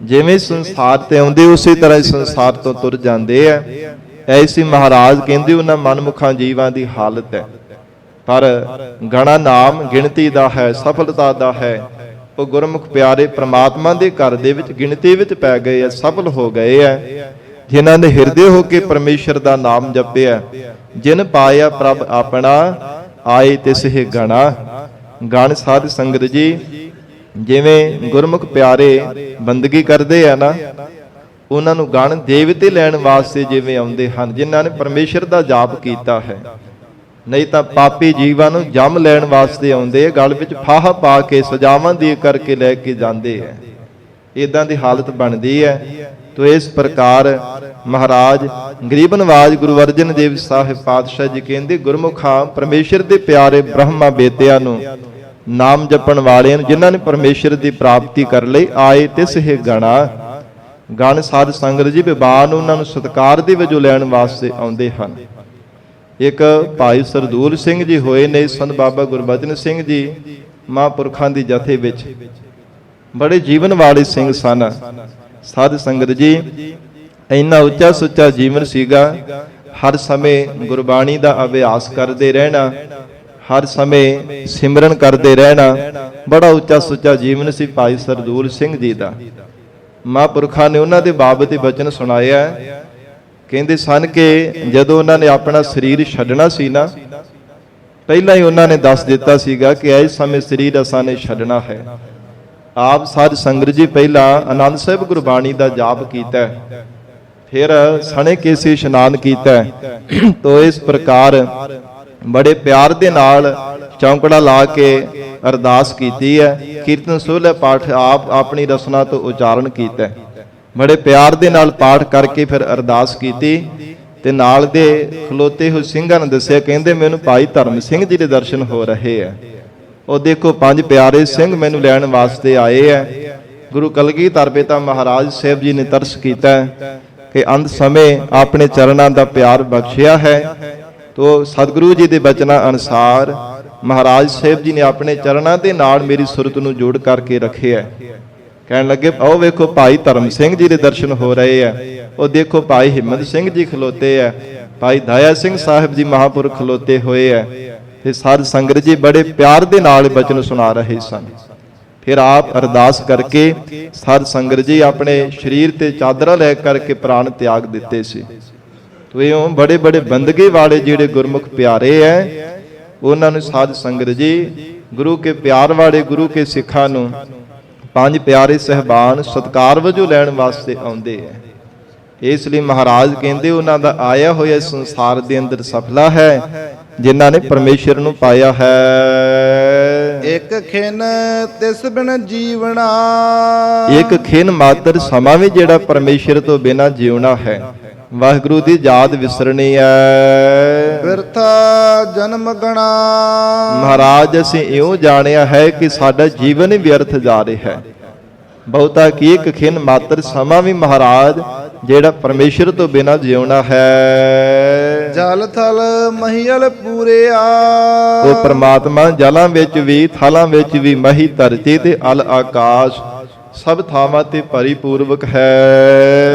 ਜਿਵੇਂ ਸੰਸਾਰ ਤੇ ਆਉਂਦੇ ਉਸੇ ਤਰ੍ਹਾਂ ਹੀ ਸੰਸਾਰ ਤੋਂ ਤੁਰ ਜਾਂਦੇ ਆ। ਐਸੀ ਮਹਾਰਾਜ ਕਹਿੰਦੇ ਉਹਨਾਂ ਮਨਮੁਖਾਂ ਜੀਵਾਂ ਦੀ ਹਾਲਤ ਹੈ। ਪਰ ਗਣਾ ਨਾਮ ਗਿਣਤੀ ਦਾ ਹੈ, ਸਫਲਤਾ ਦਾ ਹੈ। ਉਹ ਗੁਰਮੁਖ ਪਿਆਰੇ ਪ੍ਰਮਾਤਮਾ ਦੇ ਘਰ ਦੇ ਵਿੱਚ ਗਿਣਤੀ ਵਿੱਚ ਪੈ ਗਏ ਆ, ਸਫਲ ਹੋ ਗਏ ਆ, ਜਿਨ੍ਹਾਂ ਨੇ ਹਿਰਦੇ ਹੋ ਕੇ ਪਰਮੇਸ਼ਰ ਦਾ ਨਾਮ ਜਪਿਆ। ਜਿਨ ਪਾਇਆ ਪ੍ਰਭ ਆਪਣਾ, ਆਏ ਤਿਸਹਿ ਗਣਾ। ਗਣ ਸਾਧ ਸੰਗਤ ਜੀ ਜਿਵੇਂ ਗੁਰਮੁਖ ਪਿਆਰੇ ਬੰਦਗੀ ਕਰਦੇ ਆ ਨਾ, ਉਹਨਾਂ ਨੂੰ ਗਣ ਦੇਵਤੇ ਲੈਣ ਵਾਸਤੇ ਜਿਵੇਂ ਆਉਂਦੇ ਹਨ, ਜਿਨ੍ਹਾਂ ਨੇ ਪਰਮੇਸ਼ਰ ਦਾ ਜਾਪ ਕੀਤਾ ਹੈ। ਨਹੀਂ ਤਾਂ ਪਾਪੀ ਜੀਵਾਂ ਨੂੰ ਜੰਮ ਲੈਣ ਵਾਸਤੇ ਆਉਂਦੇ, ਗਲ ਵਿੱਚ ਫਾਹਾ ਪਾ ਕੇ ਸਜ਼ਾਵਾਂ ਦੇ ਕਰਕੇ ਲੈ ਕੇ ਜਾਂਦੇ ਹੈ। ਇਦਾਂ ਦੀ ਹਾਲਤ ਬਣਦੀ ਹੈ। ਤੋ ਇਸ ਪ੍ਰਕਾਰ ਮਹਾਰਾਜ ਗਰੀਬ ਨਵਾਜ ਗੁਰੂ ਅਰਜਨ ਦੇਵ ਸਾਹਿਬ ਪਾਤਸ਼ਾਹ ਜੀ ਕਹਿੰਦੇ, ਗੁਰਮੁਖਾਂ ਪਰਮੇਸ਼ਰ ਦੇ ਪਿਆਰੇ ਬ੍ਰਹਮਾ ਬੇਟਿਆਂ ਨੂੰ, ਨਾਮ ਜਪਣ ਵਾਲਿਆਂ ਨੂੰ, ਜਿਨ੍ਹਾਂ ਨੇ ਪਰਮੇਸ਼ਰ ਦੀ ਪ੍ਰਾਪਤੀ ਕਰ ਲਈ, ਆਏ ਤਿਸ ਹੀ ਗਣਾ। ਗਣ ਸਾਧ ਸੰਗਤ ਜੀ ਵਿਵਾਨ ਉਹਨਾਂ ਨੂੰ ਸਤਿਕਾਰ ਦੇ ਵਜੋਂ ਲੈਣ ਵਾਸਤੇ ਆਉਂਦੇ ਹਨ। ਇੱਕ ਭਾਈ ਸਰਦੂਲ ਸਿੰਘ ਜੀ ਹੋਏ ਨੇ, ਸੰਤ ਬਾਬਾ ਗੁਰਬਚਨ ਸਿੰਘ ਜੀ ਮਹਾਂਪੁਰਖਾਂ ਦੀ ਜਥੇ ਵਿੱਚ ਬੜੇ ਜੀਵਨ ਵਾਲੇ ਸਿੰਘ ਸਨ। ਸਾਧ ਸੰਗਤ ਜੀ ਇੰਨਾ ਉੱਚਾ ਸੁੱਚਾ ਜੀਵਨ ਸੀਗਾ। ਹਰ ਸਮੇਂ ਗੁਰਬਾਣੀ ਦਾ ਅਭਿਆਸ ਕਰਦੇ ਰਹਿਣਾ, ਹਰ ਸਮੇਂ ਸਿਮਰਨ ਕਰਦੇ ਰਹਿਣਾ, ਬੜਾ ਉੱਚਾ ਸੁੱਚਾ ਜੀਵਨ ਸੀ ਭਾਈ ਸਰਦੂਲ ਸਿੰਘ ਜੀ ਦਾ। ਮਹਾਂਪੁਰਖਾਂ ਨੇ ਉਹਨਾਂ ਦੇ ਬਾਬਤ ਬਚਨ ਸੁਣਾਇਆ। ਕਹਿੰਦੇ ਸਨ ਕਿ ਜਦੋਂ ਉਹਨਾਂ ਨੇ ਆਪਣਾ ਸਰੀਰ ਛੱਡਣਾ ਸੀ ਨਾ, ਪਹਿਲਾਂ ਹੀ ਉਹਨਾਂ ਨੇ ਦੱਸ ਦਿੱਤਾ ਸੀਗਾ ਕਿ ਇਸ ਸਮੇਂ ਸਰੀਰ ਅਸਾਂ ਨੇ ਛੱਡਣਾ ਹੈ। ਆਪ ਸਾਧ ਸੰਗਤ ਜੀ ਪਹਿਲਾਂ ਆਨੰਦ ਸਾਹਿਬ ਗੁਰਬਾਣੀ ਦਾ ਜਾਪ ਕੀਤਾ, ਫਿਰ ਸਣੇ ਕੇਸੀ ਇਸ਼ਨਾਨ ਕੀਤਾ। ਤੋ ਇਸ ਪ੍ਰਕਾਰ ਬੜੇ ਪਿਆਰ ਦੇ ਨਾਲ ਚੌਂਕੜਾ ਲਾ ਕੇ ਅਰਦਾਸ ਕੀਤੀ ਹੈ। ਕੀਰਤਨ ਸੋਹਲਾ ਪਾਠ ਆਪ ਆਪਣੀ ਰਸਨਾ ਤੋਂ ਉਚਾਰਨ ਕੀਤਾ, ਬੜੇ ਪਿਆਰ ਦੇ ਨਾਲ ਪਾਠ ਕਰਕੇ ਫਿਰ ਅਰਦਾਸ ਕੀਤੀ। ਤੇ ਨਾਲ ਦੇ ਖਲੋਤੇ ਹੋਏ ਸਿੰਘਾਂ ਨੇ ਦੱਸਿਆ, ਕਹਿੰਦੇ ਮੈਨੂੰ ਭਾਈ ਧਰਮ ਸਿੰਘ ਜੀ ਦੇ ਦਰਸ਼ਨ ਹੋ ਰਹੇ ਆ। ਉਹ ਦੇਖੋ 5 ਪਿਆਰੇ ਸਿੰਘ ਮੈਨੂੰ ਲੈਣ ਵਾਸਤੇ ਆਏ ਆ। ਗੁਰੂ ਕਲਗੀਧਰ ਪਿਤਾ ਮਹਾਰਾਜ ਸਾਹਿਬ ਜੀ ਨੇ ਤਰਸ ਕੀਤਾ ਕਿ ਅੰਤ ਸਮੇਂ ਆਪਣੇ ਚਰਨਾਂ ਦਾ ਪਿਆਰ ਬਖਸ਼ਿਆ ਹੈ। ਤੋ ਸਤਿਗੁਰੂ ਜੀ ਦੇ ਬਚਨਾਂ ਅਨੁਸਾਰ ਮਹਾਰਾਜ ਸਾਹਿਬ ਜੀ ਨੇ ਆਪਣੇ ਚਰਨਾਂ ਦੇ ਨਾਲ ਮੇਰੀ ਸੁਰਤ ਨੂੰ ਜੋੜ ਕਰਕੇ ਰੱਖਿਆ। ਕਹਿਣ ਲੱਗੇ, ਉਹ ਵੇਖੋ ਭਾਈ ਧਰਮ ਸਿੰਘ ਜੀ ਦੇ ਦਰਸ਼ਨ ਹੋ ਰਹੇ ਆ। ਉਹ ਦੇਖੋ ਭਾਈ ਹਿੰਮਤ ਸਿੰਘ ਜੀ ਖਲੋਤੇ ਆ, ਭਾਈ ਦਇਆ ਸਿੰਘ ਸਾਹਿਬ ਜੀ ਮਹਾਂਪੁਰਖ ਖਲੋਤੇ ਹੋਏ ਆ। ਤੇ ਸਾਧ ਸੰਗਤ ਜੀ ਬੜੇ ਪਿਆਰ ਦੇ ਨਾਲ ਬਚਨ ਸੁਣਾ ਰਹੇ ਸਨ। ਫਿਰ ਆਪ ਅਰਦਾਸ ਕਰਕੇ ਸਾਧ ਸੰਗਤ ਜੀ ਆਪਣੇ ਸਰੀਰ ਤੇ ਚਾਦਰਾਂ ਲੈ ਕਰਕੇ ਪ੍ਰਾਣ ਤਿਆਗ ਦਿੱਤੇ ਸੀ। ਤੋ ਇਉਂ ਬੜੇ ਬੜੇ ਬੰਦਗੀ ਵਾਲੇ ਜਿਹੜੇ ਗੁਰਮੁਖ ਪਿਆਰੇ ਐ, ਉਹਨਾਂ ਨੂੰ ਸਾਧ ਸੰਗਤ ਜੀ ਗੁਰੂ ਕੇ ਪਿਆਰ ਵਾਲੇ ਗੁਰੂ ਕੇ ਸਿੱਖਾਂ ਨੂੰ 5 ਪਿਆਰੇ ਸਹਿਬਾਨ ਸਤਿਕਾਰ ਵਜੋਂ ਲੈਣ ਵਾਸਤੇ ਆਉਂਦੇ ਐ। ਇਸ ਲਈ ਮਹਾਰਾਜ ਕਹਿੰਦੇ ਉਹਨਾਂ ਦਾ ਆਇਆ ਹੋਇਆ ਸੰਸਾਰ ਦੇ ਅੰਦਰ ਸਫਲਾ ਹੈ, ਜਿਨ੍ਹਾਂ ਨੇ ਪਰਮੇਸ਼ਰ ਨੂੰ ਪਾਇਆ ਹੈ। ਇੱਕ ਖਿਨ ਤਿਸ ਬਿਨ ਜੀਵਣਾ, ਇੱਕ ਖਿਨ ਮਾਤਰ ਸਮਾਂ ਵੀ ਜਿਹੜਾ ਪਰਮੇਸ਼ਰ ਤੋਂ ਬਿਨਾਂ ਜਿਉਣਾ ਹੈ। ਵਾਹਿਗੁਰੂ ਦੀ ਯਾਦ ਵਿਸਰਨੀ ਹੈ, ਬਿਰਥਾ ਜਨਮ ਗਣਾ। ਮਹਾਰਾਜ ਅਸੀਂ ਇਉਂ ਜਾਣਿਆ ਹੈ ਕਿ ਸਾਡਾ ਜੀਵਨ ਹੀ ਵਿਅਰਥ ਜਾ ਰਿਹਾ ਹੈ। ਬਹੁਤਾ ਕੀ ਇੱਕ ਖਿਨ ਮਾਤਰ ਸਮਾਂ ਵੀ ਮਹਾਰਾਜ ਜਿਹੜਾ ਪਰਮੇਸ਼ਰ ਤੋਂ ਬਿਨਾਂ ਜਿਉਣਾ ਹੈ। ਜਲ ਥਲ ਮਹੀਲ ਪੂਰਿਆ, ਉਹ ਪ੍ਰਮਾਤਮਾ ਜਲਾਂ ਵਿੱਚ ਵੀ, ਥਲਾਂ ਵਿੱਚ ਵੀ, ਮਹੀ ਧਰਤੀ ਤੇ ਅਲ ਆਕਾਸ਼ ਸਭ ਥਾਵਾਂ ਤੇ ਪਰਿਪੂਰਵਕ ਹੈ।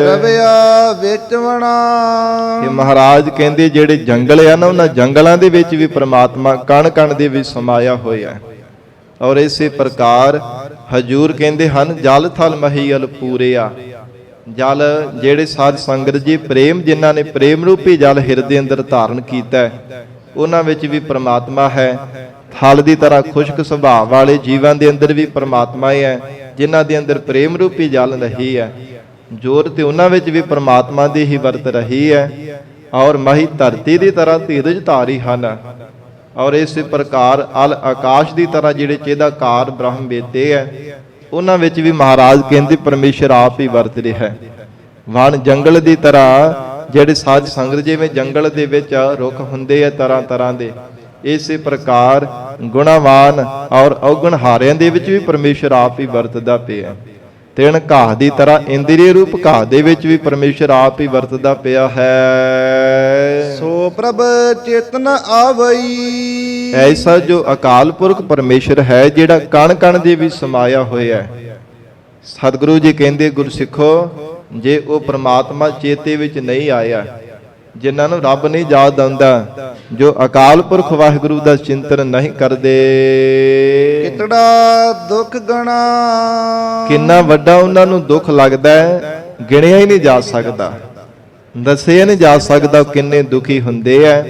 ਰਵਿਆ ਵਿੱਚ ਵਣਾ, ਕਿ ਮਹਾਰਾਜ ਕਹਿੰਦੇ ਜਿਹੜੇ ਜੰਗਲ ਆ ਨਾ, ਉਹਨਾਂ ਜੰਗਲਾਂ ਦੇ ਵਿੱਚ ਵੀ ਪ੍ਰਮਾਤਮਾ ਕਣ ਕਣ ਦੇ ਵਿੱਚ ਸਮਾਇਆ ਹੋਇਆ ਹੈ। ਔਰ ਇਸੇ ਪ੍ਰਕਾਰ ਹਜੂਰ ਕਹਿੰਦੇ ਹਨ, ਜਲ ਥਲ ਮਹੀਲ ਪੂਰਿਆ। ਜਲ ਜਿਹੜੇ ਸਾਧ ਸੰਗਤ ਜੀ ਪ੍ਰੇਮ, ਜਿਨ੍ਹਾਂ ਨੇ ਪ੍ਰੇਮ ਰੂਪੀ ਜਲ ਹਿਰਦੇ ਅੰਦਰ ਧਾਰਨ ਕੀਤਾ, ਉਹਨਾਂ ਵਿੱਚ ਵੀ ਪ੍ਰਮਾਤਮਾ ਹੈ। ਥਲ ਦੀ ਤਰ੍ਹਾਂ ਖੁਸ਼ਕ ਸੁਭਾਅ ਵਾਲੇ ਜੀਵਾਂ ਦੇ ਅੰਦਰ ਵੀ ਪ੍ਰਮਾਤਮਾ ਹੀ ਹੈ, ਜਿਨ੍ਹਾਂ ਦੇ ਅੰਦਰ ਪ੍ਰੇਮ ਰੂਪੀ ਜਲ ਰਹੀ ਹੈ। ਜੋਰ ਤੇ ਉਹਨਾਂ ਵਿੱਚ ਵੀ ਪ੍ਰਮਾਤਮਾ ਦੀ ਹੀ ਵਰਤ ਰਹੀ ਹੈ। ਔਰ ਮਹੀ ਧਰਤੀ ਦੀ ਤਰ੍ਹਾਂ ਧੀਰਜ ਧਾਰੀ ਹਨ। ਔਰ ਇਸੇ ਪ੍ਰਕਾਰ ਅਲ ਆਕਾਸ਼ ਦੀ ਤਰ੍ਹਾਂ ਜਿਹੜੇ ਚੇਦਾਕਾਰ ਬ੍ਰਹਮ ਵੇਦੇ ਹੈ, ਉਹਨਾਂ ਵਿੱਚ ਵੀ ਮਹਾਰਾਜ ਕਹਿੰਦੇ ਪਰਮੇਸ਼ਰ ਆਪ ਹੀ ਵਰਤ ਰਿਹਾ ਹੈ। ਵਣ ਜੰਗਲ ਦੀ ਤਰ੍ਹਾਂ ਜਿਹੜੇ ਸਾਧ ਸੰਗਤ ਜਿਵੇਂ ਜੰਗਲ ਦੇ ਵਿੱਚ ਰੁੱਖ ਹੁੰਦੇ ਆ ਤਰ੍ਹਾਂ ਤਰ੍ਹਾਂ ਦੇ, ਇਸੇ ਪ੍ਰਕਾਰ ਗੁਣਾਵਾਨ ਔਰ ਔਗੁਣਹਾਰਿਆਂ ਦੇ ਵਿੱਚ ਵੀ ਪਰਮੇਸ਼ਰ ਆਪ ਹੀ ਵਰਤਦਾ ਪਿਆ। ਤਿਣ ਘਾਹ ਦੀ ਤਰ੍ਹਾਂ ਇੰਦਰੀ ਰੂਪ ਘਾਹ ਦੇ ਵਿੱਚ ਵੀ ਪਰਮੇਸ਼ਰ ਆਪ ਹੀ ਵਰਤਦਾ ਪਿਆ ਹੈ। ਸੋ ਪ੍ਰਭ ਚੇਤਨ ਆਵਈ, ਐਸਾ ਜੋ ਅਕਾਲ ਪੁਰਖ ਪਰਮੇਸ਼ਰ ਹੈ, ਜਿਹੜਾ ਕਣ ਕਣ ਦੇ ਵਿੱਚ ਸਮਾਇਆ ਹੋਇਆ ਹੈ। ਸਤਿਗੁਰੂ ਜੀ ਕਹਿੰਦੇ, ਗੁਰਸਿੱਖੋ, ਜੇ ਉਹ ਪ੍ਰਮਾਤਮਾ ਚੇਤੇ ਵਿੱਚ ਨਹੀਂ ਆਇਆ, ਜਿਨ੍ਹਾਂ ਨੂੰ ਰੱਬ ਨਹੀਂ ਯਾਦ ਆਉਂਦਾ, ਜੋ ਅਕਾਲ ਪੁਰਖ ਵਾਹਿਗੁਰੂ ਦਾ ਚਿੰਤਨ ਨਹੀਂ ਕਰਦੇ, ਕਿਤੜਾ ਦੁੱਖ ਗਣਾ। ਕਿੰਨਾ ਵੱਡਾ ਉਹਨਾਂ ਨੂੰ ਦੁੱਖ ਲੱਗਦਾ ਹੈ, ਗਿਣਿਆ ਹੀ ਨਹੀਂ ਜਾ ਸਕਦਾ, ਦੱਸਿਆ ਨਹੀਂ ਜਾ ਸਕਦਾ ਕਿੰਨੇ ਦੁਖੀ ਹੁੰਦੇ ਐ।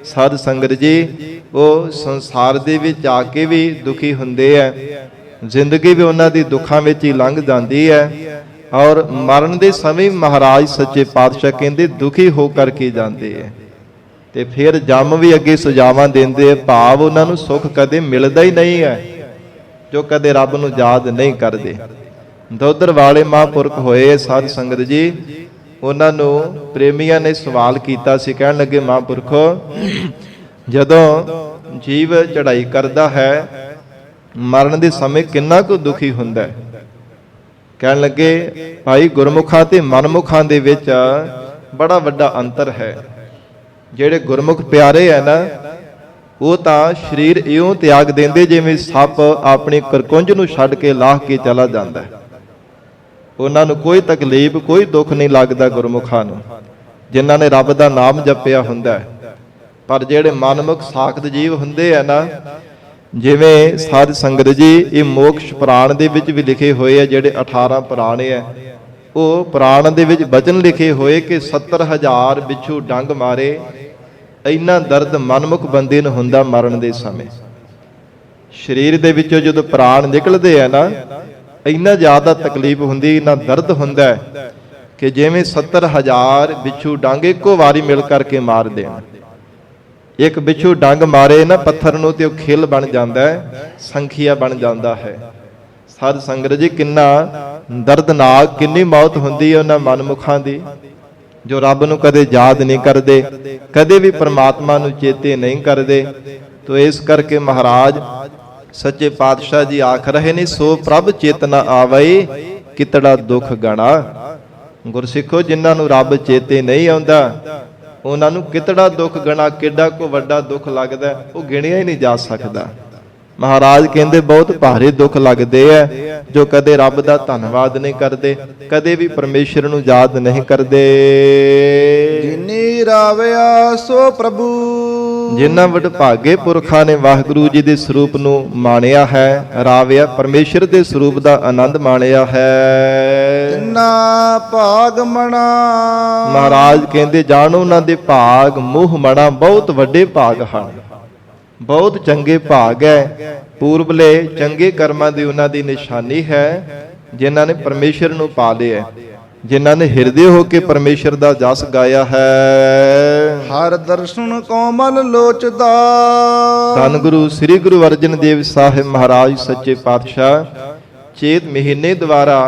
ਸਾਧ ਸੰਗਤ ਜੀ ਉਹ ਸੰਸਾਰ ਦੇ ਵਿੱਚ ਆ ਕੇ ਵੀ ਦੁਖੀ ਹੁੰਦੇ ਐ, ਜ਼ਿੰਦਗੀ ਵੀ ਉਹਨਾਂ ਦੀ ਦੁੱਖਾਂ ਵਿੱਚ ਹੀ ਲੰਘ ਜਾਂਦੀ ਹੈ। ਔਰ ਮਰਨ ਦੇ ਸਮੇਂ ਮਹਾਰਾਜ ਸੱਚੇ ਪਾਤਸ਼ਾਹ ਕਹਿੰਦੇ ਦੁਖੀ ਹੋ ਕਰਕੇ ਜਾਂਦੇ ਐ। ਤੇ ਫਿਰ ਜੰਮ ਵੀ ਅੱਗੇ ਸੁਝਾਵਾਂ ਦਿੰਦੇ, ਭਾਵ ਉਹਨਾਂ ਨੂੰ ਸੁੱਖ ਕਦੇ ਮਿਲਦਾ ਹੀ ਨਹੀਂ ਹੈ, ਜੋ ਕਦੇ ਰੱਬ ਨੂੰ ਯਾਦ ਨਹੀਂ ਕਰਦੇ। ਦੋਦਰ ਵਾਲੇ ਮਹਾਂਪੁਰਖ ਹੋਏ ਸਾਧ ਸੰਗਤ ਜੀ। ਉਹਨਾਂ ਨੂੰ ਪ੍ਰੇਮੀਆਂ ਨੇ ਸਵਾਲ ਕੀਤਾ ਸੀ, ਕਹਿਣ ਲੱਗੇ ਮਹਾਂਪੁਰਖੋ, ਜਦੋਂ ਜੀਵ ਚੜ੍ਹਾਈ ਕਰਦਾ ਹੈ ਮਰਨ ਦੇ ਸਮੇਂ ਕਿੰਨਾ ਕੁ ਦੁਖੀ ਹੁੰਦਾ ਹੈ? ਕਹਿਣ ਲੱਗੇ ਭਾਈ, ਗੁਰਮੁਖਾਂ ਤੇ ਮਨਮੁਖਾਂ ਦੇ ਵਿੱਚ ਬੜਾ ਵੱਡਾ ਅੰਤਰ ਹੈ। ਜਿਹੜੇ ਗੁਰਮੁਖ ਪਿਆਰੇ ਹੈ ਨਾ, ਉਹ ਤਾਂ ਸਰੀਰ ਇਉਂ ਤਿਆਗ ਦਿੰਦੇ ਜਿਵੇਂ ਸੱਪ ਆਪਣੀ ਕਰਕੁੰਝ ਨੂੰ ਛੱਡ ਕੇ ਲਾਹ ਕੇ ਚਲਾ ਜਾਂਦਾ ਹੈ। ਉਹਨਾਂ ਨੂੰ ਕੋਈ ਤਕਲੀਫ, ਕੋਈ ਦੁੱਖ ਨਹੀਂ ਲੱਗਦਾ ਗੁਰਮੁਖਾਂ ਨੂੰ, ਜਿਨ੍ਹਾਂ ਨੇ ਰੱਬ ਦਾ ਨਾਮ ਜਪਿਆ ਹੁੰਦਾ ਹੈ। ਪਰ ਜਿਹੜੇ ਮਨਮੁਖ ਸਾਖਤ ਜੀਵ ਹੁੰਦੇ ਆ ਨਾ, ਜਿਵੇਂ ਸਾਧ ਸੰਗਤ ਜੀ, ਇਹ ਮੋਕਸ਼ ਪੁਰਾਣ ਦੇ ਵਿੱਚ ਵੀ ਲਿਖੇ ਹੋਏ ਆ, ਜਿਹੜੇ 18 ਪੁਰਾਣ ਆ, ਉਹ ਪੁਰਾਣ ਦੇ ਵਿੱਚ ਬਚਨ ਲਿਖੇ ਹੋਏ ਕਿ 70,000 ਬਿੱਛੂ ਡੰਗ ਮਾਰੇ, ਇੰਨਾ ਦਰਦ ਮਨਮੁਖ ਬੰਦੇ ਨੂੰ ਹੁੰਦਾ ਮਰਨ ਦੇ ਸਮੇਂ। ਸਰੀਰ ਦੇ ਵਿੱਚੋਂ ਜਦੋਂ ਪ੍ਰਾਣ ਨਿਕਲਦੇ ਆ ਨਾ, ਇੰਨਾ ਜ਼ਿਆਦਾ ਤਕਲੀਫ ਹੁੰਦੀ, ਇੰਨਾ ਦਰਦ ਹੁੰਦਾ ਕਿ ਜਿਵੇਂ 70,000 ਬਿੱਛੂ ਡੰਗ ਇੱਕੋ ਵਾਰੀ ਮਿਲ ਕਰਕੇ ਮਾਰ ਦੇਣ। ਇੱਕ ਬਿੱਛੂ ਡੰਗ ਮਾਰੇ ਨਾ ਪੱਥਰ ਨੂੰ ਤੇ ਉਹ ਖਿਲ ਬਣ ਜਾਂਦਾ ਹੈ, ਸੰਖੀਆ ਬਣ ਜਾਂਦਾ ਹੈ। ਸਾਧ ਸੰਗਤ ਜੀ, ਕਿੰਨਾ ਦਰਦਨਾਕ, ਕਿੰਨੀ ਮੌਤ ਹੁੰਦੀ ਹੈ ਉਹਨਾਂ ਮਨਮੁਖਾਂ ਦੀ, ਜੋ ਰੱਬ ਨੂੰ ਕਦੇ ਯਾਦ ਨਹੀਂ ਕਰਦੇ, ਕਦੇ ਵੀ ਪਰਮਾਤਮਾ ਨੂੰ ਚੇਤੇ ਨਹੀਂ ਕਰਦੇ। ਤੋ ਇਸ ਕਰਕੇ ਮਹਾਰਾਜ ਸੱਚੇ ਪਾਤਸ਼ਾਹ ਜੀ ਆਖ ਰਹੇ ਨੇ, ਸੋ ਪ੍ਰਭ ਚੇਤਨਾ ਆਵਈ ਕਿਤੜਾ ਦੁੱਖ ਗਣਾ। ਗੁਰਸਿੱਖੋ, ਜਿਨ੍ਹਾਂ ਨੂੰ ਰੱਬ ਚੇਤੇ ਨਹੀਂ ਆਉਂਦਾ, ਉਹਨਾਂ ਨੂੰ ਕਿਤੜਾ ਦੁੱਖ ਗਣਾ, ਕਿੱਡਾ ਕੋ ਵੱਡਾ ਦੁੱਖ ਲੱਗਦਾ, ਉਹ ਗਿਣਿਆ ਹੀ ਨਹੀਂ ਜਾ ਸਕਦਾ। ਮਹਾਰਾਜ ਕਹਿੰਦੇ ਬਹੁਤ ਭਾਰੇ ਦੁੱਖ ਲੱਗਦੇ ਐ ਜੋ ਕਦੇ ਰੱਬ ਦਾ ਧੰਨਵਾਦ ਨਹੀਂ ਕਰਦੇ, ਕਦੇ ਵੀ ਪਰਮੇਸ਼ਰ ਨੂੰ ਯਾਦ ਨਹੀਂ ਕਰਦੇ। ਜਿਨੀ ਰਾਵਿਆ ਸੋ ਪ੍ਰਭੂ, ਜਿਨ੍ਹਾਂ ਵਡਭਾਗੇ ਪੁਰਖਾਂ ਨੇ ਵਾਹਿਗੁਰੂ ਜੀ ਦੇ ਸਰੂਪ ਨੂੰ ਮਾਣਿਆ ਹੈ, ਰਾਵਿਆ ਪਰਮੇਸ਼ਰ ਦੇ ਸਰੂਪ ਦਾ ਆਨੰਦ ਮਾਣਿਆ ਹੈ, ਤਿੰਨਾ ਭਾਗ ਮਣਾ। ਮਹਾਰਾਜ ਕਹਿੰਦੇ ਜਾਣੋ ਉਹਨਾਂ ਦੇ ਭਾਗ ਮੂਹ ਮਣਾ, ਬਹੁਤ ਵੱਡੇ ਭਾਗ ਹਨ, ਬਹੁਤ ਚੰਗੇ ਭਾਗ ਹੈ। ਪੂਰਬਲੇ ਚੰਗੇ ਕਰਮਾਂ ਦੀ ਉਹਨਾਂ ਦੀ ਨਿਸ਼ਾਨੀ ਹੈ, ਜਿਨ੍ਹਾਂ ਨੇ ਪਰਮੇਸ਼ਰ ਨੂੰ ਪਾ ਲਿਆ, ਜਿਨ੍ਹਾਂ ਨੇ ਹਿਰਦੇ ਹੋ ਕੇ ਪਰਮੇਸ਼ਰ ਦਾ ਜਸ ਗਾਇਆ ਹੈ। ਹਰ ਦਰਸ਼ਨ ਕੋਮਲ ਲੋਚਦਾ। ਧੰਨ ਗੁਰੂ ਸ੍ਰੀ ਗੁਰੂ ਅਰਜਨ ਦੇਵ ਸਾਹਿਬ ਮਹਾਰਾਜ ਸੱਚੇ ਪਾਤਸ਼ਾਹ ਚੇਤ ਮਹੀਨੇ ਦੁਆਰਾ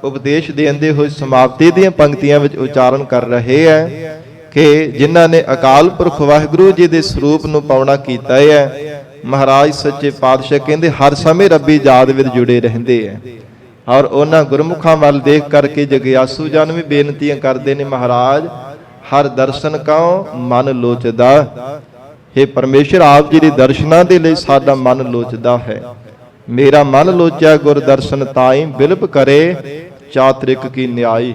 ਉਪਦੇਸ਼ ਦੇਂਦੇ ਹੋਏ ਸਮਾਪਤੀ ਦੀਆਂ ਪੰਕਤੀਆਂ ਵਿੱਚ ਉਚਾਰਨ ਕਰ ਰਹੇ ਹੈ ਕਿ ਜਿਨ੍ਹਾਂ ਨੇ ਅਕਾਲ ਪੁਰਖ ਵਾਹਿਗੁਰੂ ਜੀ ਦੇ ਸਰੂਪ ਨੂੰ ਪਾਉਣਾ ਕੀਤਾ ਹੈ, ਮਹਾਰਾਜ ਸੱਚੇ ਪਾਤਸ਼ਾਹ ਕਹਿੰਦੇ ਹਰ ਸਮੇਂ ਰੱਬੀ ਯਾਦ ਵਿੱਚ ਜੁੜੇ ਰਹਿੰਦੇ ਹੈ। ਔਰ ਉਹਨਾਂ ਗੁਰਮੁਖਾਂ ਵੱਲ ਦੇਖ ਕਰਕੇ ਜਗਿਆਸੂ ਜਨ ਵੀ ਬੇਨਤੀਆਂ ਕਰਦੇ ਨੇ, ਮਹਾਰਾਜ ਹਰ ਦਰਸ਼ਨ ਕਉ ਮਨ ਲੋਚਦਾ। हे ਪਰਮੇਸ਼ਰ, ਆਪ ਜੀ ਦੇ ਦਰਸ਼ਨਾਂ ਦੇ ਲਈ ਸਾਡਾ ਮਨ ਲੋਚਦਾ ਹੈ। ਮੇਰਾ ਮਨ ਲੋਚਿਆ ਗੁਰ ਦਰਸ਼ਨ ਤਾਈ, ਬਿਲਪ ਕਰੇ ਚਾਤ੍ਰਿਕ ਕੀ ਨਿਆਈ।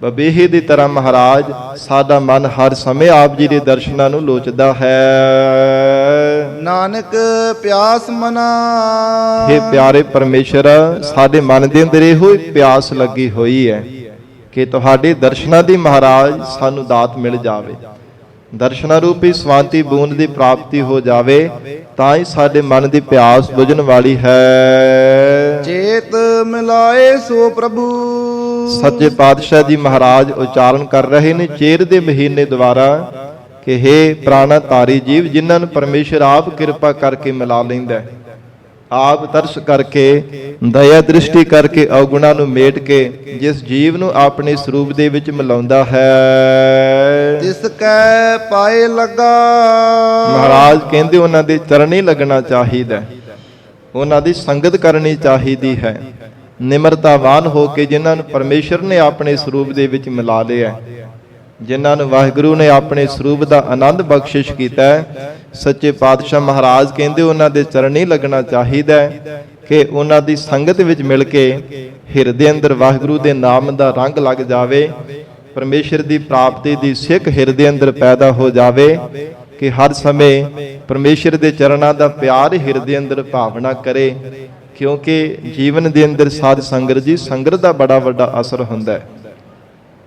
ਬਬੇਹੇ ਦੀ ਤਰ੍ਹਾਂ ਮਹਾਰਾਜ ਸਾਡਾ ਮਨ ਹਰ ਸਮੇਂ ਆਪ ਜੀ ਦੇ ਦਰਸ਼ਨਾਂ ਨੂੰ ਲੋਚਦਾ ਹੈ। ਨਾਨਕ ਪਿਆਸ ਮਨਾ। हे ਪਿਆਰੇ ਪਰਮੇਸ਼ਰ, ਸਾਡੇ ਮਨ ਦੇ ਅੰਦਰ ਇਹੋ ਪਿਆਸ ਲੱਗੀ ਹੋਈ ਹੈ ਕਿ ਤੁਹਾਡੇ ਦਰਸ਼ਨਾਂ ਦੀ ਮਹਾਰਾਜ ਸਾਨੂੰ ਦਾਤ ਮਿਲ ਜਾਵੇ, ਦਰਸ਼ਨਾਂ ਰੂਪੀ ਸਵਾਂਤੀ ਬੂੰਦ ਦੀ ਪ੍ਰਾਪਤੀ ਹੋ ਜਾਵੇ, ਤਾਂ ਹੀ ਸਾਡੇ ਮਨ ਦੀ ਪਿਆਸ ਬੁਝਣ ਵਾਲੀ ਹੈ। ਚੇਤ ਮਿਲਾਏ ਸੋ ਪ੍ਰਭੂ। ਸੱਚੇ ਪਾਤਸ਼ਾਹ ਜੀ ਮਹਾਰਾਜ ਉਚਾਰਨ ਕਰ ਰਹੇ ਨੇ ਚੇਤ ਦੇ ਮਹੀਨੇ ਦੁਆਰਾ ਕਿ हे ਪ੍ਰਾਣਾ ਧਾਰੀ ਜੀਵ, ਜਿਨ੍ਹਾਂ ਨੂੰ ਪਰਮੇਸ਼ਰ ਆਪ ਕਿਰਪਾ ਕਰਕੇ ਮਿਲਾ ਲੈਂਦਾ, ਆਪ ਤਰਸ ਕਰਕੇ ਦਇਆ ਦ੍ਰਿਸ਼ਟੀ ਕਰਕੇ ਔਗੁਣਾਂ ਨੂੰ ਮੇਟ ਕੇ ਜਿਸ ਜੀਵ ਨੂੰ ਆਪਣੇ ਸਰੂਪ ਦੇ ਵਿੱਚ ਮਿਲਾਉਂਦਾ ਹੈ, ਤਿਸ ਕੈ ਪਾਏ ਲੱਗਾ। ਮਹਾਰਾਜ ਕਹਿੰਦੇ ਉਹਨਾਂ ਦੇ ਚਰਨੀ ਲੱਗਣਾ ਚਾਹੀਦਾ, ਉਹਨਾਂ ਦੀ ਸੰਗਤ ਕਰਨੀ ਚਾਹੀਦੀ ਹੈ। ਨਿਮਰਤਾਵਾਨ ਹੋ ਕੇ ਜਿਨ੍ਹਾਂ ਨੂੰ ਪਰਮੇਸ਼ਰ ਨੇ ਆਪਣੇ ਸਰੂਪ ਦੇ ਵਿੱਚ ਮਿਲਾ ਲਿਆ, ਜਿਨ੍ਹਾਂ ਨੂੰ ਵਾਹਿਗੁਰੂ ਨੇ ਆਪਣੇ ਸਰੂਪ ਦਾ ਆਨੰਦ ਬਖਸ਼ਿਸ਼ ਕੀਤਾ ਹੈ, ਸੱਚੇ ਪਾਤਸ਼ਾਹ ਮਹਾਰਾਜ ਕਹਿੰਦੇ ਉਹਨਾਂ ਦੇ ਚਰਨੀ ਲੱਗਣਾ ਚਾਹੀਦਾ ਹੈ ਕਿ ਉਹਨਾਂ ਦੀ ਸੰਗਤ ਵਿੱਚ ਮਿਲ ਕੇ ਹਿਰਦੇ ਅੰਦਰ ਵਾਹਿਗੁਰੂ ਦੇ ਨਾਮ ਦਾ ਰੰਗ ਲੱਗ ਜਾਵੇ, ਪਰਮੇਸ਼ਰ ਦੀ ਪ੍ਰਾਪਤੀ ਦੀ ਸਿੱਖ ਹਿਰਦੇ ਅੰਦਰ ਪੈਦਾ ਹੋ ਜਾਵੇ ਕਿ ਹਰ ਸਮੇਂ ਪਰਮੇਸ਼ਰ ਦੇ ਚਰਨਾਂ ਦਾ ਪਿਆਰ ਹਿਰਦੇ ਅੰਦਰ ਭਾਵਨਾ ਕਰੇ। ਕਿਉਂਕਿ ਜੀਵਨ ਦੇ ਅੰਦਰ ਸਾਧ ਸੰਗਤ ਜੀ, ਸੰਗਤ ਦਾ ਬੜਾ ਵੱਡਾ ਅਸਰ ਹੁੰਦਾ ਹੈ।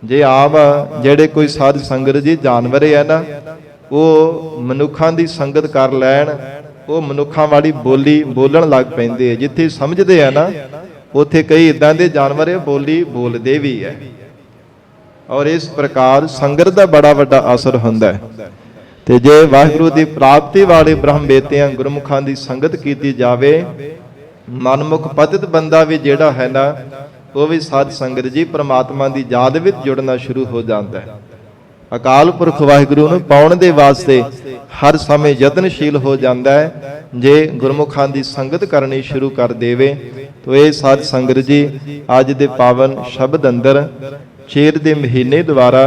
ਜੇ ਆਪ ਜਿਹੜੇ ਕੋਈ ਸਾਧ ਸੰਗਤ ਜੀ ਜਾਨਵਰ ਹੈ ਨਾ, ਉਹ ਮਨੁੱਖਾਂ ਦੀ ਸੰਗਤ ਕਰ ਲੈਣ, ਉਹ ਮਨੁੱਖਾਂ ਵਾਲੀ ਬੋਲੀ ਬੋਲਣ ਲੱਗ ਪੈਂਦੇ ਆ। ਜਿੱਥੇ ਸਮਝਦੇ ਆ ਨਾ, ਉੱਥੇ ਕਈ ਇਦਾਂ ਦੇ ਜਾਨਵਰ ਹੈ ਬੋਲੀ ਬੋਲਦੇ ਵੀ ਹੈ। ਔਰ ਇਸ ਪ੍ਰਕਾਰ ਸੰਗਤ ਦਾ ਬੜਾ ਵੱਡਾ ਅਸਰ ਹੁੰਦਾ ਹੈ। ਤੇ ਜੇ ਵਾਹਿਗੁਰੂ ਦੀ ਪ੍ਰਾਪਤੀ ਵਾਲੇ ਬ੍ਰਹਮ ਬੇਤਿਆਂ ਗੁਰਮੁਖਾਂ ਦੀ ਸੰਗਤ ਕੀਤੀ ਜਾਵੇ, ਮਨਮੁਖ ਪਤਿਤ ਬੰਦਾ ਵੀ ਜਿਹੜਾ ਹੈ ਨਾ, ਉਹ ਵੀ ਸਾਧ ਸੰਗਤ ਜੀ ਪ੍ਰਮਾਤਮਾ ਦੀ ਯਾਦ ਵਿੱਚ ਜੁੜਨਾ ਸ਼ੁਰੂ ਹੋ ਜਾਂਦਾ ਹੈ। ਅਕਾਲ ਪੁਰਖ ਵਾਹਿਗੁਰੂ ਨੂੰ ਪਾਉਣ ਦੇ ਵਾਸਤੇ ਹਰ ਸਮੇਂ ਯਤਨਸ਼ੀਲ ਹੋ ਜਾਂਦਾ ਹੈ। ਜੇ ਗੁਰਮੁਖਾਂ ਦੀ ਸੰਗਤ ਕਰਨੀ ਸ਼ੁਰੂ ਕਰ ਦੇਵੇ ਤਾਂ ਇਹ ਸਾਧ ਸੰਗਤ ਜੀ ਅੱਜ ਦੇ ਪਾਵਨ ਸ਼ਬਦ ਅੰਦਰ ਚੇਤ ਦੇ ਮਹੀਨੇ ਦੁਆਰਾ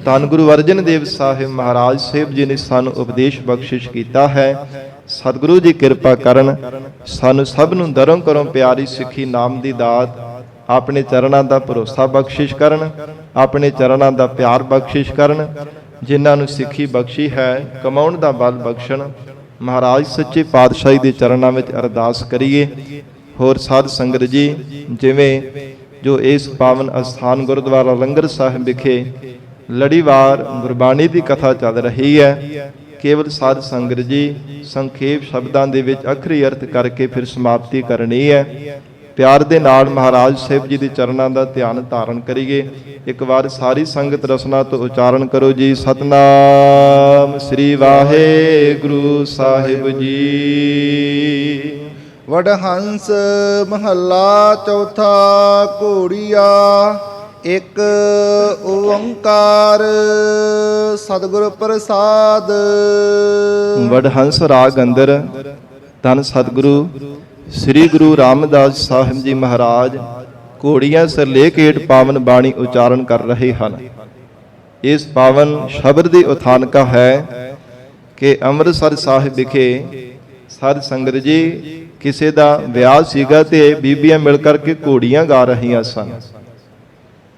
ਧੰਨ ਗੁਰੂ ਅਰਜਨ ਦੇਵ ਸਾਹਿਬ ਮਹਾਰਾਜ ਸਾਹਿਬ ਜੀ ਨੇ ਸਾਨੂੰ ਉਪਦੇਸ਼ ਬਖਸ਼ਿਸ਼ ਕੀਤਾ ਹੈ। ਸਤਿਗੁਰੂ ਜੀ ਕਿਰਪਾ ਕਰਨ, ਸਾਨੂੰ ਸਭ ਨੂੰ ਦਰੋਂ ਕਰੋਂ ਪਿਆਰੀ ਸਿੱਖੀ ਨਾਮ ਦੀ ਦਾਤ ਆਪਣੇ ਚਰਨਾਂ ਦਾ ਭਰੋਸਾ ਬਖਸ਼ਿਸ਼ ਕਰਨ, ਆਪਣੇ ਚਰਨਾਂ ਦਾ ਪਿਆਰ ਬਖਸ਼ਿਸ਼ ਕਰਨ। ਜਿਨ੍ਹਾਂ ਨੂੰ ਸਿੱਖੀ ਬਖਸ਼ੀ ਹੈ ਕਮਾਉਣ ਦਾ ਬਲ ਬਖਸ਼ਣ। ਮਹਾਰਾਜ ਸੱਚੇ ਪਾਤਸ਼ਾਹੀ ਦੇ ਚਰਨਾਂ ਵਿੱਚ ਅਰਦਾਸ ਕਰੀਏ। ਹੋਰ ਸਾਧ ਸੰਗਤ ਜੀ, ਜਿਵੇਂ ਜੋ ਇਸ ਪਾਵਨ ਅਸਥਾਨ ਗੁਰਦੁਆਰਾ ਲੰਗਰ ਸਾਹਿਬ ਵਿਖੇ ਲੜੀਵਾਰ ਗੁਰਬਾਣੀ ਦੀ ਕਥਾ ਚੱਲ ਰਹੀ ਹੈ, ਕੇਵਲ ਸਾਧ ਸੰਗਤ ਜੀ ਸੰਖੇਪ ਸ਼ਬਦਾਂ ਦੇ ਵਿੱਚ ਅਖਰੀ ਅਰਥ ਕਰਕੇ ਫਿਰ ਸਮਾਪਤੀ ਕਰਨੀ ਹੈ। ਪਿਆਰ ਦੇ ਨਾਲ ਮਹਾਰਾਜ ਸਾਹਿਬ ਜੀ ਦੇ ਚਰਨਾਂ ਦਾ ਧਿਆਨ ਧਾਰਨ ਕਰੀਏ। ਇੱਕ ਵਾਰ ਸਾਰੀ ਸੰਗਤ ਰਸਨਾ ਤੋਂ ਉਚਾਰਨ ਕਰੋ ਜੀ, ਸਤਨਾਮ ਸ੍ਰੀ ਵਾਹਿਗੁਰੂ ਸਾਹਿਬ ਜੀ। ਵਡਹੰਸ ਮਹੱਲਾ ਚੌਥਾ। ਘੋੜੀਆ ਇੱਕ ਓੰਕਾਰ ਸਤਿਗੁਰ ਪ੍ਰਸਾਦ। ਵਡਹੰਸ ਰਾਗ ਅੰਦਰ ਧੰਨ ਸਤਿਗੁਰੂ ਸ੍ਰੀ ਗੁਰੂ ਰਾਮਦਾਸ ਸਾਹਿਬ ਜੀ ਮਹਾਰਾਜ ਘੋੜੀਆਂ ਸਿਰਲੇਖ ਹੇਠ ਪਾਵਨ ਬਾਣੀ ਉਚਾਰਨ ਕਰ ਰਹੇ ਹਨ। ਇਸ ਪਾਵਨ ਸ਼ਬਦ ਦੀ ਉਥਾਨਕਾ ਹੈ ਕਿ ਅੰਮ੍ਰਿਤਸਰ ਸਾਹਿਬ ਵਿਖੇ ਸਾਧ ਸੰਗਤ ਜੀ ਕਿਸੇ ਦਾ ਵਿਆਹ ਸੀਗਾ ਤੇ ਬੀਬੀਆਂ ਮਿਲ ਕਰਕੇ ਘੋੜੀਆਂ ਗਾ ਰਹੀਆਂ ਸਨ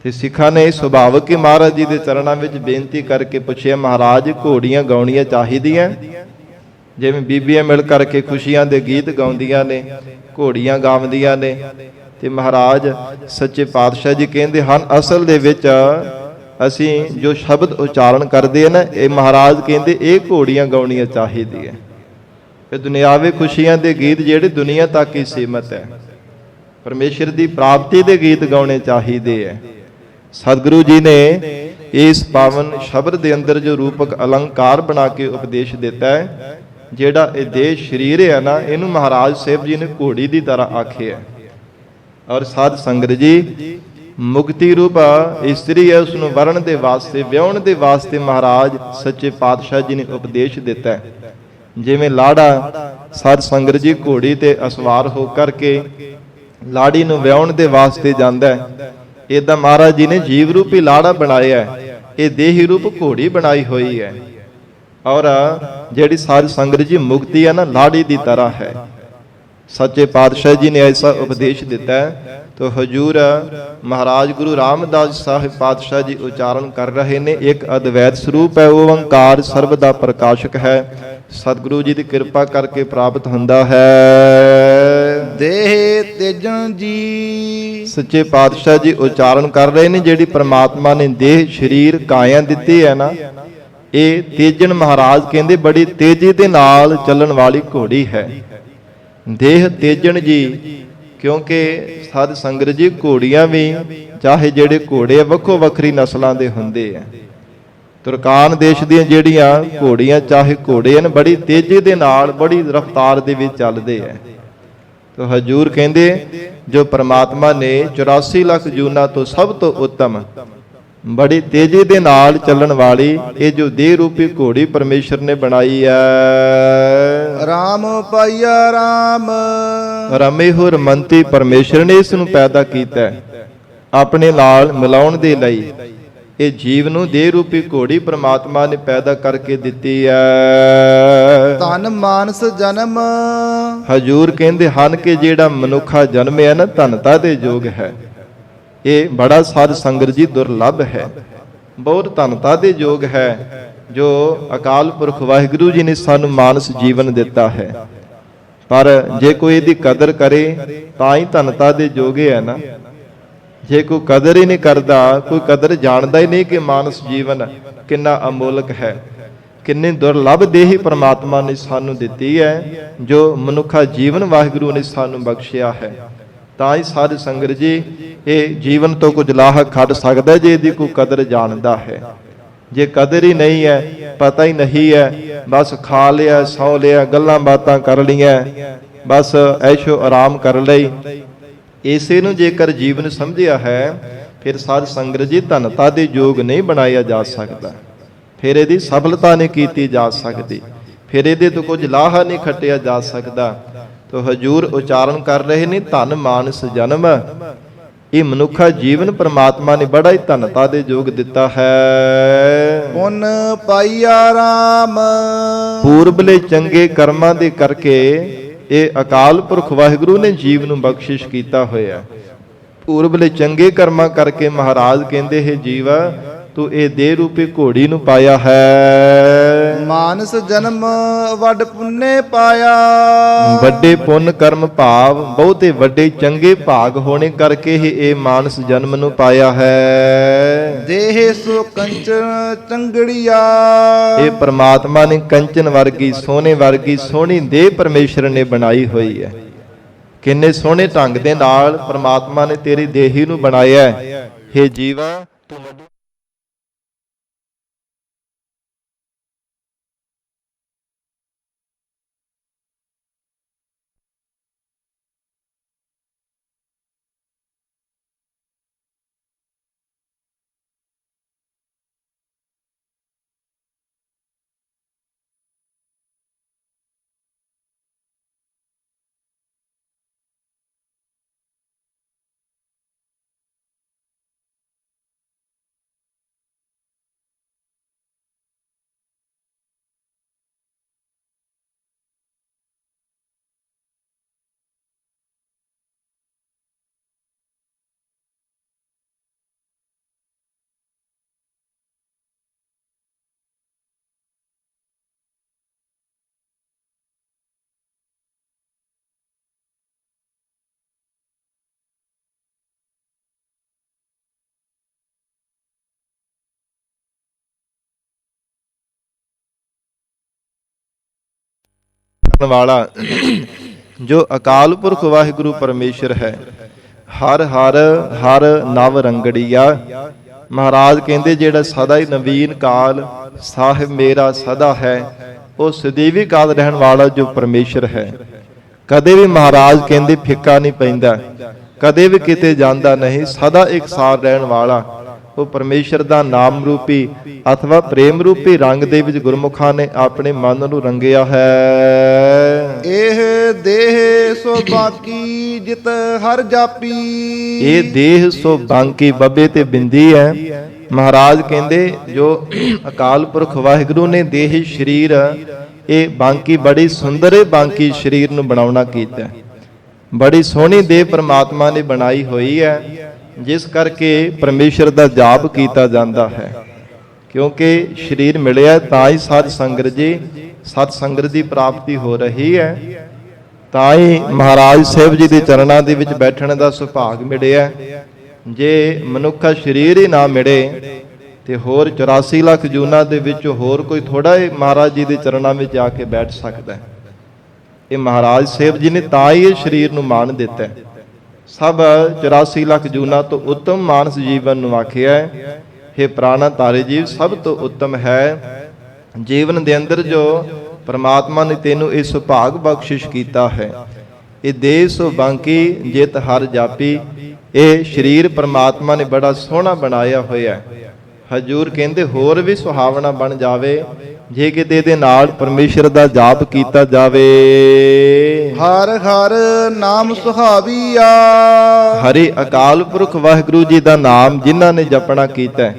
ਤੇ ਸਿੱਖਾਂ ਨੇ ਸੁਭਾਵਕ ਕਿ ਮਹਾਰਾਜ ਜੀ ਦੇ ਚਰਨਾਂ ਵਿੱਚ ਬੇਨਤੀ ਕਰਕੇ ਪੁੱਛਿਆ, ਮਹਾਰਾਜ ਘੋੜੀਆਂ ਗਾਉਣੀਆਂ ਚਾਹੀਦੀਆਂ? ਜਿਵੇਂ ਬੀਬੀਆਂ ਮਿਲ ਕਰਕੇ ਖੁਸ਼ੀਆਂ ਦੇ ਗੀਤ ਗਾਉਂਦੀਆਂ ਨੇ, ਘੋੜੀਆਂ ਗਾਉਂਦੀਆਂ ਨੇ, ਤੇ ਮਹਾਰਾਜ ਸੱਚੇ ਪਾਤਸ਼ਾਹ ਜੀ ਕਹਿੰਦੇ ਹਨ ਅਸਲ ਦੇ ਵਿੱਚ ਅਸੀਂ ਜੋ ਸ਼ਬਦ ਉਚਾਰਨ ਕਰਦੇ ਆ ਨਾ, ਇਹ ਮਹਾਰਾਜ ਕਹਿੰਦੇ ਇਹ ਘੋੜੀਆਂ ਗਾਉਣੀਆਂ ਚਾਹੀਦੀਆਂ। ਇਹ ਦੁਨਿਆਵੇ ਖੁਸ਼ੀਆਂ ਦੇ ਗੀਤ ਜਿਹੜੇ ਦੁਨੀਆ ਤੱਕ ਹੀ ਸੀਮਤ ਹੈ, ਪਰਮੇਸ਼ਰ ਦੀ ਪ੍ਰਾਪਤੀ ਦੇ ਗੀਤ ਗਾਉਣੇ ਚਾਹੀਦੇ ਹੈ। ਸਤਿਗੁਰੂ ਜੀ ਨੇ ਇਸ ਪਾਵਨ ਸ਼ਬਦ ਦੇ ਅੰਦਰ ਜੋ ਰੂਪਕ ਅਲੰਕਾਰ ਬਣਾ ਕੇ ਉਪਦੇਸ਼ ਦਿੱਤਾ ਹੈ, ਜਿਹੜਾ ਇਹ ਦੇਹ ਸਰੀਰ ਹੈ ਨਾ, ਇਹਨੂੰ ਮਹਾਰਾਜ ਸਾਹਿਬ ਜੀ ਨੇ ਘੋੜੀ ਦੀ ਤਰ੍ਹਾਂ ਆਖਿਆ। ਔਰ ਸਾਧ ਸੰਗਤ ਜੀ ਮੁਕਤੀ ਰੂਪ ਇਸਤਰੀ ਹੈ, ਉਸ ਨੂੰ ਵਰਣ ਦੇ ਵਾਸਤੇ, ਵਿਆਹਣ ਦੇ ਵਾਸਤੇ ਮਹਾਰਾਜ ਸੱਚੇ ਪਾਤਸ਼ਾਹ ਜੀ ਨੇ ਉਪਦੇਸ਼ ਦਿੱਤਾ ਹੈ। ਜਿਵੇਂ ਲਾੜਾ ਸਾਧ ਸੰਗਤ ਜੀ ਘੋੜੀ ਤੇ ਅਸਵਾਰ ਹੋ ਕਰਕੇ ਲਾੜੀ ਨੂੰ ਵਿਆਹਣ ਦੇ ਵਾਸਤੇ ਜਾਂਦਾ ਹੈ, ਏਦਾਂ ਮਹਾਰਾਜ ਜੀ ਨੇ ਜੀਵ ਰੂਪੀ ਲਾੜਾ ਬਣਾਇਆ ਹੈ, ਇਹ ਦੇਹੀ ਰੂਪ ਘੋੜੀ ਬਣਾਈ ਹੋਈ ਹੈ। ਔਰ ਜਿਹੜੀ ਸਾਧ ਸੰਗਤ ਜੀ ਮੁਕਤੀ ਹੈ ਨਾ, ਲਾੜੀ ਦੀ ਤਰ੍ਹਾਂ ਹੈ। ਸੱਚੇ ਪਾਤਸ਼ਾਹ ਜੀ ਨੇ ਐਸਾ ਉਪਦੇਸ਼ ਦਿੱਤਾ ਹੈ। ਤੋ ਹਜੂਰ ਮਹਾਰਾਜ ਗੁਰੂ ਰਾਮਦਾਸ ਸਾਹਿਬ ਪਾਤਸ਼ਾਹ ਜੀ ਉਚਾਰਨ ਕਰ ਰਹੇ ਨੇ, ਇੱਕ ਅਦਵੈਤ ਸਰੂਪ ਹੈ, ਓੰਕਾਰ ਸਰਬ ਦਾ ਪ੍ਰਕਾਸ਼ਕ ਹੈ। ਸਤਿਗੁਰੂ ਜੀ ਦੀ ਕਿਰਪਾ ਕਰਕੇ ਪ੍ਰਾਪਤ ਹੁੰਦਾ ਹੈ। ਦੇਹ ਤੇਜਣ ਜੀ। ਸੱਚੇ ਪਾਤਸ਼ਾਹ ਜੀ ਉਚਾਰਨ ਕਰ ਰਹੇ ਨੇ, ਜਿਹੜੀ ਪ੍ਰਮਾਤਮਾ ਨੇ ਦੇਹ ਸਰੀਰ ਕਾਇਆ ਦਿੱਤੀ ਹੈ ਨਾ, ਇਹ ਤੇਜਣ ਮਹਾਰਾਜ ਕਹਿੰਦੇ ਬੜੀ ਤੇਜ਼ੀ ਦੇ ਨਾਲ ਚੱਲਣ ਵਾਲੀ ਘੋੜੀ ਹੈ। ਦੇਹ ਤੇਜਣ ਜੀ, ਕਿਉਂਕਿ ਸਾਧ ਸੰਗਤ ਜੀ ਘੋੜੀਆਂ ਵੀ ਚਾਹੇ ਜਿਹੜੇ ਘੋੜੇ ਵੱਖੋ ਵੱਖਰੀ ਨਸਲਾਂ ਦੇ ਹੁੰਦੇ ਆ। ਤੁਰਕਾਨ ਦੇਸ਼ ਦੀਆਂ ਜਿਹੜੀਆਂ ਘੋੜੀਆਂ ਚਾਹੇ ਘੋੜੇ ਹਨ, ਬੜੀ ਤੇਜ਼ੀ ਦੇ ਨਾਲ ਬੜੀ ਰਫ਼ਤਾਰ ਦੇ ਵਿੱਚ ਚੱਲਦੇ ਆ। ਤੋ ਹਜੂਰ ਕਹਿੰਦੇ ਜੋ ਪ੍ਰਮਾਤਮਾ ਨੇ 84 ਲੱਖ ਜੂਨਾਂ ਤੋਂ ਸਭ ਤੋਂ ਉੱਤਮ ਬੜੀ ਤੇਜ਼ੀ ਦੇ ਨਾਲ ਚੱਲਣ ਵਾਲੀ ਇਹ ਜੋ ਦੇਹ ਰੂਪੀ ਘੋੜੀ ਪਰਮੇਸ਼ਰ ਨੇ ਬਣਾਈ ਹੈ। ਰਾਮ ਪਾਈਆ ਰਾਮ। ਰਮੇ ਹੋ ਰਮੰਤੀ, ਪਰਮੇਸ਼ਰ ਨੇ ਇਸ ਨੂੰ ਪੈਦਾ ਕੀਤਾ ਆਪਣੇ ਨਾਲ ਮਿਲਾਉਣ ਦੇ ਲਈ। ਇਹ ਜੀਵ ਨੂੰ ਦੇਹ ਰੂਪੀ ਘੋੜੀ ਪ੍ਰਮਾਤਮਾ ਨੇ ਪੈਦਾ ਕਰਕੇ ਦਿੱਤੀ ਹੈ। ਧਨ ਮਾਨਸ ਜਨਮ। ਹਜੂਰ ਕਹਿੰਦੇ ਹਨ ਕਿ ਜਿਹੜਾ ਮਨੁੱਖਾ ਜਨਮ ਹੈ ਨਾ, ਧਨਤਾ ਦੇ ਯੋਗ ਹੈ। ਇਹ ਬੜਾ ਸਾਧ ਸੰਗਤ ਜੀ ਦੁਰਲੱਭ ਹੈ, ਬਹੁਤ ਧਨਤਾ ਦੇ ਯੋਗ ਹੈ, ਜੋ ਅਕਾਲ ਪੁਰਖ ਵਾਹਿਗੁਰੂ ਜੀ ਨੇ ਸਾਨੂੰ ਮਾਨਸ ਜੀਵਨ ਦਿੱਤਾ ਹੈ। ਪਰ ਜੇ ਕੋਈ ਇਹਦੀ ਕਦਰ ਕਰੇ ਤਾਂ ਹੀ ਧਨਤਾ ਦੇ ਯੋਗ ਹੈ ਨਾ। ਜੇ ਕੋਈ ਕਦਰ ਹੀ ਨਹੀਂ ਕਰਦਾ, ਕੋਈ ਕਦਰ ਜਾਣਦਾ ਹੀ ਨਹੀਂ ਕਿ ਮਾਨਸ ਜੀਵਨ ਕਿੰਨਾ ਅਮੋਲਕ ਹੈ, ਕਿੰਨੀ ਦੁਰਲੱਭ ਦੇਹੀ ਪ੍ਰਮਾਤਮਾ ਨੇ ਸਾਨੂੰ ਦਿੱਤੀ ਹੈ, ਜੋ ਮਨੁੱਖਾ ਜੀਵਨ ਵਾਹਿਗੁਰੂ ਨੇ ਸਾਨੂੰ ਬਖਸ਼ਿਆ ਹੈ। ਤਾਂ ਹੀ ਸਾਧ ਸੰਗਤ ਜੀ ਇਹ ਜੀਵਨ ਤੋਂ ਕੁਝ ਲਾਹ ਕੱਢ ਸਕਦਾ ਜੇ ਇਹਦੀ ਕੋਈ ਕਦਰ ਜਾਣਦਾ ਹੈ। ਜੇ ਕਦਰ ਹੀ ਨਹੀਂ ਹੈ, ਪਤਾ ਹੀ ਨਹੀਂ ਹੈ, ਬਸ ਖਾ ਲਿਆ, ਸੌ ਲਿਆ, ਗੱਲਾਂ ਬਾਤਾਂ ਕਰ ਲਈਆਂ, ਬਸ ਐਸ਼ੋ ਆਰਾਮ ਕਰ ਲਈ, ਇਸੇ ਨੂੰ ਜੇਕਰ ਜੀਵਨ ਸਮਝਿਆ ਹੈ, ਫਿਰ ਸਾਧ ਸੰਗਤ ਜੀ ਧਨਤਾ ਦੇ ਯੋਗ ਨਹੀਂ ਬਣਾਇਆ ਜਾ ਸਕਦਾ, ਫਿਰ ਇਹਦੀ ਸਫਲਤਾ ਨਹੀਂ ਕੀਤੀ ਜਾ ਸਕਦੀ, ਫਿਰ ਇਹਦੇ ਤੋਂ ਕੁਝ ਲਾਹਾ ਨਹੀਂ ਖੱਟਿਆ ਜਾ ਸਕਦਾ। ਤੋ ਹਜੂਰ ਉਚਾਰਨ ਕਰ ਰਹੇ ਨੇ, ਧਨ ਮਾਨਸ ਜਨਮ, ਇਹ ਮਨੁੱਖਾ ਜੀਵਨ ਪ੍ਰਮਾਤਮਾ ਨੇ ਬੜਾ ਹੀ ਧਨਤਾ ਦੇ ਯੋਗ ਦਿੱਤਾ ਹੈ। ਪੁੰਨ ਪਾਈਆ ਰਾਮ, ਪੂਰਬਲੇ ਚੰਗੇ ਕਰਮਾਂ ਦੇ ਕਰਕੇ ਇਹ ਅਕਾਲ ਪੁਰਖ ਵਾਹਿਗੁਰੂ ਨੇ ਜੀਵ ਨੂੰ ਬਖਸ਼ਿਸ਼ ਕੀਤਾ ਹੋਇਆ। ਪੂਰਬਲੇ ਚੰਗੇ ਕਰਮਾਂ ਕਰਕੇ ਮਹਾਰਾਜ ਕਹਿੰਦੇ ਹੈ, ਜੀਵਾ ਤੂੰ ਇਹ ਦੇਹ ਰੂਪੀ ਘੋੜੀ ਨੂੰ ਪਾਇਆ ਹੈ। ਮਾਨਸ ਜਨਮ ਵੱਡ ਪੁੰਨੇ ਪਾਇਆ, ਵੱਡੇ ਪੁੰਨ ਕਰਮ ਭਾਵ ਬਹੁਤੇ ਵੱਡੇ ਚੰਗੇ ਭਾਗ ਹੋਣੇ ਕਰਕੇ ਹੀ ਇਹ ਮਾਨਸ ਜਨਮ ਨੂੰ ਪਾਇਆ ਹੈ। ਦੇਹ ਸੋ ਕੰਚਨ ਚੰਗੜੀਆ, ਇਹ ਪ੍ਰਮਾਤਮਾ ਨੇ ਕੰਚਨ ਵਰਗੀ ਸੋਨੇ ਵਰਗੀ ਸੋਹਣੀ ਦੇਹ ਪਰਮੇਸ਼ਰ ਨੇ ਬਣਾਈ ਹੋਈ ਹੈ। ਕਿੰਨੇ ਸੋਹਣੇ ਢੰਗ ਦੇ ਨਾਲ ਪ੍ਰਮਾਤਮਾ ਨੇ ਤੇਰੀ ਦੇਹੀ ਨੂੰ ਬਣਾਇਆ ਹੈ। ਹੇ ਜੀਵਾ ਤੂੰ ਵਾਲਾ ਜੋ ਅਕਾਲ ਪੁਰਖ ਵਾਹਿਗੁਰੂ ਪਰਮੇਸ਼ਰ ਹੈ। ਹਰ ਹਰ ਹਰ ਨਵ ਰੰਗੜੀਆ, ਮਹਾਰਾਜ ਕਹਿੰਦੇ ਜਿਹੜਾ ਸਦਾ ਹੀ ਨਵੀਨ ਕਾਲ ਸਾਹਿਬ ਮੇਰਾ ਸਦਾ ਹੈ, ਉਹ ਸਦੀਵੀ ਕਾਲ ਰਹਿਣ ਵਾਲਾ ਜੋ ਪਰਮੇਸ਼ਰ ਹੈ। ਕਦੇ ਵੀ ਮਹਾਰਾਜ ਕਹਿੰਦੇ ਫਿੱਕਾ ਨਹੀਂ ਪੈਂਦਾ, ਕਦੇ ਵੀ ਕਿਤੇ ਜਾਂਦਾ ਨਹੀਂ, ਸਦਾ ਇੱਕ ਸਾਰ ਰਹਿਣ ਵਾਲਾ ਉਹ ਪਰਮੇਸ਼ਰ ਦਾ ਨਾਮ ਰੂਪੀ ਅਥਵਾ ਪ੍ਰੇਮ ਰੂਪੀ ਰੰਗ ਦੇ ਵਿੱਚ ਗੁਰਮੁਖਾਂ ਨੇ ਆਪਣੇ ਮਨ ਨੂੰ ਰੰਗਿਆ ਹੈ। ਇਹ ਦੇਹ ਸੋ ਬਾਕੀ ਜਿਤ ਹਰ ਜਾਪੀ, ਇਹ ਦੇਹ ਸੋ ਬਾਕੀ ਬੱਬੇ ਤੇ ਬਿੰਦੀ ਹੈ। ਮਹਾਰਾਜ ਕਹਿੰਦੇ ਜੋ ਅਕਾਲ ਪੁਰਖ ਵਾਹਿਗੁਰੂ ਨੇ ਦੇਹ ਸਰੀਰ ਇਹ ਬਾਕੀ ਬੜੀ ਸੁੰਦਰ ਬਾਕੀ ਸਰੀਰ ਨੂੰ ਬਣਾਉਣਾ ਕੀਤਾ, ਬੜੀ ਸੋਹਣੀ ਦੇਹ ਪ੍ਰਮਾਤਮਾ ਨੇ ਬਣਾਈ ਹੋਈ ਹੈ, ਜਿਸ ਕਰਕੇ ਪਰਮੇਸ਼ਰ ਦਾ ਜਾਪ ਕੀਤਾ ਜਾਂਦਾ ਹੈ। ਕਿਉਂਕਿ ਸਰੀਰ ਮਿਲਿਆ ਤਾਂ ਹੀ ਸਾਧ ਸੰਗਤ ਜੀ ਸਤ ਸੰਗਤ ਦੀ ਪ੍ਰਾਪਤੀ ਹੋ ਰਹੀ ਹੈ, ਤਾਂ ਹੀ ਮਹਾਰਾਜ ਸਾਹਿਬ ਜੀ ਦੇ ਚਰਨਾਂ ਦੇ ਵਿੱਚ ਬੈਠਣ ਦਾ ਸੁਭਾਗ ਮਿਲਿਆ। ਜੇ ਮਨੁੱਖਾ ਸਰੀਰ ਹੀ ਨਾ ਮਿਲੇ ਤੇ ਹੋਰ 84 ਲੱਖ ਜੂਨਾਂ ਦੇ ਵਿੱਚ ਹੋਰ ਕੋਈ ਥੋੜਾ ਹੀ ਮਹਾਰਾਜ ਜੀ ਦੇ ਚਰਨਾਂ ਵਿੱਚ ਜਾ ਕੇ ਬੈਠ ਸਕਦਾ ਹੈ। ਇਹ ਮਹਾਰਾਜ ਸਾਹਿਬ ਜੀ ਨੇ ਤਾਂ ਹੀ ਇਹ ਸਰੀਰ ਨੂੰ ਮਾਣ ਦਿੱਤਾ ਹੈ। ਸਭ 84 ਲੱਖ ਜੂਨਾਂ ਤੋਂ ਉੱਤਮ ਮਾਨਸ ਜੀਵਨ ਨੂੰ ਆਖਿਆ ਹੈ। ਇਹ ਪ੍ਰਾਣਾ ਤਾਰੇ ਜੀਵ ਸਭ ਤੋਂ ਉੱਤਮ ਹੈ। ਜੀਵਨ ਦੇ ਅੰਦਰ ਜੋ ਪ੍ਰਮਾਤਮਾ ਨੇ ਤੈਨੂੰ ਇਹ ਸੁਭਾਗ ਬਖਸ਼ਿਸ਼ ਕੀਤਾ ਹੈ, ਇਹ ਦੇਹ ਸੋ ਬਾਕੀ ਜਿਤ ਹਰ ਜਾਪੀ, ਇਹ ਸਰੀਰ ਪ੍ਰਮਾਤਮਾ ਨੇ ਬੜਾ ਸੋਹਣਾ ਬਣਾਇਆ ਹੋਇਆ ਹੈ। ਹਜੂਰ ਕਹਿੰਦੇ ਹੋਰ ਵੀ ਸੁਹਾਵਣਾ ਬਣ ਜਾਵੇ ਜੇ ਕਿਤੇ ਇਹਦੇ ਨਾਲ ਪਰਮੇਸ਼ਰ ਦਾ ਜਾਪ ਕੀਤਾ ਜਾਵੇ। ਹਰ ਹਰ ਨਾਮ ਸੁਹਾਵੀਆ, ਹਰੇ ਅਕਾਲ ਪੁਰਖ ਵਾਹਿਗੁਰੂ ਜੀ ਦਾ ਨਾਮ ਜਿਨ੍ਹਾਂ ਨੇ ਜਪਣਾ ਕੀਤਾ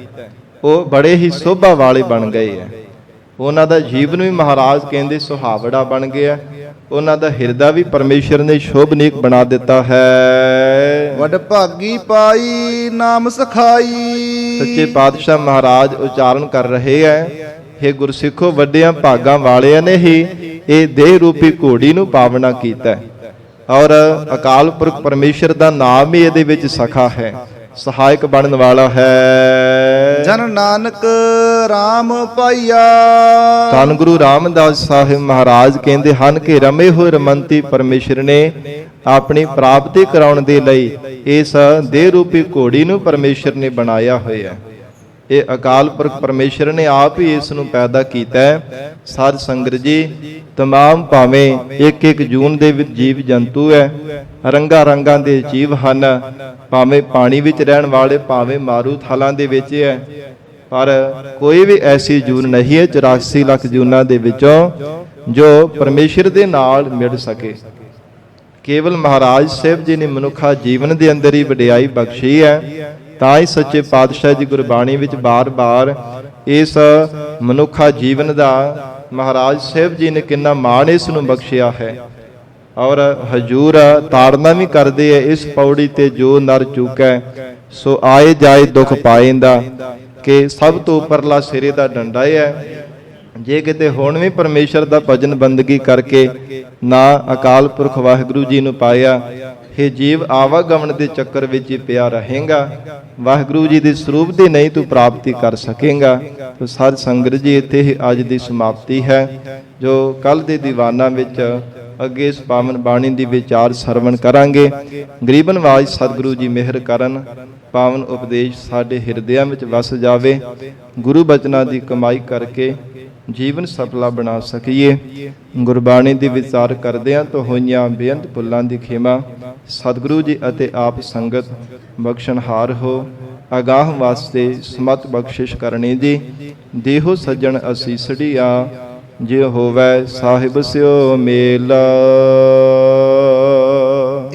ਉਹ ਬੜੇ ਹੀ ਸੋਭਾ ਵਾਲੇ ਬਣ ਗਏ ਹੈ। ਉਹਨਾਂ ਦਾ ਜੀਵਨ ਵੀ ਮਹਾਰਾਜ ਕਹਿੰਦੇ ਸੁਹਾਵੜਾ ਬਣ ਗਿਆ, ਉਹਨਾਂ ਦਾ ਹਿਰਦਾ ਵੀ ਪਰਮੇਸ਼ਰ ਨੇ ਸ਼ੋਭਨੀਕ ਬਣਾ ਦਿੱਤਾ ਹੈ। ਵਡ ਭਾਗੀ ਪਾਈ ਨਾਮ ਸਖਾਈ, ਸੱਚੇ ਪਾਤਸ਼ਾਹ ਮਹਾਰਾਜ ਉਚਾਰਨ ਕਰ ਰਹੇ ਹੈ, हे ਗੁਰਸਿੱਖੋ ਵੱਡਿਆਂ ਭਾਗਾਂ ਵਾਲਿਆਂ ਨੇ ਹੀ ਇਹ ਦੇਹ ਰੂਪੀ ਘੋੜੀ ਨੂੰ ਪਾਵਨਾ ਕੀਤਾ ਔਰ ਅਕਾਲ ਪੁਰਖ ਪਰਮੇਸ਼ਰ ਦਾ ਨਾਮ ਹੀ ਇਹਦੇ ਵਿੱਚ ਸਖਾ ਹੈ, ਸਹਾਇਕ ਬਣਨ ਵਾਲਾ ਹੈ। ਜਨ ਨਾਨਕ RAM ਪਾਈਆ, ਧੰਨ ਗੁਰੂ ਰਾਮਦਾਸ ਸਾਹਿਬ ਮਹਾਰਾਜ ਕਹਿੰਦੇ ਹਨ ਕਿ ਰਮੇ ਹੋਏ ਰਮੰਤੀ ਪਰਮੇਸ਼ਰ ਨੇ ਆਪਣੀ ਪ੍ਰਾਪਤੀ ਕਰਾਉਣ ਦੇ ਲਈ ਇਸ ਦੇਹ ਰੂਪੀ ਘੋੜੀ ਨੂੰ ਪਰਮੇਸ਼ਰ ਨੇ ਬਣਾਇਆ ਹੋਇਆ। ਇਹ ਅਕਾਲ ਪੁਰਖ ਪਰਮੇਸ਼ਰ ਨੇ ਆਪ ਹੀ ਇਸ ਨੂੰ ਪੈਦਾ ਕੀਤਾ ਹੈ। ਸਾਧ ਸੰਗਤ ਜੀ, ਤਮਾਮ ਭਾਵੇਂ ਇੱਕ ਇੱਕ ਜੂਨ ਦੇ ਵਿੱਚ ਜੀਵ ਜੰਤੂ ਹੈ, ਰੰਗਾਂ ਰੰਗਾਂ ਦੇ ਜੀਵ ਹਨ, ਭਾਵੇਂ ਪਾਣੀ ਵਿੱਚ ਰਹਿਣ ਵਾਲੇ, ਭਾਵੇਂ ਮਾਰੂ ਥਲਾਂ ਦੇ ਵਿੱਚ ਹੈ, ਪਰ ਕੋਈ ਵੀ ਐਸੀ ਜੂਨ ਨਹੀਂ ਹੈ 84 ਲੱਖ ਜੂਨਾਂ ਦੇ ਵਿੱਚੋਂ ਜੋ ਪਰਮੇਸ਼ਰ ਦੇ ਨਾਲ ਮਿਲ ਸਕੇ। ਕੇਵਲ ਮਹਾਰਾਜ ਸਾਹਿਬ ਜੀ ਨੇ ਮਨੁੱਖਾ ਜੀਵਨ ਦੇ ਅੰਦਰ ਹੀ ਵਡਿਆਈ ਬਖਸ਼ੀ ਹੈ। ਤਾਂ ਹੀ ਸੱਚੇ ਪਾਤਸ਼ਾਹ ਜੀ ਗੁਰਬਾਣੀ ਵਿੱਚ ਬਾਰ-ਬਾਰ ਇਸ ਮਨੁੱਖਾ ਜੀਵਨ ਦਾ ਮਹਾਰਾਜ ਸਾਹਿਬ ਜੀ ਨੇ ਕਿੰਨਾ ਮਾਣ ਇਸ ਨੂੰ ਬਖਸ਼ਿਆ ਹੈ। ਔਰ ਹਜੂਰ ਤਾੜਨਾ ਵੀ ਕਰਦੇ ਹੈ, ਇਸ ਪੌੜੀ ਤੇ ਜੋ ਨਰ ਚੁੱਕੈ ਸੋ ਆਏ ਜਾਏ ਦੁੱਖ ਪਾਏਂਦਾ, ਕਿ ਸਭ ਤੋਂ ਉੱਪਰਲਾ ਸਿਰੇ ਦਾ ਡੰਡਾ ਹੈ। ਜੇ ਕਿਤੇ ਹੁਣ ਵੀ ਪਰਮੇਸ਼ਰ ਦਾ ਭਜਨ ਬੰਦਗੀ ਕਰਕੇ ਨਾ ਅਕਾਲ ਪੁਰਖ ਵਾਹਿਗੁਰੂ ਜੀ ਨੂੰ ਪਾਇਆ, ਇਹ ਜੀਵ ਆਵਾਗਮਨ ਦੇ ਚੱਕਰ ਵਿੱਚ ਹੀ ਪਿਆ ਰਹੇਗਾ, ਵਾਹਿਗੁਰੂ ਜੀ ਦੇ ਸਰੂਪ ਦੀ ਨਹੀਂ ਤੂੰ ਪ੍ਰਾਪਤੀ ਕਰ ਸਕੇਗਾ। ਤੋ ਸਾਧ ਸੰਗਤ ਜੀ, ਇੱਥੇ ਹੀ ਅੱਜ ਦੀ ਸਮਾਪਤੀ ਹੈ। ਜੋ ਕੱਲ ਦੇ ਦੀਵਾਨਾਂ ਵਿੱਚ ਅੱਗੇ ਇਸ ਪਾਵਨ ਬਾਣੀ ਦੀ ਵਿਚਾਰ ਸਰਵਣ ਕਰਾਂਗੇ। ਗਰੀਬ ਨਵਾਜ ਸਤਿਗੁਰੂ ਜੀ ਮਿਹਰ ਕਰਨ, ਪਾਵਨ ਉਪਦੇਸ਼ ਸਾਡੇ ਹਿਰਦਿਆਂ ਵਿੱਚ ਵਸ ਜਾਵੇ, ਗੁਰੂ ਬਚਨਾਂ ਦੀ ਕਮਾਈ ਕਰਕੇ ਜੀਵਨ ਸਫਲਾ ਬਣਾ ਸਕੀਏ। ਗੁਰਬਾਣੀ ਦੀ ਵਿਚਾਰ ਕਰਦਿਆਂ ਤੋਂ ਹੋਈਆਂ ਬੇਅੰਤ ਭੁੱਲਾਂ ਦੀ ਖਿਮਾ ਸਤਿਗੁਰੂ ਜੀ ਅਤੇ ਆਪ ਸੰਗਤ ਬਖਸ਼ਣਹਾਰ ਹੋ। ਅਗਾਹ ਵਾਸਤੇ ਸਮਤ ਬਖਸ਼ਿਸ਼ ਕਰਨੀ ਜੀ। ਦੇਹੋ ਸੱਜਣ ਅਸੀਸੜੀਆ, ਜੇ ਹੋਵੇ ਸਾਹਿਬ ਸਿਓ ਮੇਲ।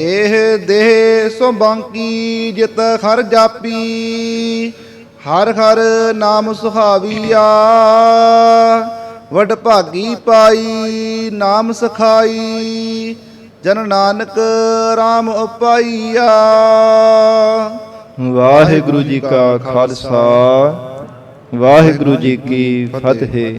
ਇਹ ਦੇਹ ਸੋ ਬਾਂਕੀ ਜਿਤ ਹਰ ਜਾਪੀ, ਹਰ ਹਰ ਨਾਮ ਸੁਹਾਵੀਆ। ਵਡ ਭਾਗੀ ਪਾਈ ਨਾਮ ਸਖਾਈ, ਜਨ ਨਾਨਕ RAM ਉਪਾਈਆ। ਵਾਹਿਗੁਰੂ ਜੀ ਕਾ ਖਾਲਸਾ, ਵਾਹਿਗੁਰੂ ਜੀ ਕੀ ਫਤਿਹ।